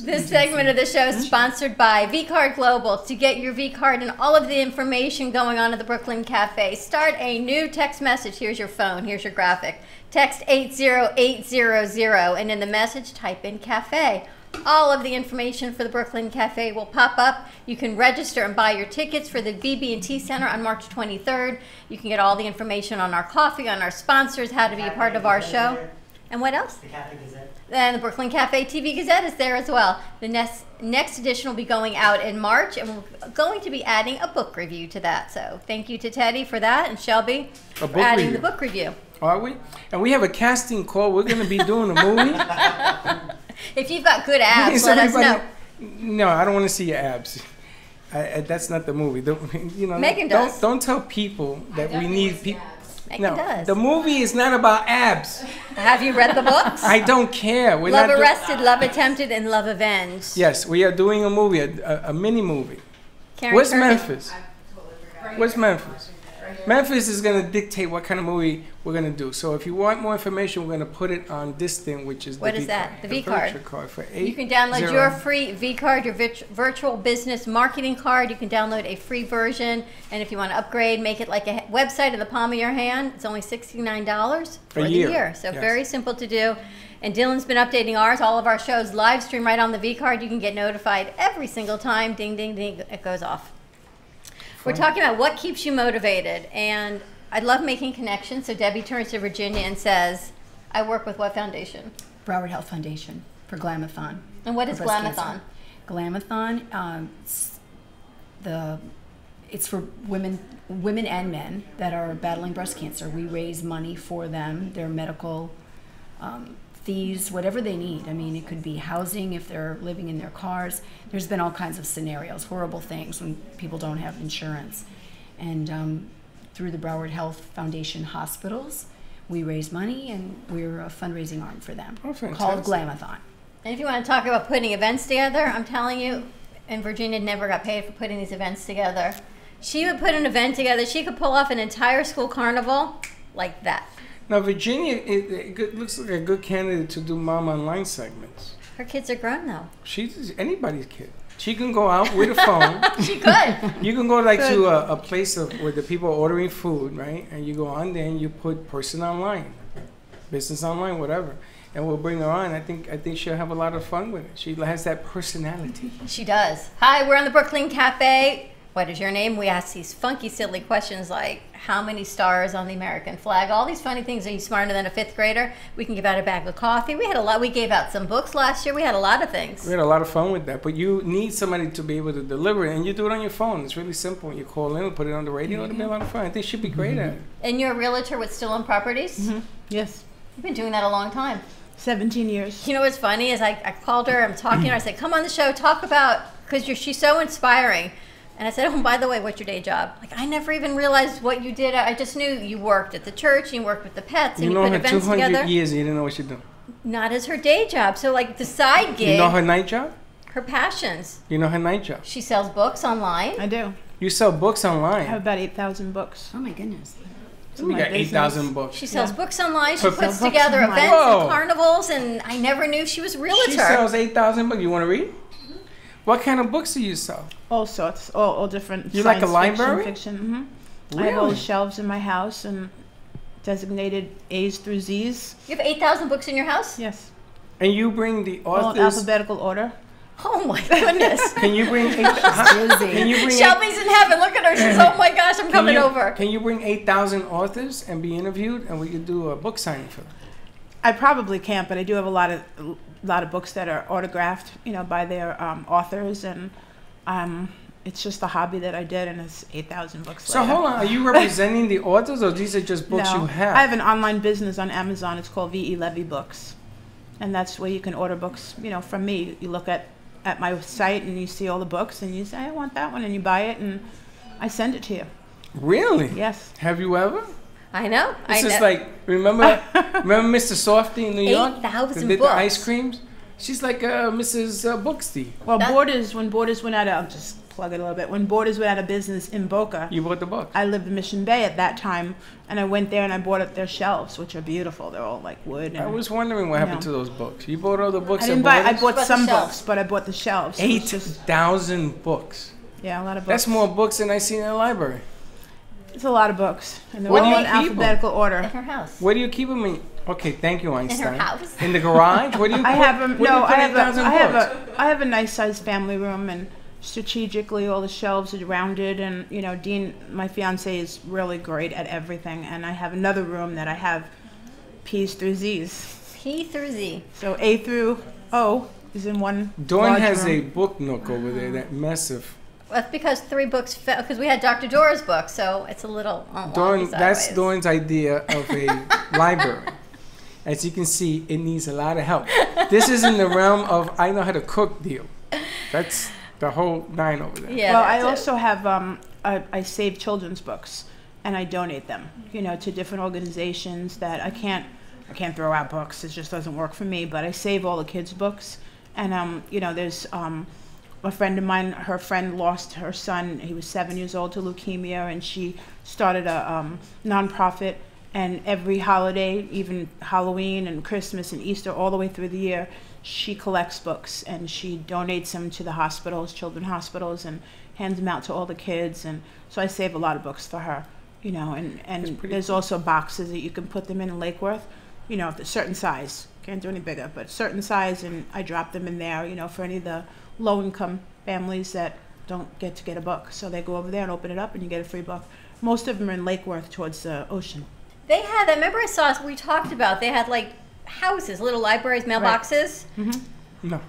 [SPEAKER 3] This segment of the show is sponsored by V-Card Global. To get your V-Card and all of the information going on at the Brooklyn Cafe, start a new text message. Here's your phone. Here's your graphic. Text 80800, and in the message, type in cafe. All of the information for the Brooklyn Cafe will pop up. You can register and buy your tickets for the BB&T Center on March 23rd. You can get all the information on our coffee, on our sponsors, how to be a part of our show. And what else?
[SPEAKER 20] The Cafe Gazette.
[SPEAKER 3] And the Brooklyn Cafe TV Gazette is there as well. The next edition will be going out in March, and we're going to be adding a book review to that. So thank you to Teddy for that, and Shelby for adding the book review.
[SPEAKER 2] Are we? And we have a casting call. We're going to be doing a movie.
[SPEAKER 3] If you've got good abs, let us know.
[SPEAKER 2] No, I don't want to see your abs. That's not the movie.
[SPEAKER 3] Megan does.
[SPEAKER 2] Don't tell people that we need people.
[SPEAKER 3] Megan does.
[SPEAKER 2] The movie is not about abs.
[SPEAKER 3] Have you read the books?
[SPEAKER 2] I don't care. We're
[SPEAKER 3] Love
[SPEAKER 2] not
[SPEAKER 3] Arrested, Love Attempted, and Love Avenged.
[SPEAKER 2] Yes, we are doing a movie, a mini movie.
[SPEAKER 3] Karen
[SPEAKER 2] Where's
[SPEAKER 3] Kirby?
[SPEAKER 2] Memphis? Where's Memphis? Memphis is going to dictate what kind of movie we're going to do. So if you want more information, we're going to put it on this thing, which is
[SPEAKER 3] What is that? The V-Card.
[SPEAKER 2] virtual card for
[SPEAKER 3] You can download your free V-Card, your virtual business marketing card. You can download a free version. And if you want to upgrade, make it like a website in the palm of your hand. It's only $69 for the year. So
[SPEAKER 2] Yes.
[SPEAKER 3] very simple to do. And Dylan's been updating ours. All of our shows live stream right on the V-Card. You can get notified every single time. Ding, ding, ding. It goes off. We're talking about what keeps you motivated, and I love making connections. So Debbie turns to Virginia and says, I work with what foundation?
[SPEAKER 17] Broward Health Foundation for Glamathon.
[SPEAKER 3] And what is
[SPEAKER 17] for breast
[SPEAKER 3] Glamathon?
[SPEAKER 17] cancer. Glamathon, it's for women and men that are battling breast cancer. We raise money for them, their medical fees, whatever they need. I mean, it could be housing if they're living in their cars. There's been all kinds of scenarios, horrible things when people don't have insurance. And through the Broward Health Foundation hospitals, we raise money, and we're a fundraising arm for them called Glamathon.
[SPEAKER 3] And if you want to talk about putting events together, I'm telling you, and Virginia never got paid for putting these events together. She would put an event together. She could pull off an entire school carnival like that.
[SPEAKER 2] Now, Virginia looks like a good candidate to do Mom Online segments.
[SPEAKER 3] Her kids are grown now.
[SPEAKER 2] She's anybody's kid. She can go out with a phone.
[SPEAKER 3] She could.
[SPEAKER 2] You can go to a place where the people are ordering food, right? And you go on there and you put person online, business online, whatever. And we'll bring her on. I think she'll have a lot of fun with it. She has that personality.
[SPEAKER 3] She does. Hi, we're on the Brooklyn Cafe. what is your name? We ask these funky, silly questions like, how many stars on the American flag? All these funny things. Are you smarter than a 5th grader? We can give out a bag of coffee. We had a lot. We gave out some books last year. We had a lot of things.
[SPEAKER 2] We had a lot of fun with that. But you need somebody to be able to deliver it, and you do it on your phone. It's really simple. You call in, put it on the radio, it'll be a lot of fun. I think she'd be great at it.
[SPEAKER 3] And you're a realtor with Still on Properties?
[SPEAKER 18] Yes.
[SPEAKER 3] You've been doing that a long time.
[SPEAKER 18] 17 years.
[SPEAKER 3] You know what's funny is I called her, I'm talking to her, I said, come on the show, talk about, because she's so inspiring. And I said, oh, by the way, what's your day job? Like, I never even realized what you did. I just knew you worked at the church, you worked with the pets, and you put events together.
[SPEAKER 2] 200 years and you didn't know what she did.
[SPEAKER 3] Not as her day job. So, like, the side gig.
[SPEAKER 2] You know her night job?
[SPEAKER 3] Her passions.
[SPEAKER 2] You know her night job?
[SPEAKER 3] She sells books online.
[SPEAKER 18] I do.
[SPEAKER 2] You sell books online?
[SPEAKER 18] I have about 8,000 books.
[SPEAKER 17] Oh, my goodness.
[SPEAKER 2] So we got 8,000 books.
[SPEAKER 3] She sells books online. She
[SPEAKER 2] Her
[SPEAKER 3] puts
[SPEAKER 2] books
[SPEAKER 3] together
[SPEAKER 2] online.
[SPEAKER 3] events
[SPEAKER 2] Whoa.
[SPEAKER 3] and carnivals, and I never knew she was a realtor.
[SPEAKER 2] She sells 8,000 books. You want to read? What kind of books do you sell?
[SPEAKER 18] All sorts, all different.
[SPEAKER 2] You like a library?
[SPEAKER 18] Fiction.
[SPEAKER 2] Really?
[SPEAKER 18] I have all the shelves in my house and designated A's through Z's.
[SPEAKER 3] You have 8,000 books in your house?
[SPEAKER 18] Yes.
[SPEAKER 2] And you bring the
[SPEAKER 18] All
[SPEAKER 2] authors.
[SPEAKER 18] in alphabetical order.
[SPEAKER 3] Oh my goodness.
[SPEAKER 2] Can you bring? Can you bring?
[SPEAKER 3] Shelby's in heaven. Look at her. She's, oh my gosh, I'm coming over.
[SPEAKER 2] Can you bring 8,000 authors and be interviewed, and we could do a book signing for them?
[SPEAKER 18] I probably can't, but I do have a lot of books that are autographed, by their authors, and it's just a hobby that I did, and it's 8,000 books.
[SPEAKER 2] So
[SPEAKER 18] later.
[SPEAKER 2] hold on, are you representing the authors, or these are just books
[SPEAKER 18] No.
[SPEAKER 2] you have?
[SPEAKER 18] I have an online business on Amazon. It's called V.E. Levy Books, and that's where you can order books, from me. You look at my site and you see all the books, and you say, I want that one, and you buy it, and I send it to you.
[SPEAKER 2] Really?
[SPEAKER 18] Yes.
[SPEAKER 2] Have you ever?
[SPEAKER 3] I know.
[SPEAKER 2] This is like, remember Mr. Softy in New York?
[SPEAKER 3] 8,000
[SPEAKER 2] That did
[SPEAKER 3] books.
[SPEAKER 2] the ice creams? She's like Mrs. Booksty.
[SPEAKER 18] Well, when Borders went out, I'll just plug it a little bit. When Borders went out of business in Boca,
[SPEAKER 2] you bought the book.
[SPEAKER 18] I lived in Mission Bay at that time, and I went there and I bought their shelves, which are beautiful. They're all like wood. And,
[SPEAKER 2] I was wondering what happened to those books. You bought all the books.
[SPEAKER 18] I bought some books, but I bought the shelves.
[SPEAKER 2] 8,000 books.
[SPEAKER 18] Yeah, a lot of books.
[SPEAKER 2] That's more books than I see in a library.
[SPEAKER 18] It's a lot of books, and they're
[SPEAKER 2] Where do
[SPEAKER 18] all
[SPEAKER 2] you
[SPEAKER 18] in
[SPEAKER 2] keep
[SPEAKER 18] alphabetical order.
[SPEAKER 3] In her house.
[SPEAKER 2] Where do you keep them in? Okay, thank you, Einstein.
[SPEAKER 3] In her house.
[SPEAKER 2] In the garage? Where do you?
[SPEAKER 18] I have them.
[SPEAKER 2] where do you
[SPEAKER 18] No,
[SPEAKER 2] put
[SPEAKER 18] I have
[SPEAKER 2] 8,000 books?
[SPEAKER 18] I have a nice sized family room, and strategically all the shelves are rounded, and Dean, my fiance, is really great at everything, and I have another room that I have P's through Z's.
[SPEAKER 3] P through Z.
[SPEAKER 18] So A through O is in one.
[SPEAKER 2] Dawn
[SPEAKER 18] large
[SPEAKER 2] has a
[SPEAKER 18] room.
[SPEAKER 2] book nook over there, that massive.
[SPEAKER 3] That's because 3 books fell, because we had Dr. Dora's book, so it's a little
[SPEAKER 2] Dawn,
[SPEAKER 3] wonky
[SPEAKER 2] that's
[SPEAKER 3] sideways.
[SPEAKER 2] Dawn's idea of a library. As you can see, it needs a lot of help. This is in the realm of I know how to cook deal. That's the whole 9 over there.
[SPEAKER 3] Yeah,
[SPEAKER 18] well, I also have I save children's books, and I donate them, to different organizations that I can't throw out books. It just doesn't work for me. But I save all the kids' books, and there's a friend of mine. Her friend lost her son. He was 7 years old to leukemia, and she started a nonprofit. And every holiday, even Halloween and Christmas and Easter, all the way through the year, she collects books and she donates them to the hospitals, children's hospitals, and hands them out to all the kids. And so I save a lot of books for her, and there's also boxes that you can put them in Lake Worth, of a certain size. Can't do any bigger, but certain size, and I drop them in there, for any of the low-income families that don't get to get a book. So they go over there and open it up and you get a free book. Most of them are in Lake Worth towards the ocean.
[SPEAKER 3] They had, I remember I saw, we talked about, they had like houses, little libraries, mailboxes.
[SPEAKER 18] Right. Mm-hmm.
[SPEAKER 2] No.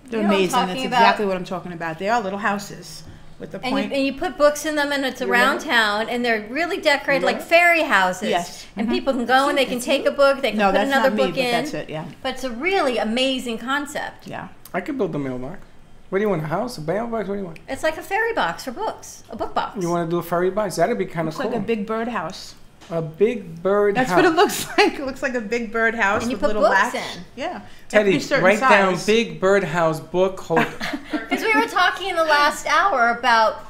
[SPEAKER 18] They're
[SPEAKER 3] You know what I'm
[SPEAKER 18] amazing.
[SPEAKER 3] talking
[SPEAKER 18] That's
[SPEAKER 3] about?
[SPEAKER 18] exactly what I'm talking about. They are little houses with the point.
[SPEAKER 3] And you put books in them, and it's around town, and they're really decorated like fairy houses.
[SPEAKER 18] Yes.
[SPEAKER 3] And people can go and they can take a book, they can
[SPEAKER 18] No,
[SPEAKER 3] put
[SPEAKER 18] that's
[SPEAKER 3] another
[SPEAKER 18] not me,
[SPEAKER 3] book
[SPEAKER 18] but
[SPEAKER 3] in.
[SPEAKER 18] that's it, yeah.
[SPEAKER 3] But it's a really amazing concept.
[SPEAKER 18] Yeah.
[SPEAKER 2] I could build a mailbox. What do you want, a house, a mailbox? What do you want?
[SPEAKER 3] It's like a fairy box for books, a book box.
[SPEAKER 2] You want to do a fairy box? That'd be kind of
[SPEAKER 18] Looks
[SPEAKER 2] cool.
[SPEAKER 18] like a big bird house.
[SPEAKER 2] A big bird
[SPEAKER 18] That's
[SPEAKER 2] house.
[SPEAKER 18] what it looks like. It looks like a big bird house
[SPEAKER 3] And you
[SPEAKER 18] with
[SPEAKER 3] put
[SPEAKER 18] little
[SPEAKER 3] books
[SPEAKER 18] latch.
[SPEAKER 3] in.
[SPEAKER 18] Yeah.
[SPEAKER 2] Teddy,
[SPEAKER 18] Every certain
[SPEAKER 2] write down
[SPEAKER 18] size.
[SPEAKER 2] big birdhouse book holder.
[SPEAKER 3] Because we were talking in the last hour about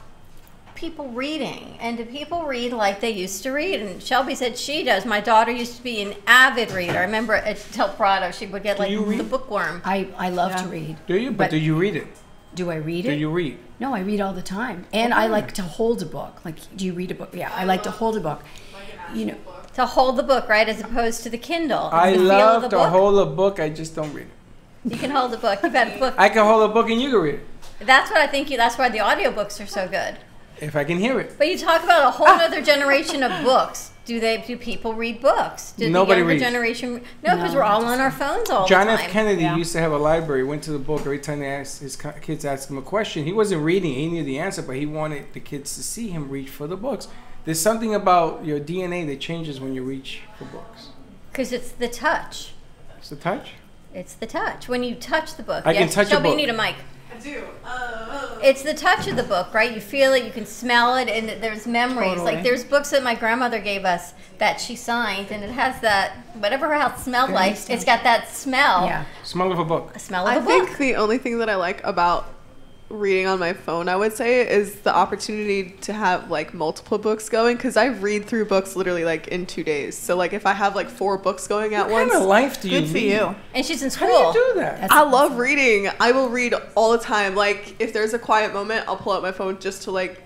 [SPEAKER 3] people reading, and do people read like they used to read? And Shelby said she does. My daughter used to be an avid reader. I remember at Del Prado, she would get like the bookworm.
[SPEAKER 17] I love to read.
[SPEAKER 2] Do you? But do you read it?
[SPEAKER 17] Do I read it?
[SPEAKER 2] Do you read?
[SPEAKER 17] No, I read all the time. And I like to hold a book. Like, do you read a book? Yeah, I like to hold a book.
[SPEAKER 3] To hold the book, right, as opposed to the Kindle.
[SPEAKER 2] I
[SPEAKER 3] The feel of
[SPEAKER 2] love
[SPEAKER 3] the
[SPEAKER 2] to
[SPEAKER 3] book.
[SPEAKER 2] hold a book. I just don't read it.
[SPEAKER 3] You can hold the book. You've got a book.
[SPEAKER 2] I can hold a book and you can read it.
[SPEAKER 3] That's what I think. That's why the audiobooks are so good.
[SPEAKER 2] If I can hear it.
[SPEAKER 3] But you talk about a whole other generation of books. Do people read books? Did
[SPEAKER 2] Nobody
[SPEAKER 3] the younger
[SPEAKER 2] reads.
[SPEAKER 3] generation? No, because we're all on our phones all
[SPEAKER 2] John
[SPEAKER 3] the time.
[SPEAKER 2] F. Kennedy used to have a library. Went to the book every time they asked his kids asked him a question. He wasn't reading; he knew the answer, but he wanted the kids to see him reach for the books. There's something about your DNA that changes when you reach for books.
[SPEAKER 3] Because it's the touch.
[SPEAKER 2] It's the touch.
[SPEAKER 3] It's the touch. When you touch the book.
[SPEAKER 2] I can touch a
[SPEAKER 3] Shelby,
[SPEAKER 2] book.
[SPEAKER 3] you need a mic.
[SPEAKER 4] I do.
[SPEAKER 3] It's the touch of the book, right? You feel it, you can smell it, and there's memories.
[SPEAKER 18] Totally.
[SPEAKER 3] Like there's books that my grandmother gave us that she signed, and it has that, whatever her house smelled like, it's got that smell.
[SPEAKER 2] Yeah. Smell of a book.
[SPEAKER 3] A smell of
[SPEAKER 4] I
[SPEAKER 3] a book.
[SPEAKER 4] think the only thing that I like about reading on my phone, I would say, is the opportunity to have like multiple books going, because I read through books literally like in 2 days. So like if I have like 4 books going at once,
[SPEAKER 2] What kind of life do you
[SPEAKER 4] good for
[SPEAKER 2] lead?
[SPEAKER 4] you.
[SPEAKER 3] And she's in
[SPEAKER 2] How
[SPEAKER 3] school.
[SPEAKER 2] do you do that?
[SPEAKER 4] I love reading. I will read all the time. Like if there's a quiet moment, I'll pull out my phone just to like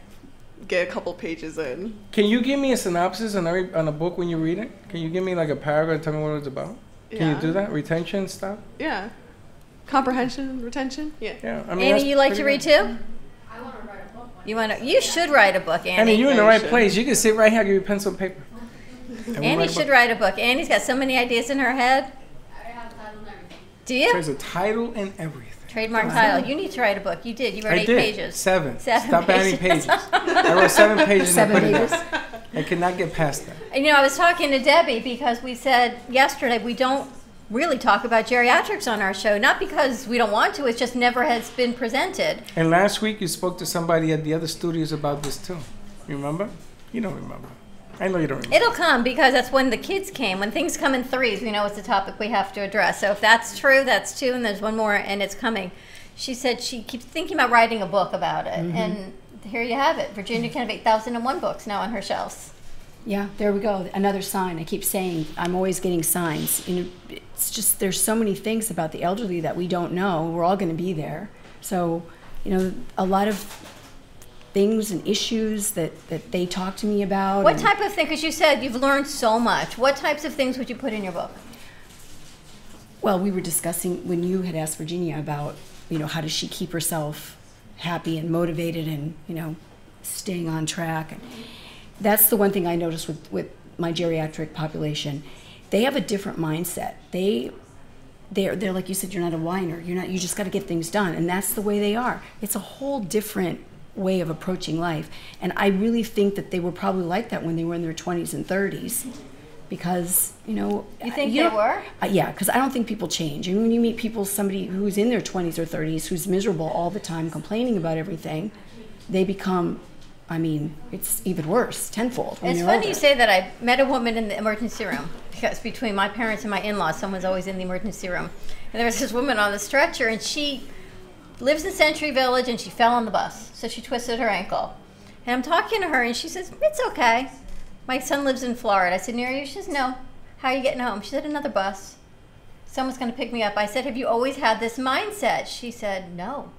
[SPEAKER 4] get a couple pages in.
[SPEAKER 2] Can you give me a synopsis on a book when you read it? Can you give me like a paragraph and tell me what it's about? Can
[SPEAKER 4] Yeah.
[SPEAKER 2] you do that? Retention stuff?
[SPEAKER 4] Yeah. Comprehension, retention. Yeah.
[SPEAKER 2] Yeah. I
[SPEAKER 3] Annie,
[SPEAKER 2] mean, that's
[SPEAKER 3] you like to
[SPEAKER 2] pretty
[SPEAKER 3] read
[SPEAKER 2] good.
[SPEAKER 3] too? You should write a book, Annie.
[SPEAKER 2] Annie, you're in the right place. You can sit right here, give you pencil and paper. And we'll
[SPEAKER 3] Annie
[SPEAKER 2] write a
[SPEAKER 3] should
[SPEAKER 2] book.
[SPEAKER 3] write a book. Annie's got so many ideas in her head. Do you?
[SPEAKER 2] There's a title and everything.
[SPEAKER 3] Trademark title. You need to write a book. You did. You wrote
[SPEAKER 2] I
[SPEAKER 3] 8
[SPEAKER 2] did.
[SPEAKER 3] pages.
[SPEAKER 2] 7.
[SPEAKER 3] Seven
[SPEAKER 2] Stop adding
[SPEAKER 3] pages.
[SPEAKER 2] pages. I wrote 7 pages and I
[SPEAKER 3] 7
[SPEAKER 2] put it
[SPEAKER 3] pages.
[SPEAKER 2] down. I could not get past that.
[SPEAKER 3] And I was talking to Debbie because we said yesterday we don't really talk about geriatrics on our show. Not because we don't want to, it just never has been presented.
[SPEAKER 2] And last week you spoke to somebody at the other studios about this too. You remember? You don't remember. I know you don't remember.
[SPEAKER 3] It'll come because that's when the kids came. When things come in threes, we know it's a topic we have to address. So if that's true, that's 2, and there's one more, and it's coming. She said she keeps thinking about writing a book about it.
[SPEAKER 17] Mhm.
[SPEAKER 3] And here you have it. Virginia can have 8,001 books now on her shelves.
[SPEAKER 17] Yeah, there we go. Another sign. I keep saying I'm always getting signs. It's just there's so many things about the elderly that we don't know. We're all going to be there. So, a lot of things and issues that they talk to me about.
[SPEAKER 3] What
[SPEAKER 17] and-
[SPEAKER 3] type of thing, because you said you've learned so much, what types of things would you put in your book?
[SPEAKER 17] Well, we were discussing when you had asked Virginia about, how does she keep herself happy and motivated and, staying on track. And that's the one thing I noticed with my geriatric population. They have a different mindset. They're like you said, you're not a whiner. You just got to get things done. And that's the way they are. It's a whole different way of approaching life. And I really think that they were probably like that when they were in their 20s and 30s. Because,
[SPEAKER 3] You think they were?
[SPEAKER 17] Yeah, because I don't think people change. And when you meet somebody who's in their 20s or 30s, who's miserable all the time, complaining about everything, they become, it's even worse, tenfold. When
[SPEAKER 3] It's
[SPEAKER 17] they're
[SPEAKER 3] funny
[SPEAKER 17] older.
[SPEAKER 3] you say that. I met a woman in the emergency room because between my parents and my in-laws, someone's always in the emergency room. And there was this woman on the stretcher, and she lives in Century Village, and she fell on the bus, so she twisted her ankle. And I'm talking to her, and she says, "It's okay. My son lives in Florida." I said, "Near you?" She says, "No. How are you getting home?" She said, "Another bus. Someone's going to pick me up." I said, "Have you always had this mindset?" She said, "No."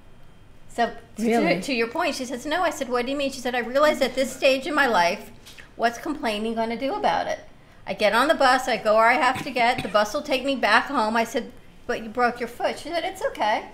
[SPEAKER 3] So
[SPEAKER 17] Really?
[SPEAKER 3] to your point, she says, "No." I said, "What do you mean?" She said, "I realize at this stage in my life, what's complaining going to do about it? I get on the bus, I go where I have to get, the bus will take me back home." I said, "But you broke your foot." She said, "It's okay.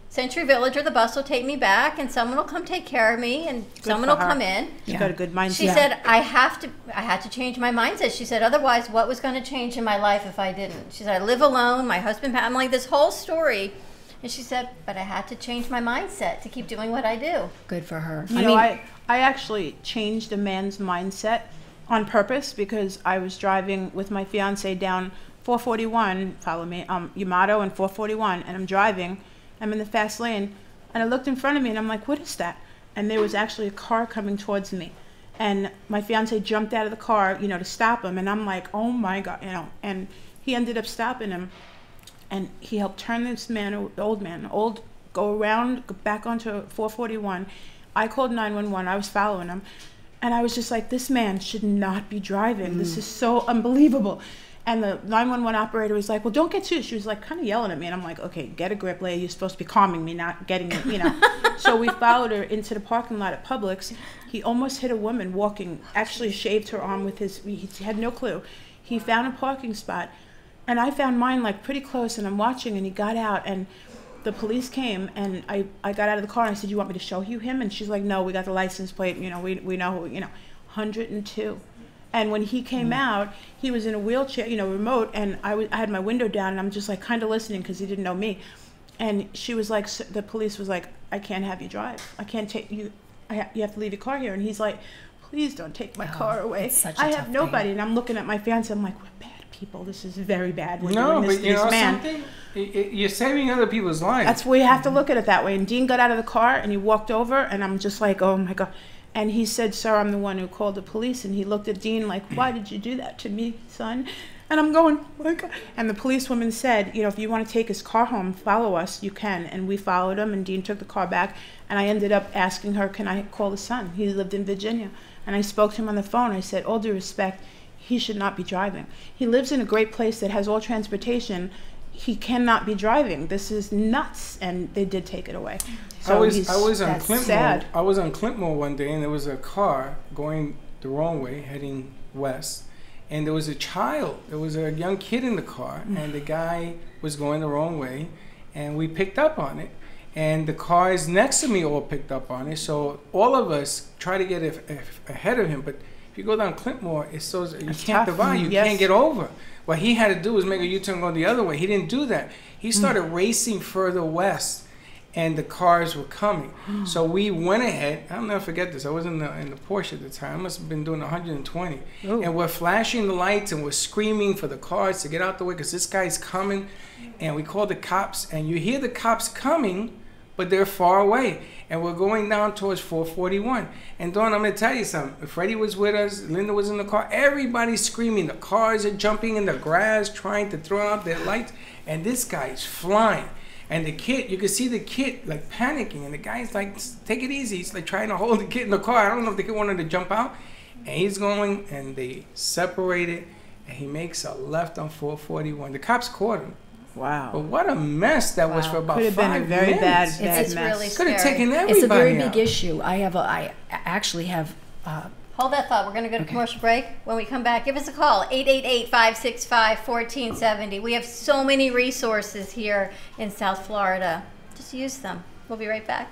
[SPEAKER 3] Century Village or the bus will take me back, and someone will come take care of me, and someone
[SPEAKER 18] for
[SPEAKER 3] will
[SPEAKER 18] her.
[SPEAKER 3] come in."
[SPEAKER 18] She's got a good mindset.
[SPEAKER 3] She said, I had to change my mindset. She said, otherwise, what was going to change in my life if I didn't? She said, "I live alone. My husband," I'm like, this whole story. And she said, "But I had to change my mindset to keep doing what I do."
[SPEAKER 17] Good for her.
[SPEAKER 18] I actually changed a man's mindset on purpose because I was driving with my fiance down 441, follow me, Yamato and 441, and I'm driving. I'm in the fast lane, and I looked in front of me, and I'm like, "What is that?" And there was actually a car coming towards me. And my fiance jumped out of the car, to stop him, and I'm like, "Oh my God," and he ended up stopping him. And he helped turn this man, go around, go back onto 441. I called 911. I was following him. And I was just like, this man should not be driving. This is so unbelievable. And the 911 operator was like, "Well, don't get too." She was like kind of yelling at me. And I'm like, "Okay, get a grip, lady. You're supposed to be calming me, not getting it, So we followed her into the parking lot at Publix. He almost hit a woman walking, actually shaved her arm with he had no clue. He found a parking spot. And I found mine like pretty close, and I'm watching, and he got out, and the police came, and I got out of the car, and I said, you want me to show you him? And she's like, no, we got the license plate, we know who, 102. And when he came out, he was in a wheelchair, remote, and I had my window down, and I'm just like kind of listening because he didn't know me. And she was like, the police was like, I can't have you drive. I can't take you. You have to leave your car here. And he's like, please don't take my car away. I have nobody. And I'm looking at my fiance. I'm like, we're bad people. This is very bad. We're doing this to this man.
[SPEAKER 2] Something? You're saving other people's lives.
[SPEAKER 18] That's we have to look at it that way. And Dean got out of the car and he walked over, and I'm just like, oh my God. And he said, sir, I'm the one who called the police. And he looked at Dean like, why did you do that to me, son? And I'm going, oh my God. And the policewoman said, if you want to take his car home, follow us, you can. And we followed him, and Dean took the car back. And I ended up asking her, can I call the son? He lived in Virginia. And I spoke to him on the phone. I said, all due respect, he should not be driving. He lives in a great place that has all transportation. He cannot be driving. This is nuts. And they did take it away. So
[SPEAKER 2] I was on Clintmore.
[SPEAKER 18] sad.
[SPEAKER 2] I was on Clintmore one day, and there was a car going the wrong way, heading west. And there was a child, there was a young kid in the car, and the guy was going the wrong way, and we picked up on it. And the cars next to me all picked up on it, so all of us try to get ahead of him. But if you go down Clintmore, you can't divide, you can't get over. What he had to do was make a U-turn go the other way. He didn't do that. He started racing further west, and the cars were coming. So we went ahead. I'll never forget this. I was in the Porsche at the time. I must have been doing 120. And we're flashing the lights, and we're screaming for the cars to get out the way because this guy's coming. And we called the cops, and you hear the cops coming, but they're far away. And we're going down towards 441. And Dawn, I'm going to tell you something. Freddie was with us. Linda was in the car. Everybody's screaming. The cars are jumping in the grass, trying to throw out their lights. And this guy's flying. And the kid, you can see the kid like panicking, and the guy's like, take it easy. He's like trying to hold the kid in the car. I don't know if the kid wanted to jump out. And he's going, and they separated, and he makes a left on 441. The cops caught him.
[SPEAKER 18] Wow.
[SPEAKER 2] But what a mess that was for about 5 minutes.
[SPEAKER 18] Could have been a very bad
[SPEAKER 3] It's
[SPEAKER 18] mess.
[SPEAKER 3] really
[SPEAKER 2] Could have taken everybody
[SPEAKER 17] It's a very
[SPEAKER 2] out.
[SPEAKER 17] big issue. I actually have...
[SPEAKER 3] Hold that thought. We're going to go to commercial break. When we come back, give us a call, 888-565-1470. We have so many resources here in South Florida. Just use them. We'll be right back.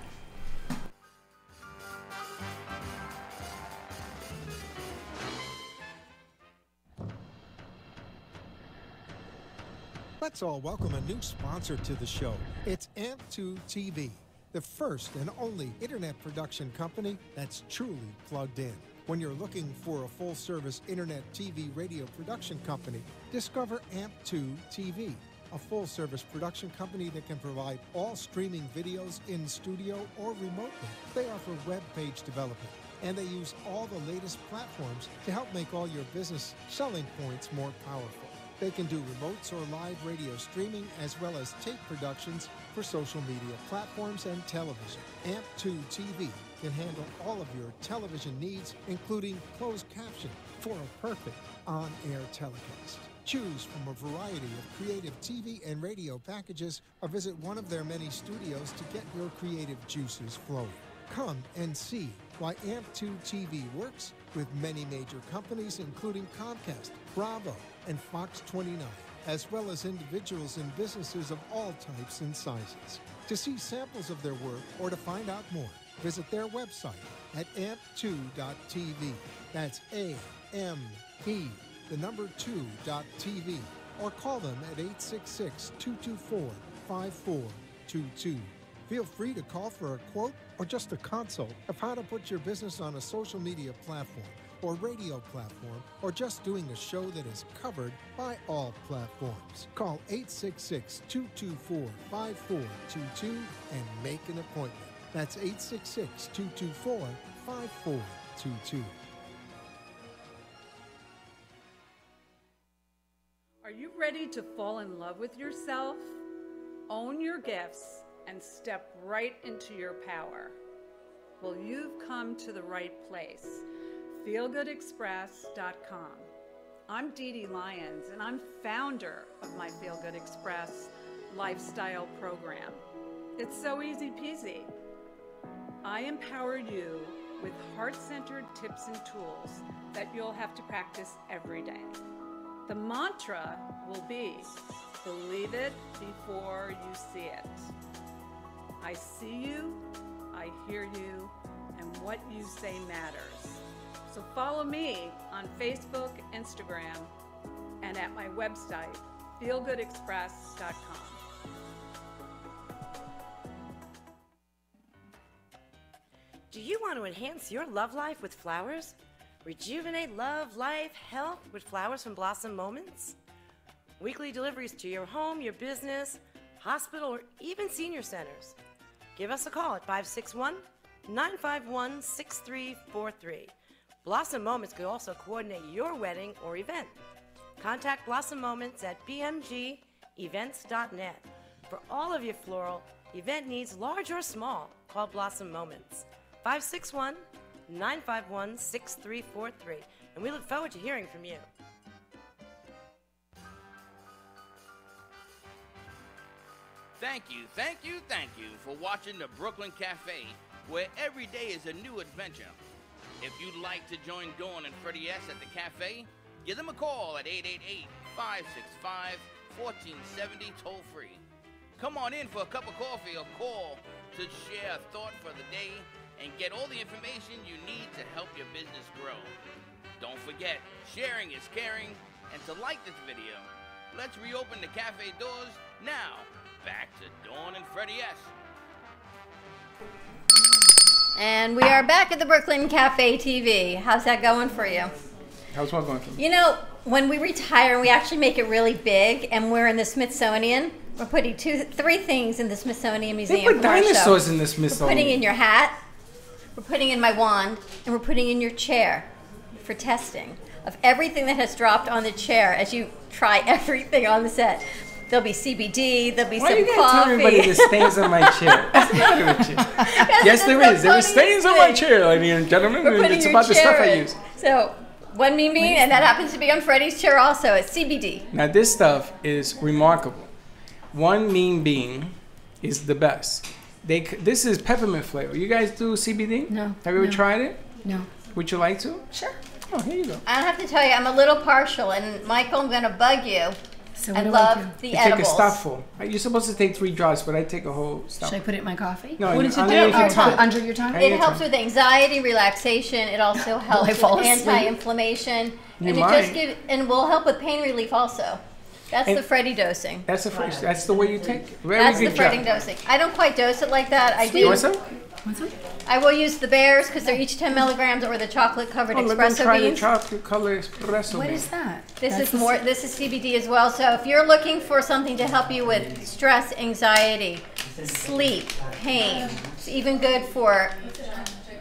[SPEAKER 7] Let's all welcome a new sponsor to the show. It's AMP2 TV, the first and only internet production company that's truly plugged in. When you're looking for a full-service internet TV radio production company, discover AMP2 TV, a full-service production company that can provide all streaming videos in studio or remotely. They offer web page development, and they use all the latest platforms to help make all your business selling points more powerful. They can do remotes or live radio streaming, as well as tape productions for social media platforms and television. AMP2 TV can handle all of your television needs, including closed caption for a perfect on-air telecast. Choose from a variety of creative TV and radio packages, or visit one of their many studios to get your creative juices flowing. Come and see why AMP2 TV works with many major companies, including Comcast, Bravo, and Fox 29, as well as individuals and businesses of all types and sizes. To see samples of their work or to find out more, visit their website at amp2.tv. That's A-M-P, the number 2.tv, or call them at 866-224-5422. Feel free to call for a quote or just a consult of how to put your business on a social media platform or radio platform, or just doing a show that is covered by all platforms. Call 866-224-5422 and make an appointment. That's 866-224-5422.
[SPEAKER 20] Are you ready to fall in love with yourself? Own your gifts and step right into your power. Well, you've come to the right place. FeelGoodExpress.com. I'm Dee Dee Lyons, and I'm founder of my Feel Good Express lifestyle program. It's so easy peasy. I empower you with heart-centered tips and tools that you'll have to practice every day. The mantra will be, believe it before you see it. I see you, I hear you, and what you say matters. So follow me on Facebook, Instagram, and at my website, feelgoodexpress.com.
[SPEAKER 21] Do you want to enhance your love life with flowers? Rejuvenate love, life, health with flowers from Blossom Moments? Weekly deliveries to your home, your business, hospital, or even senior centers. Give us a call at 561-951-6343. Blossom Moments could also coordinate your wedding or event. Contact Blossom Moments at bmgevents.net. For all of your floral event needs, large or small, call Blossom Moments. 561-951-6343. And we look forward to hearing from you.
[SPEAKER 1] Thank you for watching the Brooklyn Cafe, where every day is a new adventure. If you'd like to join Dawn and Freddie S. at the cafe, give them a call at 888-565-1470 toll-free. Come on in for a cup of coffee or call to share a thought for the day and get all the information you need to help your business grow. Don't forget, sharing is caring, and to like this video. Let's reopen the cafe doors now. Back to Dawn and Freddie S.
[SPEAKER 3] And we are back at the Brooklyn Cafe TV. How's that going for you?
[SPEAKER 2] How's what going for me?
[SPEAKER 3] You know, when we retire, we actually make it really big, and we're in the Smithsonian. We're putting 3 things in the Smithsonian Museum.
[SPEAKER 2] They put
[SPEAKER 3] for our show.
[SPEAKER 2] dinosaurs in the Smithsonian.
[SPEAKER 3] We're putting in your hat, we're putting in my wand, and we're putting in your chair for testing of everything that has dropped on the chair as you try everything on the set. There'll be CBD, there'll be some coffee. Why are you telling everybody
[SPEAKER 2] there's stains on my chair? What's the matter with you? Yes, there is. There are stains on my chair, ladies and gentlemen. It's about the stuff I use.
[SPEAKER 3] So, one mean bean, and that happens to be on Freddie's chair also. It's CBD.
[SPEAKER 2] Now, this stuff is remarkable. One mean bean is the best. This is peppermint flavor. You guys do CBD?
[SPEAKER 3] No.
[SPEAKER 2] Have you ever tried it?
[SPEAKER 3] No.
[SPEAKER 2] Would you like to?
[SPEAKER 3] Sure.
[SPEAKER 2] Oh, here you go.
[SPEAKER 3] I have to tell you, I'm a little partial, and Michael, I'm going to bug you.
[SPEAKER 17] So
[SPEAKER 3] I love the edibles.
[SPEAKER 2] Take a stopful. You're supposed to take 3 drops, but I take a whole stopful.
[SPEAKER 17] Should I put it in my coffee?
[SPEAKER 2] No,
[SPEAKER 17] what does it do?
[SPEAKER 3] Under your tongue? It helps with anxiety, relaxation. It also helps with anti-inflammation. And it will help with pain relief also. That's the Freddie dosing.
[SPEAKER 2] That's the way you take it.
[SPEAKER 3] That's the Freddie dosing. I don't quite dose it like that. I do.
[SPEAKER 2] You want some?
[SPEAKER 3] I will use the bears because they're each 10 milligrams, or the chocolate-covered espresso
[SPEAKER 2] let me try
[SPEAKER 3] beans.
[SPEAKER 2] the chocolate-covered espresso
[SPEAKER 17] What
[SPEAKER 2] beans.
[SPEAKER 17] is that?
[SPEAKER 3] This is CBD as well. So if you're looking for something to help you with stress, anxiety, sleep, pain, it's even good for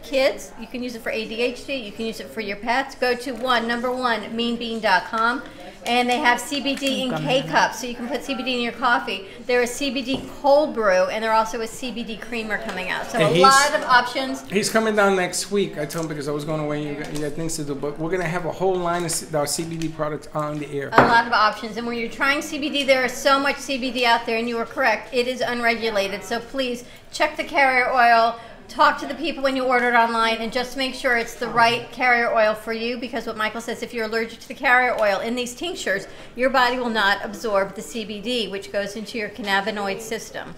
[SPEAKER 3] kids. You can use it for ADHD. You can use it for your pets. Go to meanbean.com. And they have CBD in K-cups, so you can put CBD in your coffee. There is CBD cold brew, and there also is CBD creamer coming out. So a lot of options.
[SPEAKER 2] He's coming down next week. I told him because I was going away and you had things to do. But we're going to have a whole line of our CBD products on the air.
[SPEAKER 3] A lot of options. And when you're trying CBD, there is so much CBD out there, and you are correct. It is unregulated. So please check the carrier oil. Talk to the people when you order it online, and just make sure it's the right carrier oil for you, because what Michael says, if you're allergic to the carrier oil in these tinctures, your body will not absorb the CBD, which goes into your cannabinoid system.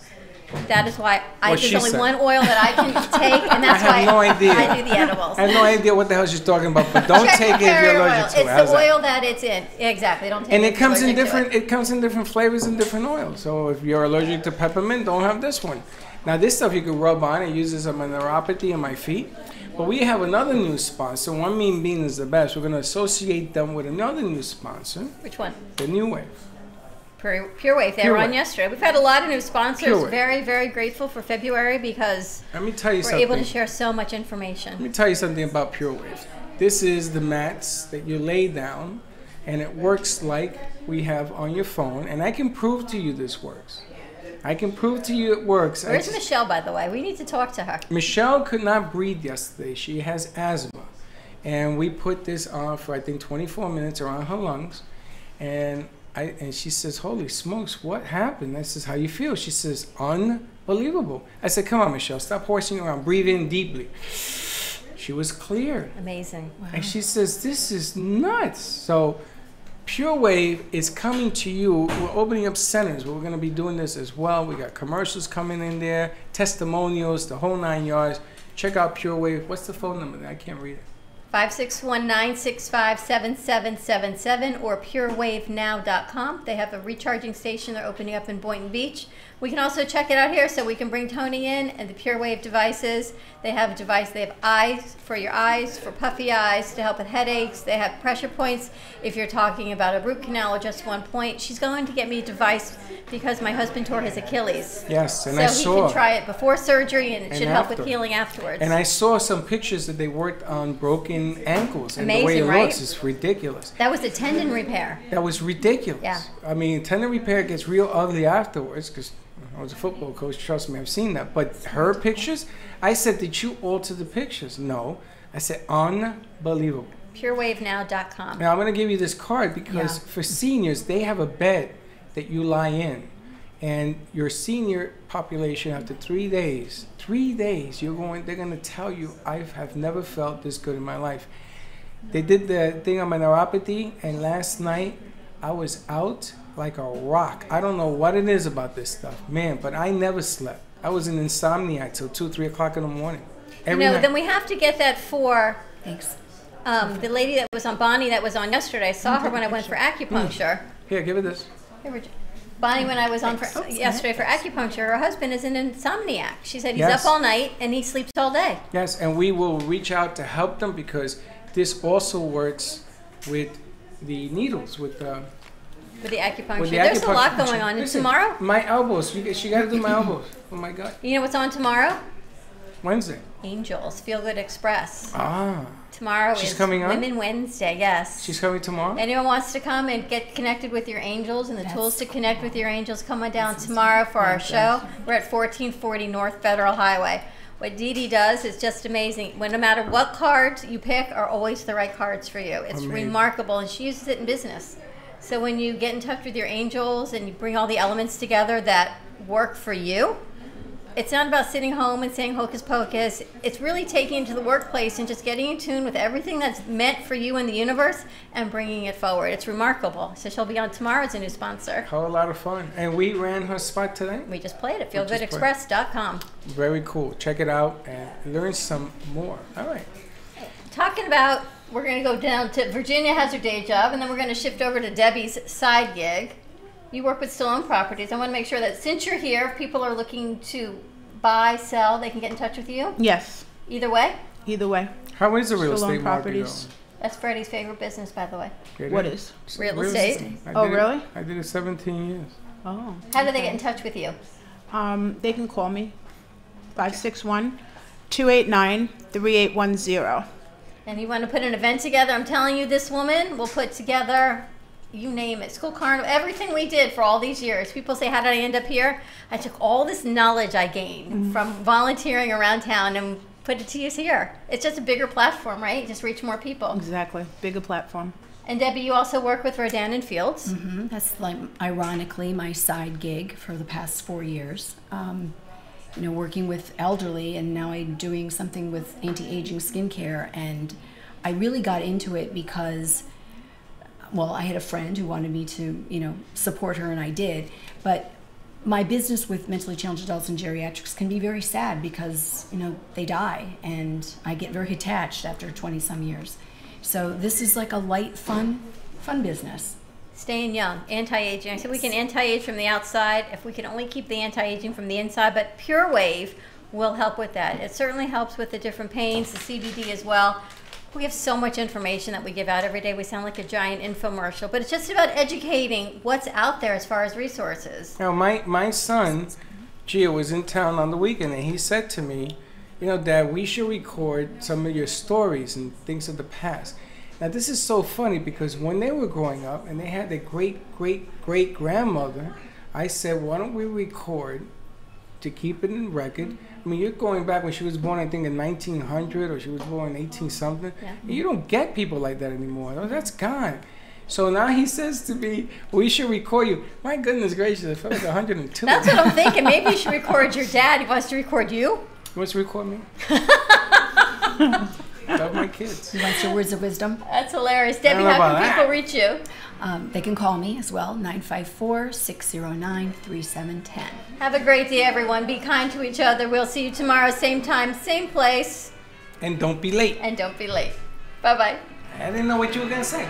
[SPEAKER 3] That is why there's only one oil that I can take, and that's why I do the edibles.
[SPEAKER 2] I have no idea what the hell she's talking about, but don't take it if you're allergic to it.
[SPEAKER 3] It's the oil that it's in. Exactly. Don't take it.
[SPEAKER 2] And it comes in different. It comes in different flavors and different oils. So if you're allergic to peppermint, don't have this one. Now, this stuff you can rub on. It uses some neuropathy in my feet. But we have another new sponsor. One Mean Bean is the best. We're going to associate them with another new sponsor.
[SPEAKER 3] Which one?
[SPEAKER 2] The New Wave.
[SPEAKER 3] Pure Wave. They were on yesterday. We've had a lot of new sponsors. Very, very grateful for February because
[SPEAKER 2] let me tell you
[SPEAKER 3] we're able to share so much information.
[SPEAKER 2] Let me tell you something about Pure Wave. This is the mats that you lay down, and it works like we have on your phone. And I can prove to you this works. I can prove to you it works.
[SPEAKER 3] Where's Michelle, by the way? We need to talk to her.
[SPEAKER 2] Michelle could not breathe yesterday. She has asthma. And we put this on for, I think, 24 minutes around her lungs. And she says, holy smokes, what happened? I says, how you feel? She says, unbelievable. I said, come on, Michelle, stop horsing around. Breathe in deeply. She was clear.
[SPEAKER 3] Amazing.
[SPEAKER 2] Wow. And she says, this is nuts. So Pure Wave is coming to you. We're opening up centers. We're going to be doing this as well. We got commercials coming in there, testimonials, the whole 9 yards. Check out Pure Wave. What's the phone number? I can't read it.
[SPEAKER 3] 561-965-7777 or purewavenow.com. They have a recharging station they're opening up in Boynton Beach. We can also check it out here, so we can bring Tony in and the Pure Wave devices. They have a device, they have eyes for your eyes, for puffy eyes, to help with headaches. They have pressure points if you're talking about a root canal or just one point. She's going to get me a device because my husband tore his Achilles.
[SPEAKER 2] Yes, and
[SPEAKER 3] so
[SPEAKER 2] I
[SPEAKER 3] he
[SPEAKER 2] saw.
[SPEAKER 3] can try it before surgery, and it should help
[SPEAKER 2] after.
[SPEAKER 3] with healing afterwards.
[SPEAKER 2] And I saw some pictures that they worked on broken ankles. And
[SPEAKER 3] Amazing,
[SPEAKER 2] the way it
[SPEAKER 3] right?
[SPEAKER 2] looks is ridiculous.
[SPEAKER 3] That was a tendon repair.
[SPEAKER 2] That was ridiculous.
[SPEAKER 3] Yeah.
[SPEAKER 2] I mean, tendon repair gets real ugly afterwards because I was a football coach. Trust me, I've seen that. But her pictures, I said, did you alter the pictures? No. I said, unbelievable.
[SPEAKER 3] Purewavenow.com.
[SPEAKER 2] Now, I'm going to give you this card because for seniors, they have a bed that you lie in. And your senior population, after 3 days, they're going to tell you, I have never felt this good in my life. They did the thing on my neuropathy, and last night I was out like a rock. I don't know what it is about this stuff, man, but I never slept. I was an insomniac till 2, 3 o'clock in the morning. Every night.
[SPEAKER 3] Then we have to get that for the lady that was on, Bonnie, that was on yesterday. I saw her when I went for acupuncture.
[SPEAKER 2] Here, give her this.
[SPEAKER 3] Bonnie, when I was on yesterday for acupuncture, her husband is an insomniac. She said he's
[SPEAKER 2] Yes.
[SPEAKER 3] up all night and he sleeps all day.
[SPEAKER 2] Yes, and we will reach out to help them because this also works with the needles, with the
[SPEAKER 3] acupuncture. There's a lot going on. And
[SPEAKER 2] Listen,
[SPEAKER 3] tomorrow?
[SPEAKER 2] My elbows. She got to do my elbows. Oh my God.
[SPEAKER 3] You know what's on tomorrow?
[SPEAKER 2] Wednesday.
[SPEAKER 3] Angels, Feel Good Express.
[SPEAKER 2] Ah.
[SPEAKER 3] Tomorrow
[SPEAKER 2] She's
[SPEAKER 3] is
[SPEAKER 2] coming on?
[SPEAKER 3] Women Wednesday, yes.
[SPEAKER 2] She's coming tomorrow?
[SPEAKER 3] Anyone wants to come and get connected with your angels and the tools to connect with your angels, come on down tomorrow for our show. We're at 1440 North Federal Highway. What Dee Dee does is just amazing. No matter what cards you pick are always the right cards for you. It's
[SPEAKER 2] Amazing.
[SPEAKER 3] remarkable, and she uses it in business. So when you get in touch with your angels and you bring all the elements together that work for you, it's not about sitting home and saying hocus pocus. It's really taking it to the workplace and just getting in tune with everything that's meant for you in the universe and bringing it forward. It's remarkable. So she'll be on tomorrow as a new sponsor.
[SPEAKER 2] Had a lot of fun. And we ran her spot today.
[SPEAKER 3] We just played it. FeelGoodExpress.com.
[SPEAKER 2] Very cool. Check it out and learn some more. All right.
[SPEAKER 3] Talking about, we're going to go down to, Virginia has her day job, and then we're going to shift over to Debbie's side gig. You work with Stallone Properties. I want to make sure that since you're here, if people are looking to buy, sell, they can get in touch with you?
[SPEAKER 18] Yes.
[SPEAKER 3] Either way?
[SPEAKER 18] Either way.
[SPEAKER 2] How is the real
[SPEAKER 18] Stallone
[SPEAKER 2] estate market
[SPEAKER 18] Properties.
[SPEAKER 2] going?
[SPEAKER 3] That's Freddie's favorite business, by the way.
[SPEAKER 18] What is?
[SPEAKER 3] Real estate.
[SPEAKER 18] Oh, really?
[SPEAKER 2] I did it 17 years.
[SPEAKER 18] Oh.
[SPEAKER 3] How do they get in touch with you?
[SPEAKER 18] They can call me. 561-289-3810.
[SPEAKER 3] And you want to put an event together, I'm telling you, this woman will put together, you name it, school carnival, everything we did for all these years. People say, how did I end up here? I took all this knowledge I gained from volunteering around town and put it to use here. It's just a bigger platform, right? Just reach more people.
[SPEAKER 18] Exactly. Bigger platform.
[SPEAKER 3] And Debbie, you also work with Rodan and Fields.
[SPEAKER 17] That's like, ironically, my side gig for the past 4 years. Working with elderly, and now I'm doing something with anti-aging skincare. And I really got into it because, well, I had a friend who wanted me to, support her, and I did. But my business with mentally challenged adults and geriatrics can be very sad because, they die, and I get very attached after 20-some years. So this is like a light, fun business.
[SPEAKER 3] Staying young, anti-aging. I said we can anti-age from the outside if we can only keep the anti-aging from the inside, but Pure Wave will help with that. It certainly helps with the different pains, the CBD as well. We have so much information that we give out every day. We sound like a giant infomercial, but it's just about educating what's out there as far as resources.
[SPEAKER 2] Now, my son, Gio, was in town on the weekend, and he said to me, Dad, we should record some of your stories and things of the past. Now, this is so funny because when they were growing up and they had their great-great-great-grandmother, I said, why don't we record to keep it in record? I mean, you're going back when she was born, I think, in 1900, or she was born in 18-something.
[SPEAKER 3] Yeah.
[SPEAKER 2] You don't get people like that anymore. That's gone. So now he says to me, we should record you. My goodness gracious, I felt like 102.
[SPEAKER 3] That's what I'm thinking. Maybe you should record your dad. He wants to record you.
[SPEAKER 2] He wants to record me? Love my kids.
[SPEAKER 17] You want your words of wisdom?
[SPEAKER 3] That's hilarious. Debbie, how can people reach you?
[SPEAKER 17] They can call me as well, 954-609-3710.
[SPEAKER 3] Have a great day, everyone. Be kind to each other. We'll see you tomorrow, same time, same place.
[SPEAKER 2] And don't be late.
[SPEAKER 3] And don't be late. Bye-bye.
[SPEAKER 2] I didn't know what you were going to say.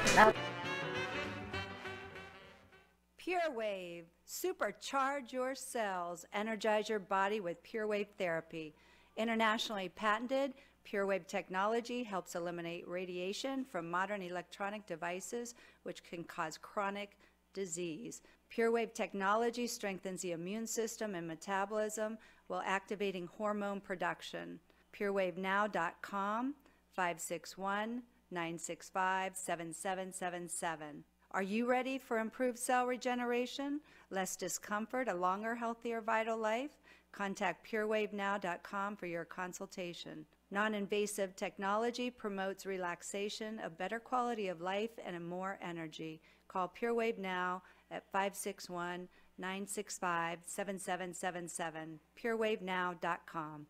[SPEAKER 19] Pure Wave. Supercharge your cells. Energize your body with Pure Wave therapy. Internationally patented, Pure Wave technology helps eliminate radiation from modern electronic devices which can cause chronic disease. Pure Wave technology strengthens the immune system and metabolism while activating hormone production. PureWaveNow.com, 561-965-7777. Are you ready for improved cell regeneration, less discomfort, a longer, healthier, vital life? Contact PureWaveNow.com for your consultation. Non-invasive technology promotes relaxation, a better quality of life, and more energy. Call PureWave Now at 561-965-7777. PureWaveNow.com.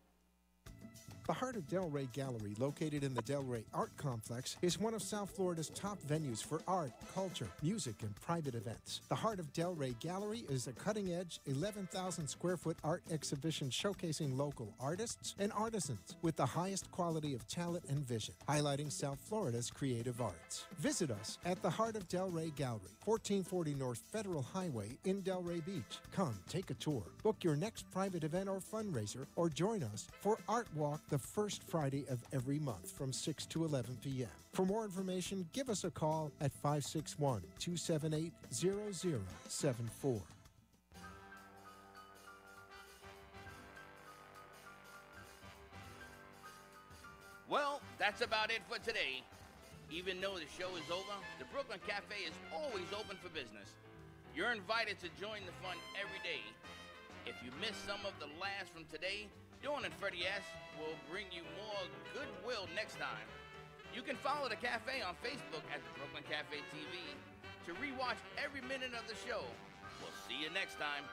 [SPEAKER 7] The Heart of Delray Gallery, located in the Delray Art Complex, is one of South Florida's top venues for art, culture, music, and private events. The Heart of Delray Gallery is a cutting-edge, 11,000-square-foot art exhibition showcasing local artists and artisans with the highest quality of talent and vision, highlighting South Florida's creative arts. Visit us at the Heart of Delray Gallery, 1440 North Federal Highway in Delray Beach. Come, take a tour, book your next private event or fundraiser, or join us for Art Walk the first Friday of every month from 6 to 11 p.m. For more information, give us a call at 561-278-0074.
[SPEAKER 1] Well, that's about it for today. Even though the show is over, the Brooklyn Cafe is always open for business. You're invited to join the fun every day. If you missed some of the laughs from today, Dawn and Freddie S. will bring you more goodwill next time. You can follow the cafe on Facebook at the Brooklyn Cafe TV to rewatch every minute of the show. We'll see you next time.